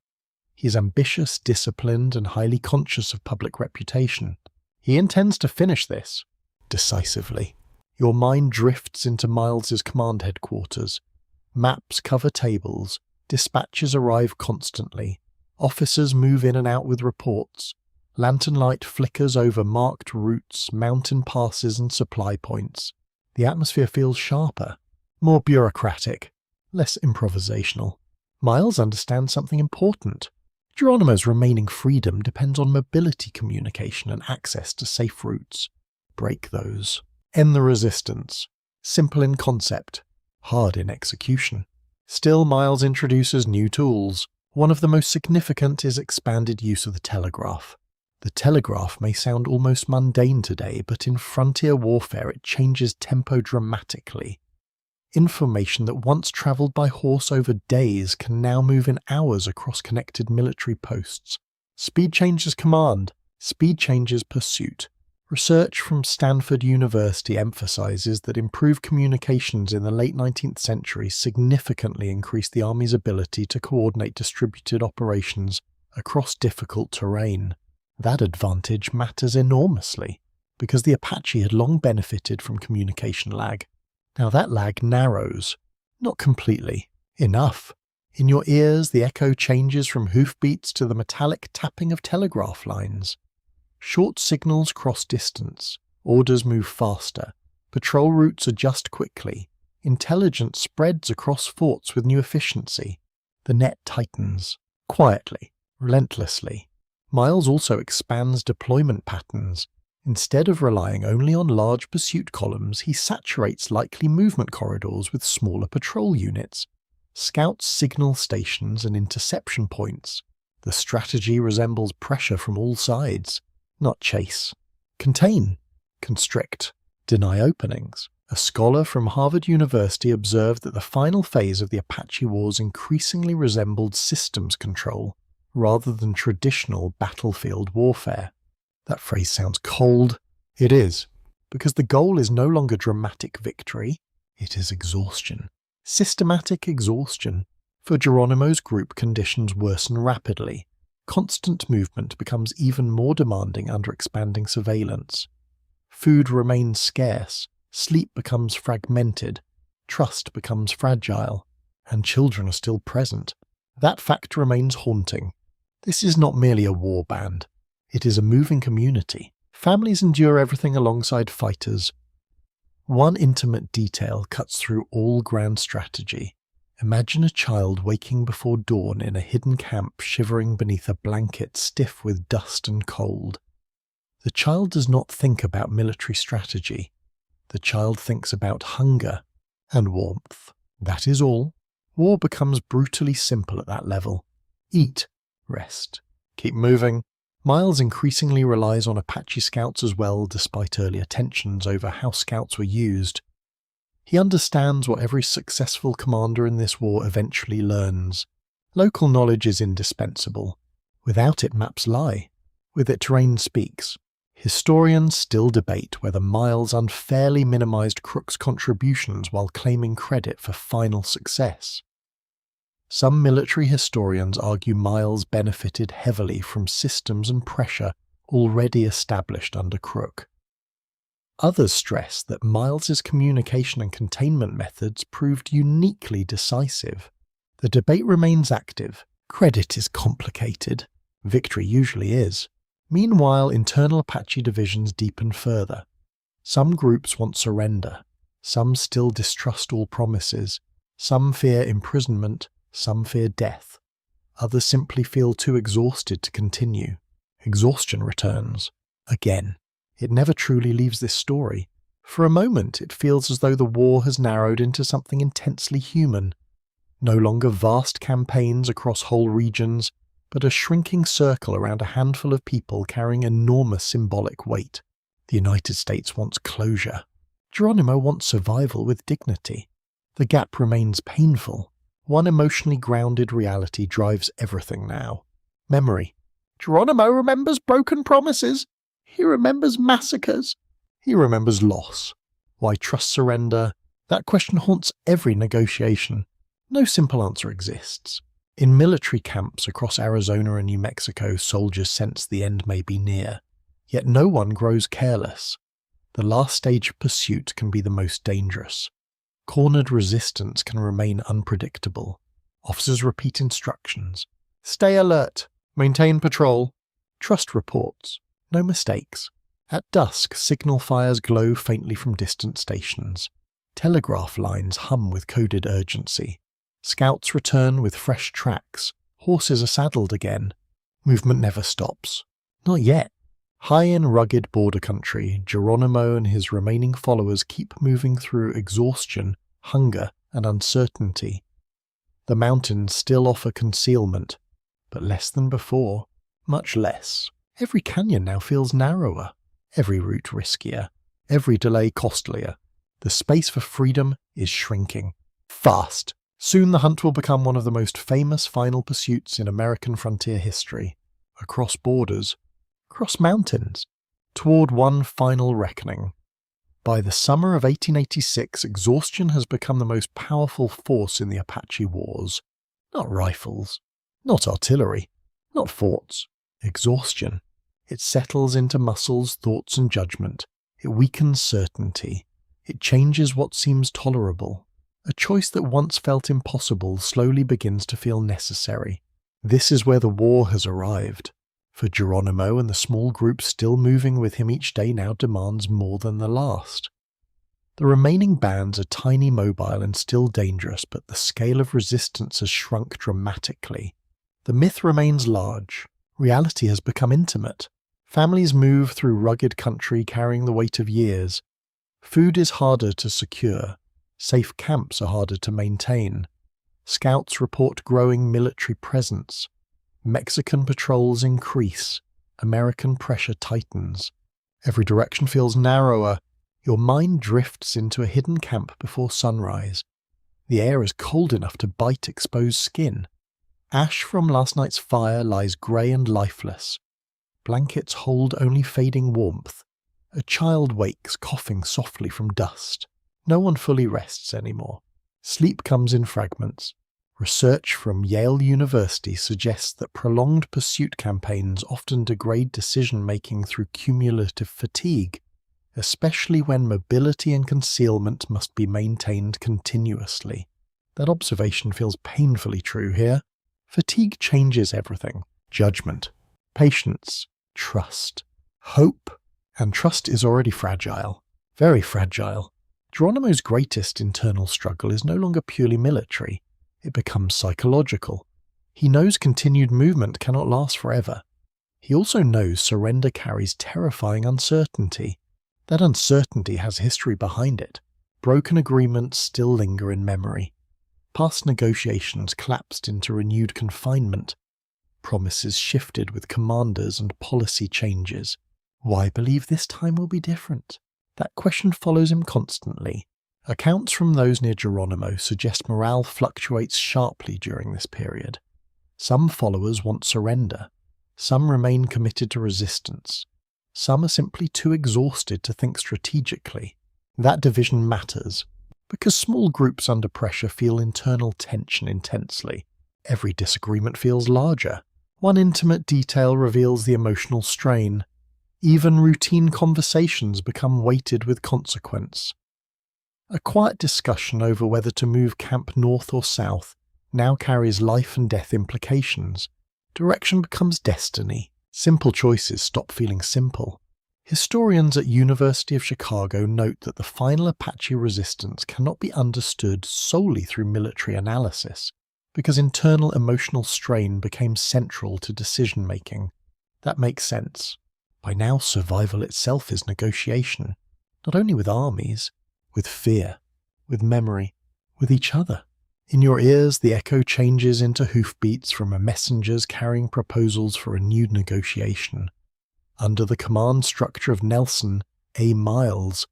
He is ambitious, disciplined, and highly conscious of public reputation. He intends to finish this decisively. Your mind drifts into Miles's command headquarters. Maps cover tables, dispatches arrive constantly, officers move in and out with reports, lantern light flickers over marked routes, mountain passes and supply points. The atmosphere feels sharper, more bureaucratic, less improvisational. Miles understands something important. Geronimo's remaining freedom depends on mobility communication and access to safe routes. Break those. End the resistance. Simple in concept, hard in execution. Still, Miles introduces new tools. One of the most significant is expanded use of the telegraph. The telegraph may sound almost mundane today, but in frontier warfare it changes tempo dramatically. Information that once travelled by horse over days can now move in hours across connected military posts. Speed changes command, speed changes pursuit. Research from Stanford University emphasises that improved communications in the late 19th century significantly increased the Army's ability to coordinate distributed operations across difficult terrain. That advantage matters enormously, because the Apache had long benefited from communication lag. Now that lag narrows. Not completely. Enough. In your ears, the echo changes from hoofbeats to the metallic tapping of telegraph lines. Short signals cross distance. Orders move faster. Patrol routes adjust quickly. Intelligence spreads across forts with new efficiency. The net tightens. Quietly. Relentlessly. Miles also expands deployment patterns. Instead of relying only on large pursuit columns, he saturates likely movement corridors with smaller patrol units. Scouts signal stations and interception points. The strategy resembles pressure from all sides. Not chase. Contain. Constrict. Deny openings. A scholar from Harvard University observed that the final phase of the Apache Wars increasingly resembled systems control, rather than traditional battlefield warfare. That phrase sounds cold. It is, because the goal is no longer dramatic victory, it is exhaustion. Systematic exhaustion. For Geronimo's group, conditions worsen rapidly. Constant movement becomes even more demanding under expanding surveillance. Food remains scarce, sleep becomes fragmented, trust becomes fragile, and children are still present. That fact remains haunting. This is not merely a war band. It is a moving community. Families endure everything alongside fighters. One intimate detail cuts through all grand strategy. Imagine a child waking before dawn in a hidden camp, shivering beneath a blanket stiff with dust and cold. The child does not think about military strategy. The child thinks about hunger and warmth. That is all. War becomes brutally simple at that level. Eat, rest, keep moving. Miles increasingly relies on Apache scouts as well, despite earlier tensions over how scouts were used. He understands what every successful commander in this war eventually learns. Local knowledge is indispensable. Without it, maps lie. With it, terrain speaks. Historians still debate whether Miles unfairly minimized Crook's contributions while claiming credit for final success. Some military historians argue Miles benefited heavily from systems and pressure already established under Crook. Others stress that Miles's communication and containment methods proved uniquely decisive. The debate remains active. Credit is complicated. Victory usually is. Meanwhile, internal Apache divisions deepen further. Some groups want surrender. Some still distrust all promises. Some fear imprisonment. Some fear death. Others simply feel too exhausted to continue. Exhaustion returns. Again. It never truly leaves this story. For a moment, it feels as though the war has narrowed into something intensely human. No longer vast campaigns across whole regions, but a shrinking circle around a handful of people carrying enormous symbolic weight. The United States wants closure. Geronimo wants survival with dignity. The gap remains painful. One emotionally grounded reality drives everything now. Memory. Geronimo remembers broken promises. He remembers massacres. He remembers loss. Why trust surrender? That question haunts every negotiation. No simple answer exists. In military camps across Arizona and New Mexico, soldiers sense the end may be near. Yet no one grows careless. The last stage of pursuit can be the most dangerous. Cornered resistance can remain unpredictable. Officers repeat instructions. Stay alert. Maintain patrol. Trust reports. No mistakes. At dusk, signal fires glow faintly from distant stations. Telegraph lines hum with coded urgency. Scouts return with fresh tracks. Horses are saddled again. Movement never stops. Not yet. High in rugged border country, Geronimo and his remaining followers keep moving through exhaustion, hunger, and uncertainty. The mountains still offer concealment, but less than before. Much less. Every canyon now feels narrower. Every route riskier. Every delay costlier. The space for freedom is shrinking. Fast. Soon the hunt will become one of the most famous final pursuits in American frontier history. Across borders. Across mountains. Toward one final reckoning. By the summer of 1886, exhaustion has become the most powerful force in the Apache Wars. Not rifles. Not artillery. Not forts. Exhaustion. It settles into muscles, thoughts, and judgment. It weakens certainty. It changes what seems tolerable. A choice that once felt impossible slowly begins to feel necessary. This is where the war has arrived. For Geronimo and the small group still moving with him each day now demands more than the last. The remaining bands are tiny, mobile, and still dangerous, but the scale of resistance has shrunk dramatically. The myth remains large. Reality has become intimate. Families move through rugged country carrying the weight of years. Food is harder to secure. Safe camps are harder to maintain. Scouts report growing military presence. Mexican patrols increase. American pressure tightens. Every direction feels narrower. Your mind drifts into a hidden camp before sunrise. The air is cold enough to bite exposed skin. Ash from last night's fire lies grey and lifeless. Blankets hold only fading warmth. A child wakes, coughing softly from dust. No one fully rests anymore. Sleep comes in fragments. Research from Yale University suggests that prolonged pursuit campaigns often degrade decision-making through cumulative fatigue, especially when mobility and concealment must be maintained continuously. That observation feels painfully true here. Fatigue changes everything. Judgment, patience, trust, hope. And trust is already fragile. Very fragile. Geronimo's greatest internal struggle is no longer purely military. It becomes psychological. He knows continued movement cannot last forever. He also knows surrender carries terrifying uncertainty. That uncertainty has history behind it. Broken agreements still linger in memory. Past negotiations collapsed into renewed confinement. Promises shifted with commanders and policy changes. Why believe this time will be different? That question follows him constantly. Accounts from those near Geronimo suggest morale fluctuates sharply during this period. Some followers want surrender. Some remain committed to resistance. Some are simply too exhausted to think strategically. That division matters, because small groups under pressure feel internal tension intensely. Every disagreement feels larger. One intimate detail reveals the emotional strain. Even routine conversations become weighted with consequence. A quiet discussion over whether to move camp north or south now carries life and death implications. Direction becomes destiny. Simple choices stop feeling simple. Historians at University of Chicago note that the final Apache resistance cannot be understood solely through military analysis, because internal emotional strain became central to decision-making. That makes sense. By now, survival itself is negotiation, not only with armies, with fear, with memory, with each other. In your ears, the echo changes into hoofbeats from messengers carrying proposals for renewed negotiation. Under the command structure of Nelson A. Miles,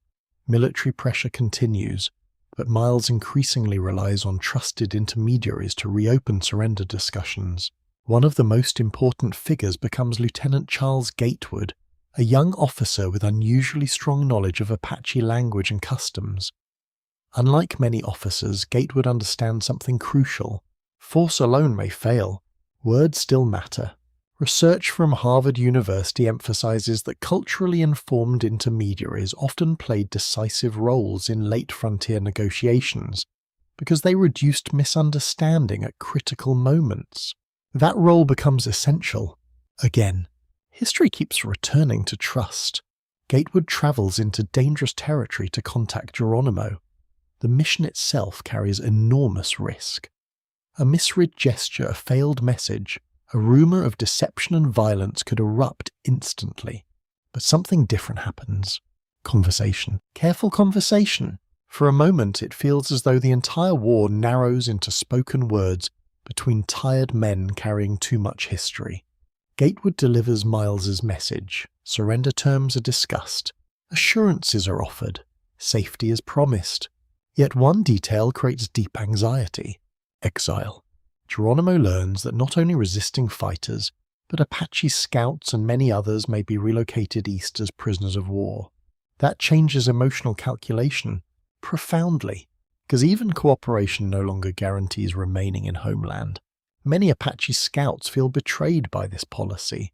military pressure continues, but Miles increasingly relies on trusted intermediaries to reopen surrender discussions. One of the most important figures becomes Lieutenant Charles Gatewood, a young officer with unusually strong knowledge of Apache language and customs. Unlike many officers, Gatewood understands something crucial. Force alone may fail. Words still matter. Research from Harvard University emphasizes that culturally informed intermediaries often played decisive roles in late frontier negotiations because they reduced misunderstanding at critical moments. That role becomes essential. Again, history keeps returning to trust. Gatewood travels into dangerous territory to contact Geronimo. The mission itself carries enormous risk. A misread gesture, a failed message, a rumor of deception and violence could erupt instantly. But something different happens. Conversation. Careful conversation. For a moment it feels as though the entire war narrows into spoken words between tired men carrying too much history. Gatewood delivers Miles's message. Surrender terms are discussed. Assurances are offered. Safety is promised. Yet one detail creates deep anxiety. Exile. Geronimo learns that not only resisting fighters, but Apache scouts and many others may be relocated east as prisoners of war. That changes emotional calculation profoundly, because even cooperation no longer guarantees remaining in homeland. Many Apache scouts feel betrayed by this policy.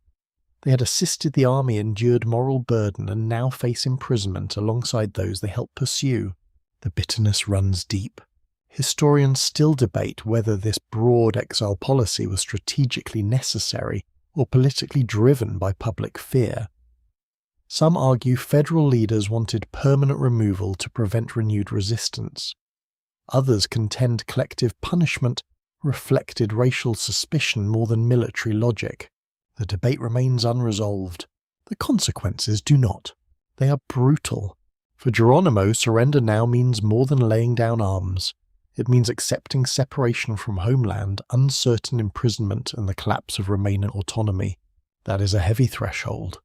They had assisted the army, endured moral burden, and now face imprisonment alongside those they helped pursue. The bitterness runs deep. Historians still debate whether this broad exile policy was strategically necessary or politically driven by public fear. Some argue federal leaders wanted permanent removal to prevent renewed resistance. Others contend collective punishment reflected racial suspicion more than military logic. The debate remains unresolved. The consequences do not. They are brutal. For Geronimo, surrender now means more than laying down arms. It means accepting separation from homeland, uncertain imprisonment, and the collapse of Romanian autonomy. That is a heavy threshold.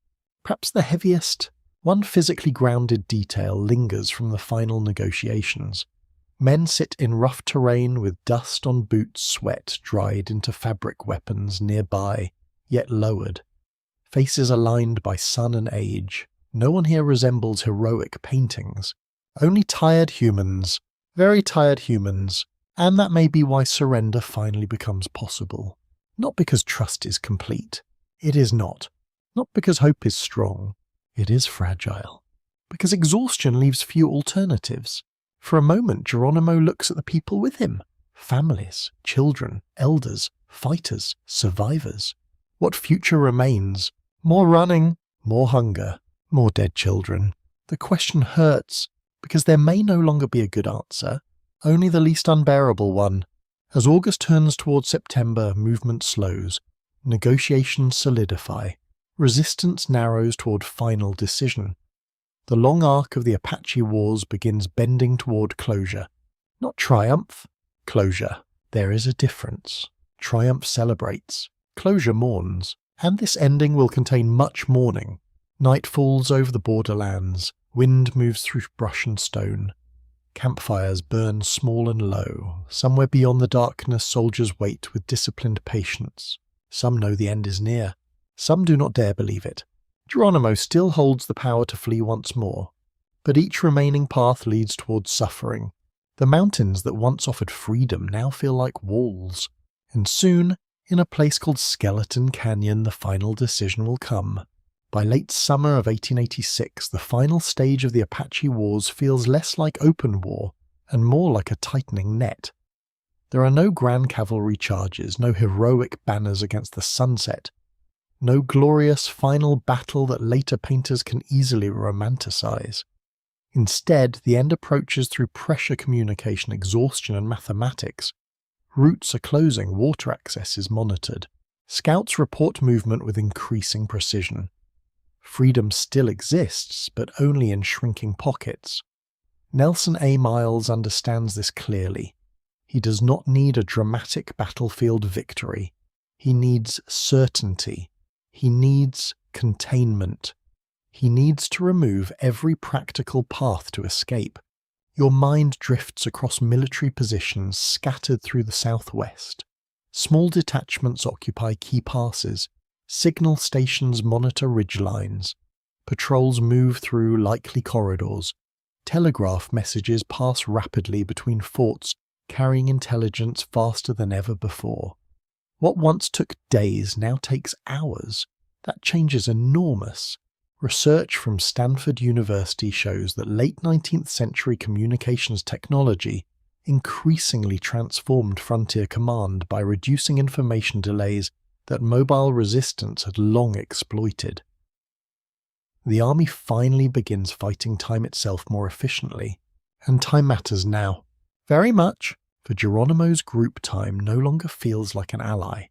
Perhaps the heaviest. One physically grounded detail lingers from the final negotiations. Men sit in rough terrain with dust on boots, sweat dried into fabric weapons nearby, yet lowered. Faces are lined by sun and age. No one here resembles heroic paintings. Only tired humans, very tired humans, and that may be why surrender finally becomes possible. Not because trust is complete. It is not. Not because hope is strong. It is fragile. Because exhaustion leaves few alternatives. For a moment, Geronimo looks at the people with him. Families, children, elders, fighters, survivors. What future remains? More running, more hunger, more dead children. The question hurts, because there may no longer be a good answer, only the least unbearable one. As August turns towards September, movement slows. Negotiations solidify. Resistance narrows toward final decision. The long arc of the Apache Wars begins bending toward closure. Not triumph, closure. There is a difference. Triumph celebrates. Closure mourns. And this ending will contain much mourning. Night falls over the borderlands. Wind moves through brush and stone. Campfires burn small and low. Somewhere beyond the darkness, soldiers wait with disciplined patience. Some know the end is near. Some do not dare believe it. Geronimo still holds the power to flee once more, but each remaining path leads towards suffering. The mountains that once offered freedom now feel like walls, and soon, in a place called Skeleton Canyon, the final decision will come. By late summer of 1886, the final stage of the Apache Wars feels less like open war and more like a tightening net. There are no grand cavalry charges, no heroic banners against the sunset, no glorious final battle that later painters can easily romanticize. Instead, the end approaches through pressure communication, exhaustion, and mathematics. Routes are closing, water access is monitored. Scouts report movement with increasing precision. Freedom still exists, but only in shrinking pockets. Nelson A. Miles understands this clearly. He does not need a dramatic battlefield victory. He needs certainty. He needs containment. He needs to remove every practical path to escape. Your mind drifts across military positions scattered through the southwest. Small detachments occupy key passes. Signal stations monitor ridgelines. Patrols move through likely corridors. Telegraph messages pass rapidly between forts, carrying intelligence faster than ever before. What once took days now takes hours. That change is enormous. Research from Stanford University shows that late 19th century communications technology increasingly transformed frontier command by reducing information delays that mobile resistance had long exploited. The army finally begins fighting time itself more efficiently, and time matters now. Very much, for Geronimo's group time no longer feels like an ally.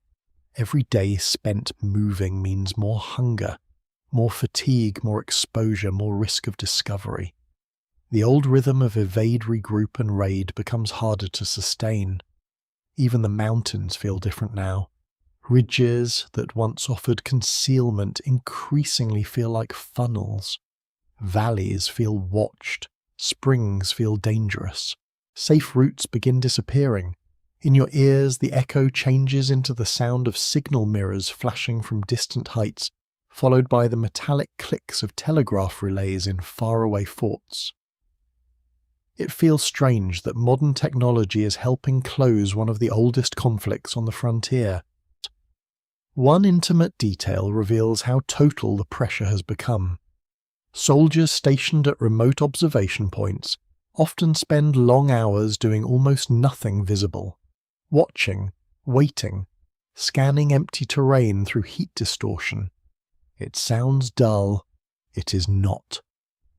Every day spent moving means more hunger, more fatigue, more exposure, more risk of discovery. The old rhythm of evade, regroup and raid becomes harder to sustain. Even the mountains feel different now. Ridges that once offered concealment increasingly feel like funnels. Valleys feel watched. Springs feel dangerous. Safe routes begin disappearing. In your ears, the echo changes into the sound of signal mirrors flashing from distant heights, followed by the metallic clicks of telegraph relays in faraway forts. It feels strange that modern technology is helping close one of the oldest conflicts on the frontier. One intimate detail reveals how total the pressure has become. Soldiers stationed at remote observation points often spend long hours doing almost nothing visible, watching, waiting, scanning empty terrain through heat distortion. It sounds dull. It is not.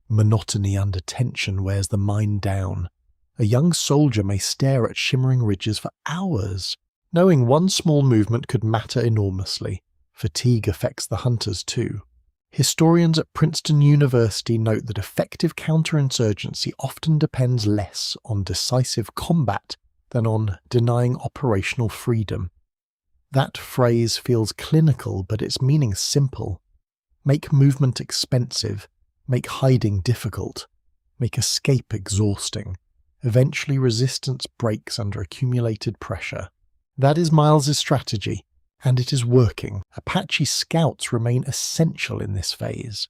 Monotony under tension wears the mind down. A young soldier may stare at shimmering ridges for hours, knowing one small movement could matter enormously. Fatigue affects the hunters too. Historians at Princeton University note that effective counterinsurgency often depends less on decisive combat than on denying operational freedom. That phrase feels clinical, but its meaning's simple. Make movement expensive, make hiding difficult, make escape exhausting. Eventually resistance breaks under accumulated pressure. That is Miles's strategy, and it is working. Apache scouts remain essential in this phase.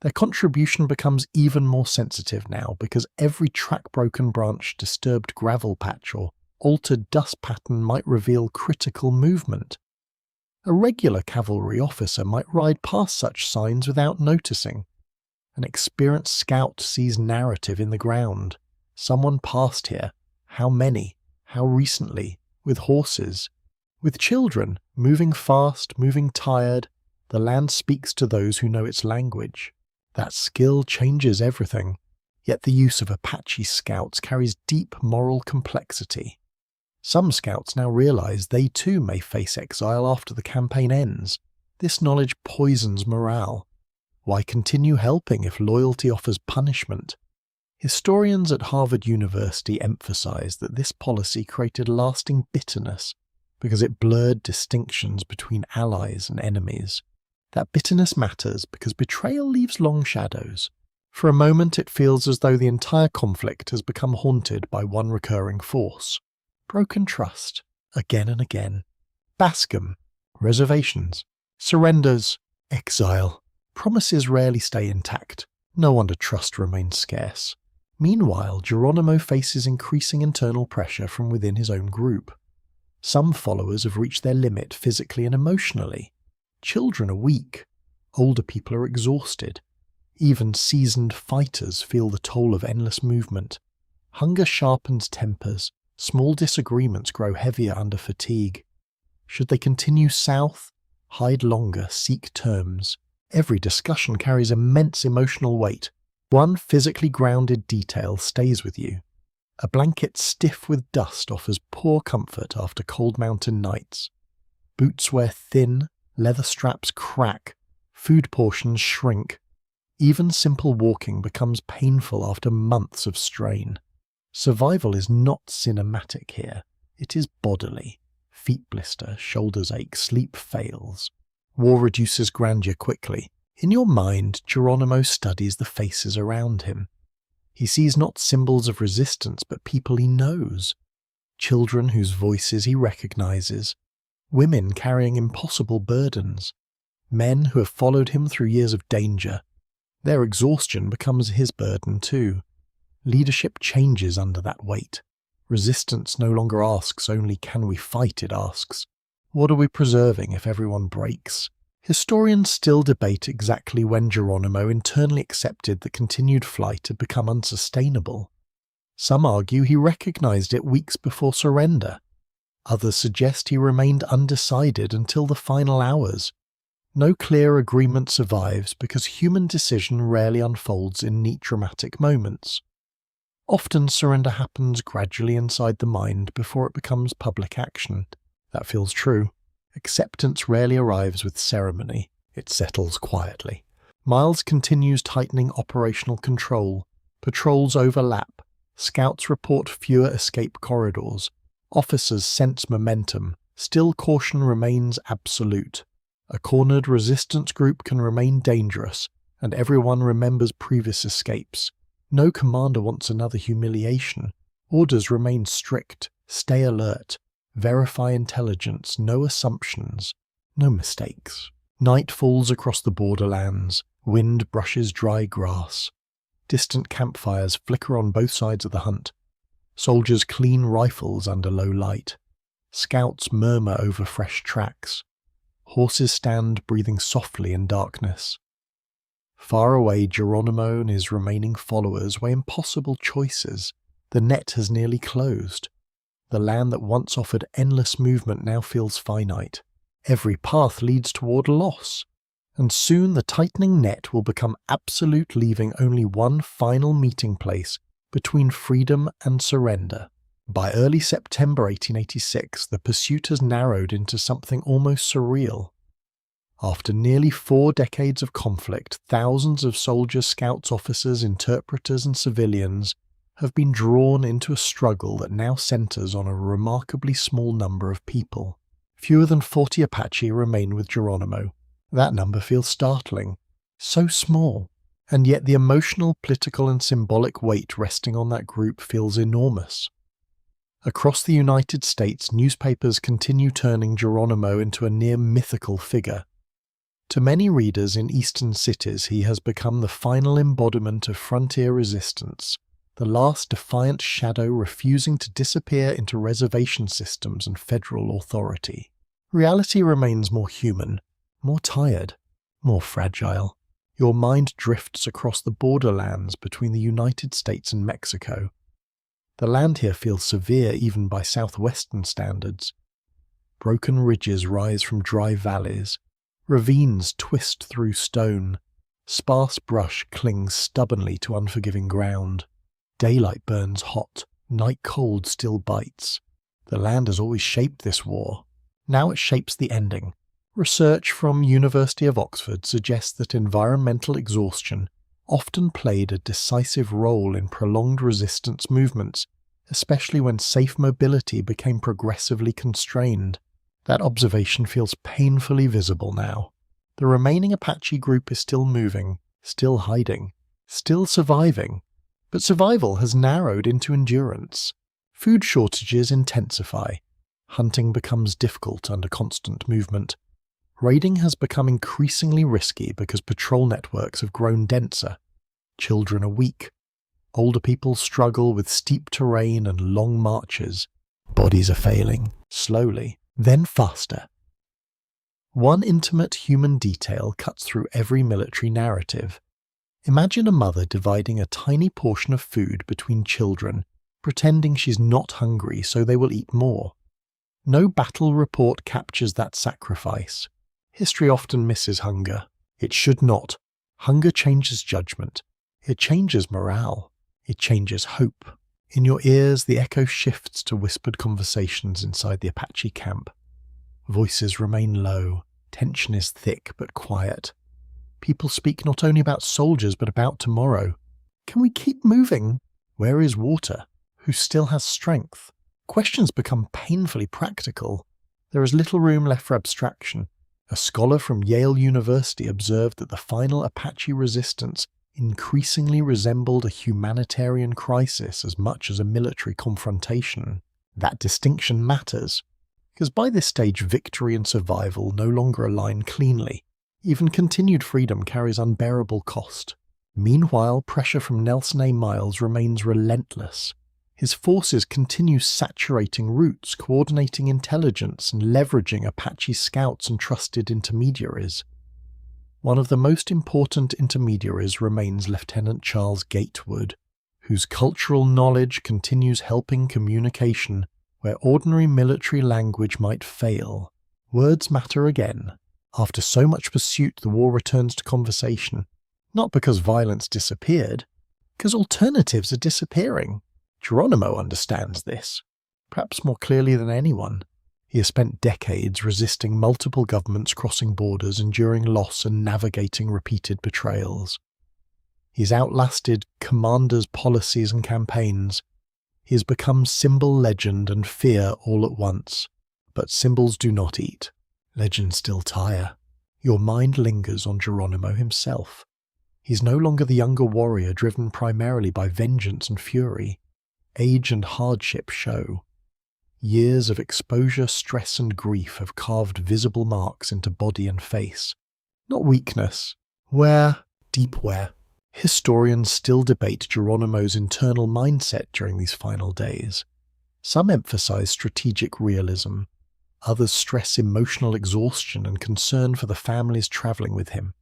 Their contribution becomes even more sensitive now because every track-broken branch, disturbed gravel patch, or altered dust pattern might reveal critical movement. A regular cavalry officer might ride past such signs without noticing. An experienced scout sees narrative in the ground. Someone passed here. How many? How recently? With horses. With children, moving fast, moving tired. The land speaks to those who know its language. That skill changes everything. Yet the use of Apache scouts carries deep moral complexity. Some scouts now realize they too may face exile after the campaign ends. This knowledge poisons morale. Why continue helping if loyalty offers punishment? Historians at Harvard University emphasize that this policy created lasting bitterness because it blurred distinctions between allies and enemies. That bitterness matters because betrayal leaves long shadows. For a moment it feels as though the entire conflict has become haunted by one recurring force. Broken trust, again and again. Bascom, reservations, surrenders, exile. Promises rarely stay intact. No wonder trust remains scarce. Meanwhile, Geronimo faces increasing internal pressure from within his own group. Some followers have reached their limit physically and emotionally. Children are weak. Older people are exhausted. Even seasoned fighters feel the toll of endless movement. Hunger sharpens tempers. Small disagreements grow heavier under fatigue. Should they continue south? Hide longer, seek terms. Every discussion carries immense emotional weight. One physically grounded detail stays with you. A blanket stiff with dust offers poor comfort after cold mountain nights. Boots wear thin, leather straps crack, food portions shrink. Even simple walking becomes painful after months of strain. Survival is not cinematic here. It is bodily. Feet blister, shoulders ache, sleep fails. War reduces grandeur quickly. In your mind, Geronimo studies the faces around him. He sees not symbols of resistance, but people he knows. Children whose voices he recognizes. Women carrying impossible burdens. Men who have followed him through years of danger. Their exhaustion becomes his burden too. Leadership changes under that weight. Resistance no longer asks only, can we fight? It asks, What are we preserving if everyone breaks? Historians still debate exactly when Geronimo internally accepted that continued flight had become unsustainable. Some argue he recognized it weeks before surrender. Others suggest he remained undecided until the final hours. No clear agreement survives because human decision rarely unfolds in neat dramatic moments. Often surrender happens gradually inside the mind before it becomes public action. That feels true. Acceptance rarely arrives with ceremony. It settles quietly. Miles continues tightening operational control. Patrols overlap. Scouts report fewer escape corridors. Officers sense momentum. Still caution remains absolute. A cornered resistance group can remain dangerous, and everyone remembers previous escapes. No commander wants another humiliation. Orders remain strict. Stay alert. Verify intelligence. No assumptions. No mistakes. Night falls across the borderlands. Wind brushes dry grass. Distant campfires flicker on both sides of the hunt. Soldiers clean rifles under low light. Scouts murmur over fresh tracks. Horses stand breathing softly in darkness. Far away, Geronimo and his remaining followers weigh impossible choices. The net has nearly closed. The land that once offered endless movement now feels finite. Every path leads toward loss. And soon the tightening net will become absolute, leaving only one final meeting place between freedom and surrender. By early September 1886, the pursuit has narrowed into something almost surreal. After nearly 4 decades of conflict, thousands of soldiers, scouts, officers, interpreters, and civilians have been drawn into a struggle that now centers on a remarkably small number of people. Fewer than 40 Apache remain with Geronimo. That number feels startling. So small. And yet the emotional, political, and symbolic weight resting on that group feels enormous. Across the United States, newspapers continue turning Geronimo into a near mythical figure. To many readers in eastern cities, he has become the final embodiment of frontier resistance, the last defiant shadow refusing to disappear into reservation systems and federal authority. Reality remains more human, more tired, more fragile. Your mind drifts across the borderlands between the United States and Mexico. The land here feels severe even by southwestern standards. Broken ridges rise from dry valleys. Ravines twist through stone. Sparse brush clings stubbornly to unforgiving ground. Daylight burns hot. Night cold still bites. The land has always shaped this war. Now it shapes the ending. Research from University of Oxford suggests that environmental exhaustion often played a decisive role in prolonged resistance movements, especially when safe mobility became progressively constrained. That observation feels painfully visible now. The remaining Apache group is still moving, still hiding, still surviving, but survival has narrowed into endurance. Food shortages intensify. Hunting becomes difficult under constant movement. Raiding has become increasingly risky because patrol networks have grown denser. Children are weak. Older people struggle with steep terrain and long marches. Bodies are failing, slowly, then faster. One intimate human detail cuts through every military narrative. Imagine a mother dividing a tiny portion of food between children, pretending she's not hungry so they will eat more. No battle report captures that sacrifice. History often misses hunger. It should not. Hunger changes judgment. It changes morale. It changes hope. In your ears, the echo shifts to whispered conversations inside the Apache camp. Voices remain low. Tension is thick but quiet. People speak not only about soldiers but about tomorrow. Can we keep moving? Where is water? Who still has strength? Questions become painfully practical. There is little room left for abstraction. A scholar from Yale University observed that the final Apache resistance increasingly resembled a humanitarian crisis as much as a military confrontation. That distinction matters, because by this stage victory and survival no longer align cleanly. Even continued freedom carries unbearable cost. Meanwhile, pressure from Nelson A. Miles remains relentless. His forces continue saturating routes, coordinating intelligence, and leveraging Apache scouts and trusted intermediaries. One of the most important intermediaries remains Lieutenant Charles Gatewood, whose cultural knowledge continues helping communication where ordinary military language might fail. Words matter again. After so much pursuit, the war returns to conversation. Not because violence disappeared, because alternatives are disappearing. Geronimo understands this, perhaps more clearly than anyone. He has spent decades resisting multiple governments crossing borders, enduring loss and navigating repeated betrayals. He has outlasted commanders' policies and campaigns. He has become symbol, legend, and fear all at once. But symbols do not eat. Legends still tire. Your mind lingers on Geronimo himself. He is no longer the younger warrior driven primarily by vengeance and fury. Age and hardship show. Years of exposure, stress, and grief have carved visible marks into body and face. Not weakness. Deep wear. Historians still debate Geronimo's internal mindset during these final days. Some emphasize strategic realism. Others stress emotional exhaustion and concern for the families traveling with him.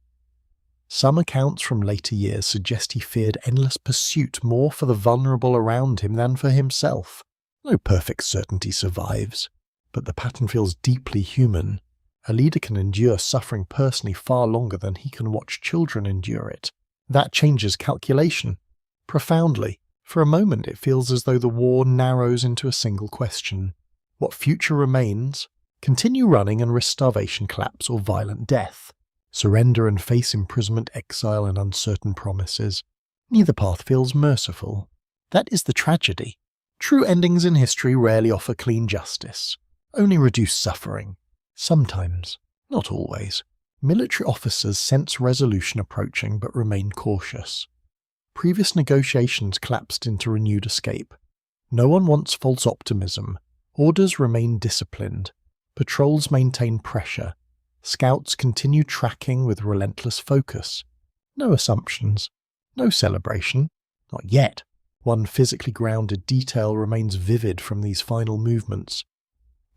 Some accounts from later years suggest he feared endless pursuit more for the vulnerable around him than for himself. No perfect certainty survives, but the pattern feels deeply human. A leader can endure suffering personally far longer than he can watch children endure it. That changes calculation. Profoundly. For a moment it feels as though the war narrows into a single question. What future remains? Continue running and risk starvation, collapse, or violent death? Surrender and face imprisonment, exile, and uncertain promises. Neither path feels merciful. That is the tragedy. True endings in history rarely offer clean justice, only reduce suffering. Sometimes, not always, military officers sense resolution approaching but remain cautious. Previous negotiations collapsed into renewed escape. No one wants false optimism. Orders remain disciplined. Patrols maintain pressure. Scouts continue tracking with relentless focus. No assumptions. No celebration. Not yet. One physically grounded detail remains vivid from these final movements.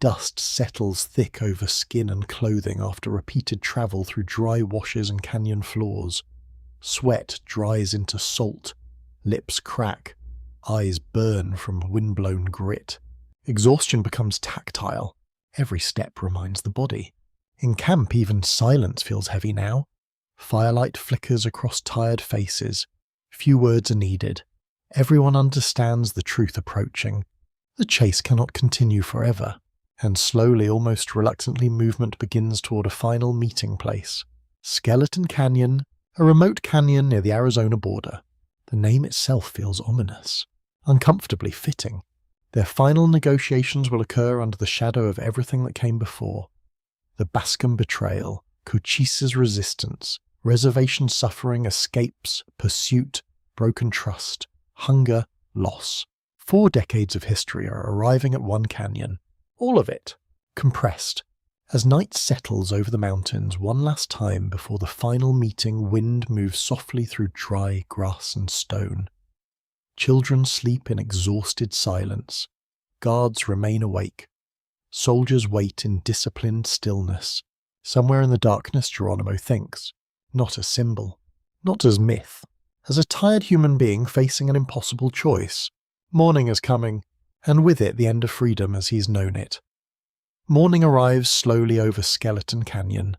Dust settles thick over skin and clothing after repeated travel through dry washes and canyon floors. Sweat dries into salt. Lips crack. Eyes burn from windblown grit. Exhaustion becomes tactile. Every step reminds the body. In camp, even silence feels heavy now. Firelight flickers across tired faces. Few words are needed. Everyone understands the truth approaching. The chase cannot continue forever. And slowly, almost reluctantly, movement begins toward a final meeting place. Skeleton Canyon, a remote canyon near the Arizona border. The name itself feels ominous. Uncomfortably fitting. Their final negotiations will occur under the shadow of everything that came before. The Bascom Betrayal, Cochise's resistance, reservation suffering, escapes, pursuit, broken trust, hunger, loss. 4 decades of history are arriving at one canyon. All of it, compressed. As night settles over the mountains one last time before the final meeting, wind moves softly through dry grass and stone. Children sleep in exhausted silence. Guards remain awake. Soldiers wait in disciplined stillness. Somewhere in the darkness, Geronimo thinks, not as symbol, not as myth, as a tired human being facing an impossible choice. Morning is coming, and with it the end of freedom as he's known it. Morning arrives slowly over Skeleton Canyon.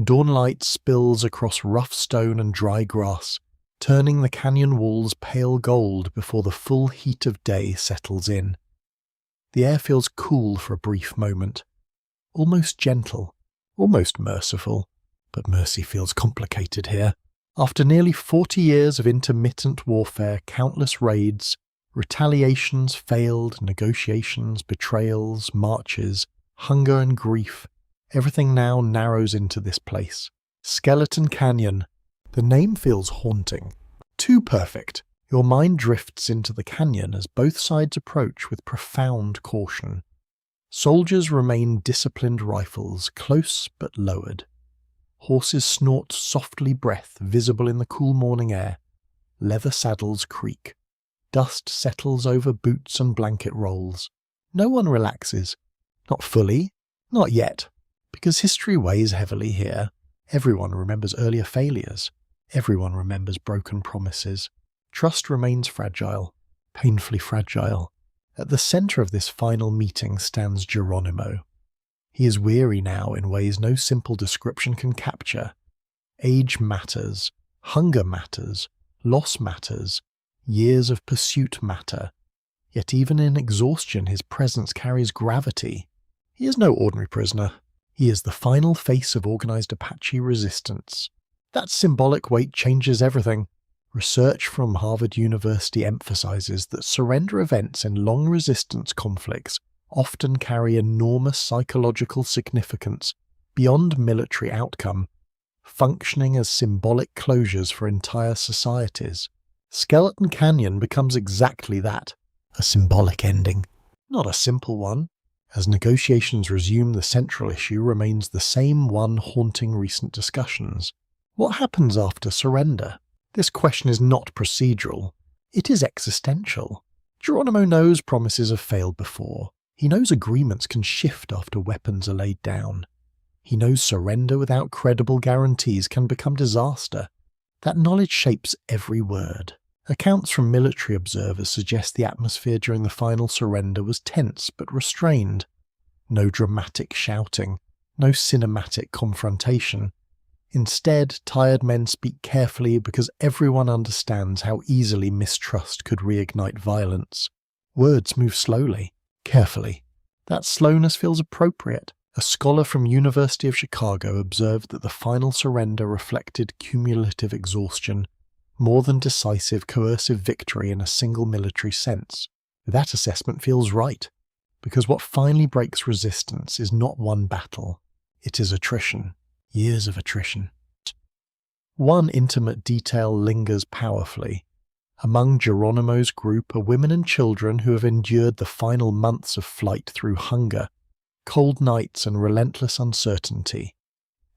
Dawn light spills across rough stone and dry grass, turning the canyon walls pale gold before the full heat of day settles in. The air feels cool for a brief moment, almost gentle, almost merciful, but mercy feels complicated here. After nearly 40 years of intermittent warfare, countless raids, retaliations, failed negotiations, betrayals, marches, hunger and grief, everything now narrows into this place. Skeleton Canyon. The name feels haunting. Too perfect. Your mind drifts into the canyon as both sides approach with profound caution. Soldiers remain disciplined rifles, close but lowered. Horses snort softly, breath visible in the cool morning air. Leather saddles creak. dust settles over boots and blanket rolls. No one relaxes. Not fully. Not yet. Because history weighs heavily here. Everyone remembers earlier failures. Everyone remembers broken promises. Trust remains fragile. Painfully fragile. At the centre of this final meeting stands Geronimo. He is weary now in ways no simple description can capture. Age matters. Hunger matters. Loss matters. Years of pursuit matter. Yet even in exhaustion his presence carries gravity. He is no ordinary prisoner. He is the final face of organised Apache resistance. That symbolic weight changes everything. Research from Harvard University emphasises that surrender events in long resistance conflicts often carry enormous psychological significance beyond military outcome, functioning as symbolic closures for entire societies. Skeleton Canyon becomes exactly that, a symbolic ending, not a simple one. As negotiations resume, the central issue remains the same one haunting recent discussions. What happens after surrender? This question is not procedural. It is existential. Geronimo knows promises have failed before. He knows agreements can shift after weapons are laid down. He knows surrender without credible guarantees can become disaster. That knowledge shapes every word. Accounts from military observers suggest the atmosphere during the final surrender was tense but restrained. No dramatic shouting, no cinematic confrontation. Instead, tired men speak carefully because everyone understands how easily mistrust could reignite violence. Words move slowly, carefully. That slowness feels appropriate. A scholar from University of Chicago observed that the final surrender reflected cumulative exhaustion, more than decisive coercive victory in a single military sense. That assessment feels right, because what finally breaks resistance is not one battle, it is attrition, years of attrition. One intimate detail lingers powerfully. Among Geronimo's group are women and children who have endured the final months of flight through hunger, cold nights and relentless uncertainty.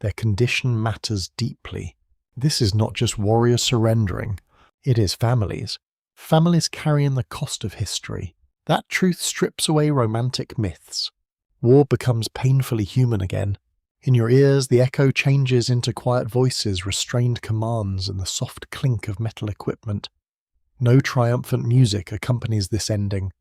Their condition matters deeply. This is not just warriors surrendering, it is families. Families carrying the cost of history. That truth strips away romantic myths. War becomes painfully human again. In your ears, the echo changes into quiet voices, restrained commands, and the soft clink of metal equipment. No triumphant music accompanies this ending.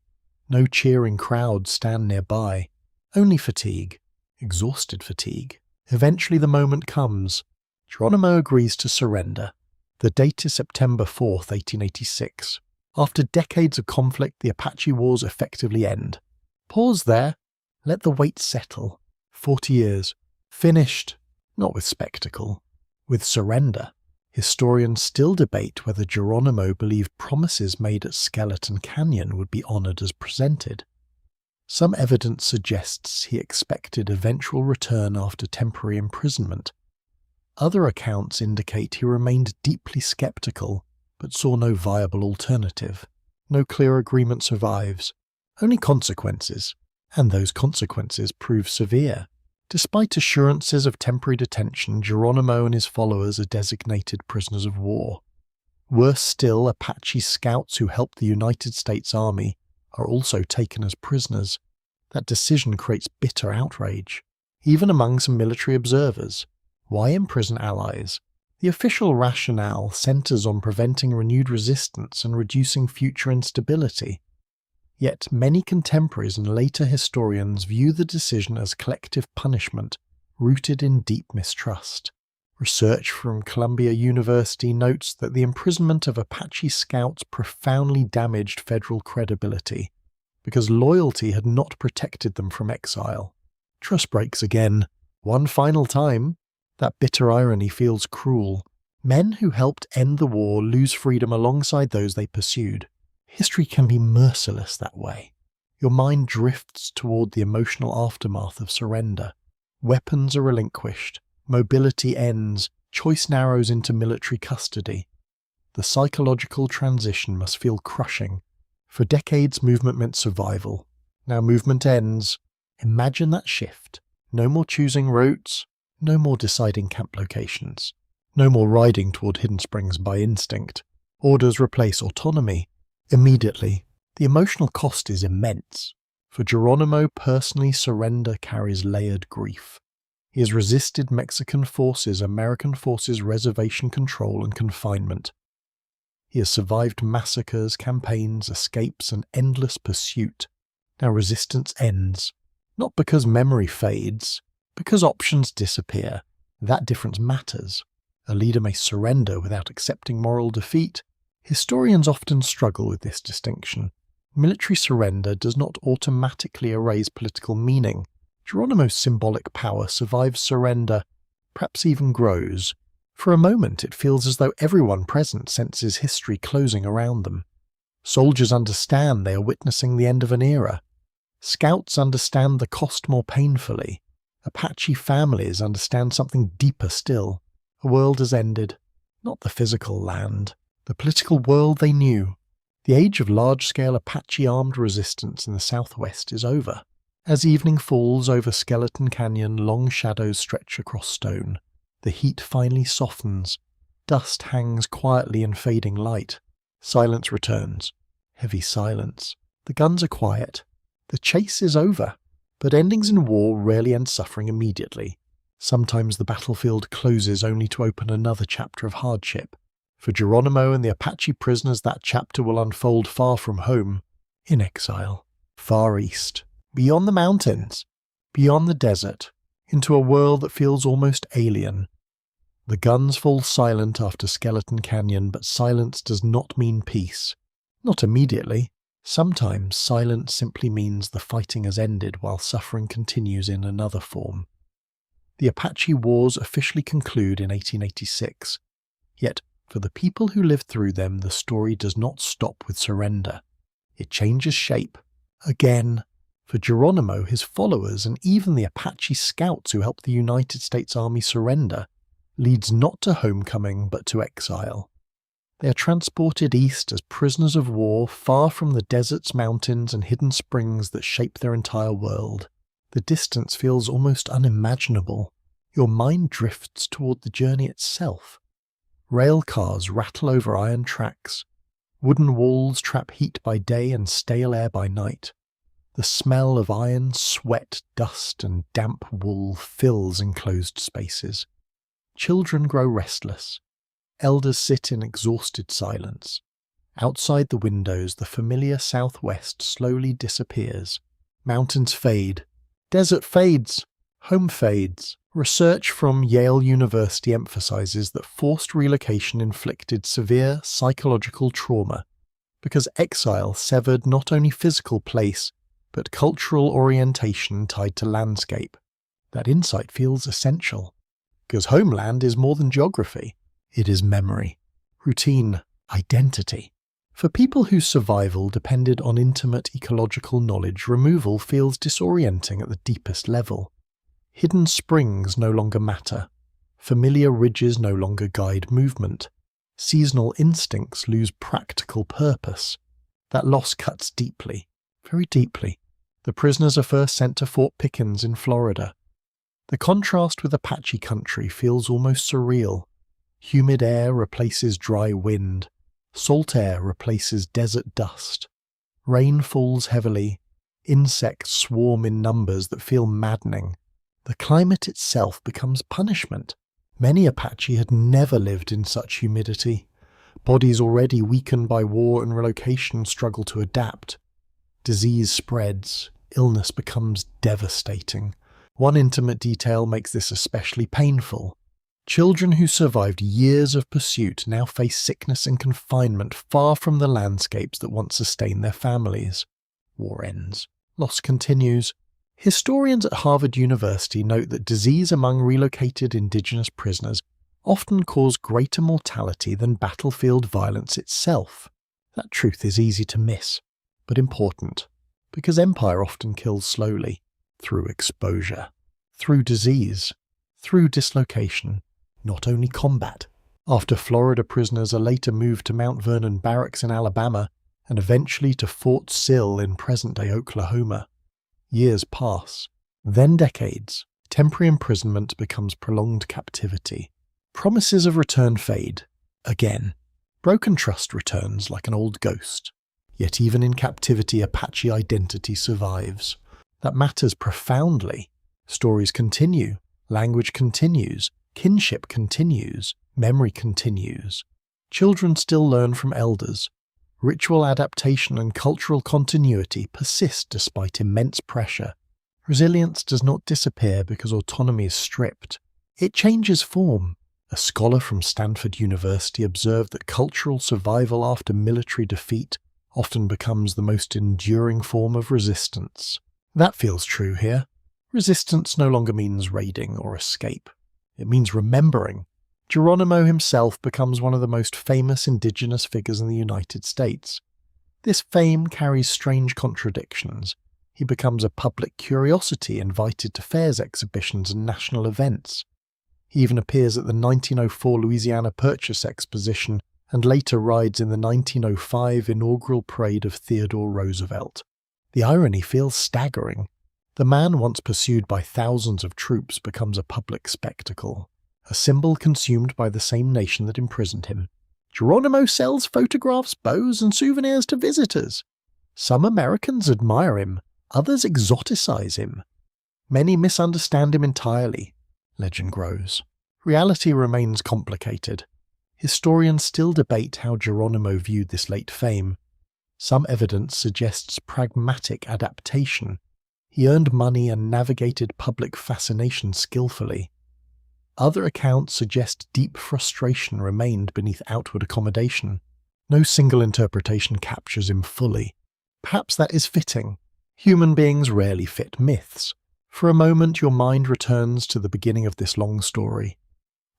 No cheering crowds stand nearby. Only fatigue. Exhausted fatigue. Eventually the moment comes. Geronimo agrees to surrender. The date is September 4th, 1886. After decades of conflict, the Apache Wars effectively end. Pause there. Let the weight settle. 40 years. Finished. Not with spectacle. With surrender. Historians still debate whether Geronimo believed promises made at Skeleton Canyon would be honoured as presented. Some evidence suggests he expected eventual return after temporary imprisonment. Other accounts indicate he remained deeply sceptical, but saw no viable alternative. No clear agreement survives. Only consequences, and those consequences prove severe. Despite assurances of temporary detention, Geronimo and his followers are designated prisoners of war. Worse still, Apache scouts who helped the United States Army are also taken as prisoners. That decision creates bitter outrage, even among some military observers. Why imprison allies? The official rationale centers on preventing renewed resistance and reducing future instability. Yet many contemporaries and later historians view the decision as collective punishment, rooted in deep mistrust. Research from Columbia University notes that the imprisonment of Apache scouts profoundly damaged federal credibility, because loyalty had not protected them from exile. Trust breaks again, one final time. That bitter irony feels cruel. Men who helped end the war lose freedom alongside those they pursued. History can be merciless that way. Your mind drifts toward the emotional aftermath of surrender. Weapons are relinquished. Mobility ends. Choice narrows into military custody. The psychological transition must feel crushing. For decades, movement meant survival. Now movement ends. Imagine that shift. No more choosing routes. No more deciding camp locations. No more riding toward hidden springs by instinct. Orders replace autonomy. Immediately, the emotional cost is immense. For Geronimo, personally, surrender carries layered grief. He has resisted Mexican forces, American forces, reservation control and confinement. He has survived massacres, campaigns, escapes, and endless pursuit. Now resistance ends, not because memory fades, because options disappear. That difference matters. A leader may surrender without accepting moral defeat. Historians often struggle with this distinction. Military surrender does not automatically erase political meaning. Geronimo's symbolic power survives surrender, perhaps even grows. For a moment it feels as though everyone present senses history closing around them. Soldiers understand they are witnessing the end of an era. Scouts understand the cost more painfully. Apache families understand something deeper still. A world has ended. Not the physical land. The political world they knew. The age of large-scale Apache armed resistance in the southwest is over. As evening falls over Skeleton Canyon, long shadows stretch across stone. The heat finally softens. Dust hangs quietly in fading light. Silence returns. Heavy silence. The guns are quiet. The chase is over. But endings in war rarely end suffering immediately. Sometimes the battlefield closes only to open another chapter of hardship. For Geronimo and the Apache prisoners, that chapter will unfold far from home, in exile, far east, beyond the mountains, beyond the desert, into a world that feels almost alien. The guns fall silent after Skeleton Canyon, but silence does not mean peace. Not immediately. Sometimes silence simply means the fighting has ended while suffering continues in another form. The Apache Wars officially conclude in 1886, yet for the people who lived through them, the story does not stop with surrender. It changes shape. Again. For Geronimo, his followers, and even the Apache scouts who helped the United States Army surrender, leads not to homecoming but to exile. They are transported east as prisoners of war, far from the deserts, mountains, and hidden springs that shape their entire world. The distance feels almost unimaginable. Your mind drifts toward the journey itself. Rail cars rattle over iron tracks. Wooden walls trap heat by day and stale air by night. The smell of iron, sweat, dust, and damp wool fills enclosed spaces. Children grow restless. Elders sit in exhausted silence. Outside the windows, the familiar southwest slowly disappears. Mountains fade. Desert fades. Home fades. Research from Yale University emphasizes that forced relocation inflicted severe psychological trauma because exile severed not only physical place, but cultural orientation tied to landscape. That insight feels essential, because homeland is more than geography. It is memory, routine, identity. For people whose survival depended on intimate ecological knowledge, removal feels disorienting at the deepest level. Hidden springs no longer matter. Familiar ridges no longer guide movement. Seasonal instincts lose practical purpose. That loss cuts deeply, very deeply. The prisoners are first sent to Fort Pickens in Florida. The contrast with Apache country feels almost surreal. Humid air replaces dry wind. Salt air replaces desert dust. Rain falls heavily. Insects swarm in numbers that feel maddening. The climate itself becomes punishment. Many Apache had never lived in such humidity. Bodies already weakened by war and relocation struggle to adapt. Disease spreads. Illness becomes devastating. One intimate detail makes this especially painful. Children who survived years of pursuit now face sickness and confinement far from the landscapes that once sustained their families. War ends. Loss continues. Historians at Harvard University note that disease among relocated indigenous prisoners often caused greater mortality than battlefield violence itself. That truth is easy to miss, but important, because empire often kills slowly, through exposure, through disease, through dislocation, not only combat. After Florida prisoners are later moved to Mount Vernon Barracks in Alabama and eventually to Fort Sill in present-day Oklahoma. Years pass, then decades. Temporary imprisonment becomes prolonged captivity. Promises of return fade. Again. Broken trust returns like an old ghost. Yet even in captivity, Apache identity survives. That matters profoundly. Stories continue, language continues, kinship continues, memory continues. Children still learn from elders. Ritual adaptation and cultural continuity persist despite immense pressure. Resilience does not disappear because autonomy is stripped. It changes form. A scholar from Stanford University observed that cultural survival after military defeat often becomes the most enduring form of resistance. That feels true here. Resistance no longer means raiding or escape. It means remembering. Geronimo himself becomes one of the most famous indigenous figures in the United States. This fame carries strange contradictions. He becomes a public curiosity invited to fairs, exhibitions, and national events. He even appears at the 1904 Louisiana Purchase Exposition and later rides in the 1905 inaugural parade of Theodore Roosevelt. The irony feels staggering. The man once pursued by thousands of troops becomes a public spectacle, a symbol consumed by the same nation that imprisoned him. Geronimo sells photographs, bows, and souvenirs to visitors. Some Americans admire him, others exoticize him. Many misunderstand him entirely. Legend grows. Reality remains complicated. Historians still debate how Geronimo viewed this late fame. Some evidence suggests pragmatic adaptation. He earned money and navigated public fascination skillfully. Other accounts suggest deep frustration remained beneath outward accommodation. No single interpretation captures him fully. Perhaps that is fitting. Human beings rarely fit myths. For a moment your mind returns to the beginning of this long story.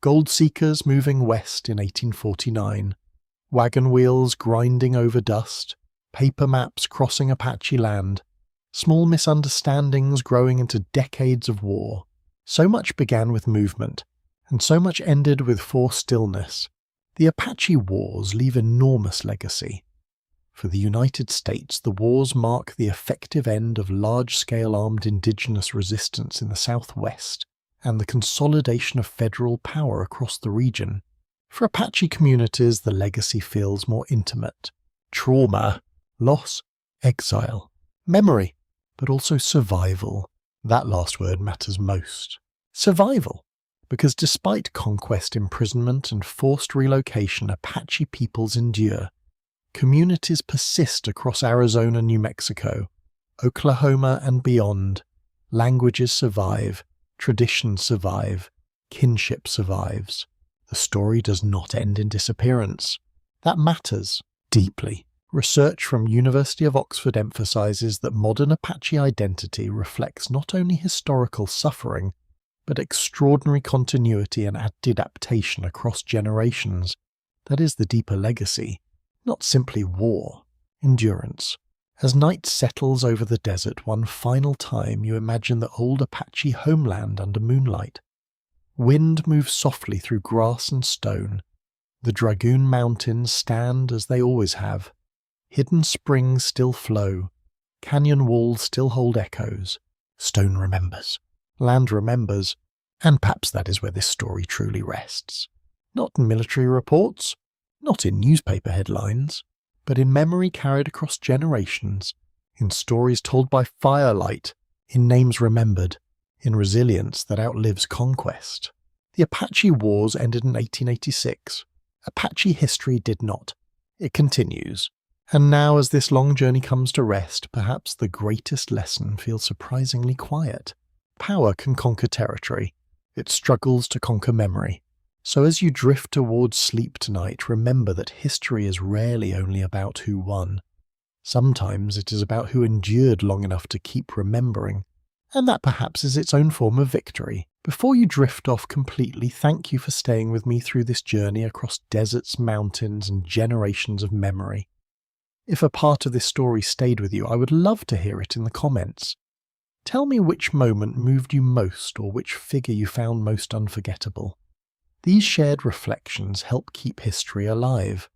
Gold seekers moving west in 1849. Wagon wheels grinding over dust. Paper maps crossing Apache land. Small misunderstandings growing into decades of war. So much began with movement, and so much ended with forced stillness. The Apache Wars leave enormous legacy. For the United States, the wars mark the effective end of large-scale armed indigenous resistance in the Southwest and the consolidation of federal power across the region. For Apache communities, the legacy feels more intimate. Trauma, loss, exile, memory, but also survival. That last word matters most. Survival. Because despite conquest, imprisonment, and forced relocation, Apache peoples endure. Communities persist across Arizona, New Mexico, Oklahoma and beyond. Languages survive, traditions survive, kinship survives. The story does not end in disappearance. That matters deeply. Research from University of Oxford emphasizes that modern Apache identity reflects not only historical suffering, but extraordinary continuity and adaptation across generations. That is the deeper legacy. Not simply war, endurance. As night settles over the desert one final time, you imagine the old Apache homeland under moonlight. Wind moves softly through grass and stone. The Dragoon Mountains stand as they always have. Hidden springs still flow. Canyon walls still hold echoes. Stone remembers. Land remembers. And perhaps that is where this story truly rests. Not in military reports, not in newspaper headlines, but in memory carried across generations, in stories told by firelight, in names remembered, in resilience that outlives conquest. The Apache Wars ended in 1886. Apache history did not. It continues. And now as this long journey comes to rest, perhaps the greatest lesson feels surprisingly quiet. Power can conquer territory. It struggles to conquer memory. So as you drift towards sleep tonight, remember that history is rarely only about who won. Sometimes it is about who endured long enough to keep remembering, and that perhaps is its own form of victory. Before you drift off completely, thank you for staying with me through this journey across deserts, mountains, and generations of memory. If a part of this story stayed with you, I would love to hear it in the comments. Tell me which moment moved you most or which figure you found most unforgettable. These shared reflections help keep history alive.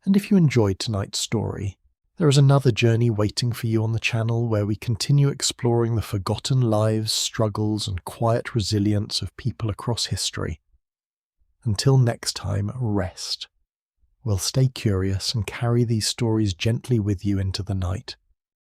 And if you enjoyed tonight's story, there is another journey waiting for you on the channel where we continue exploring the forgotten lives, struggles, and quiet resilience of people across history. Until next time, rest. We'll stay curious and carry these stories gently with you into the night,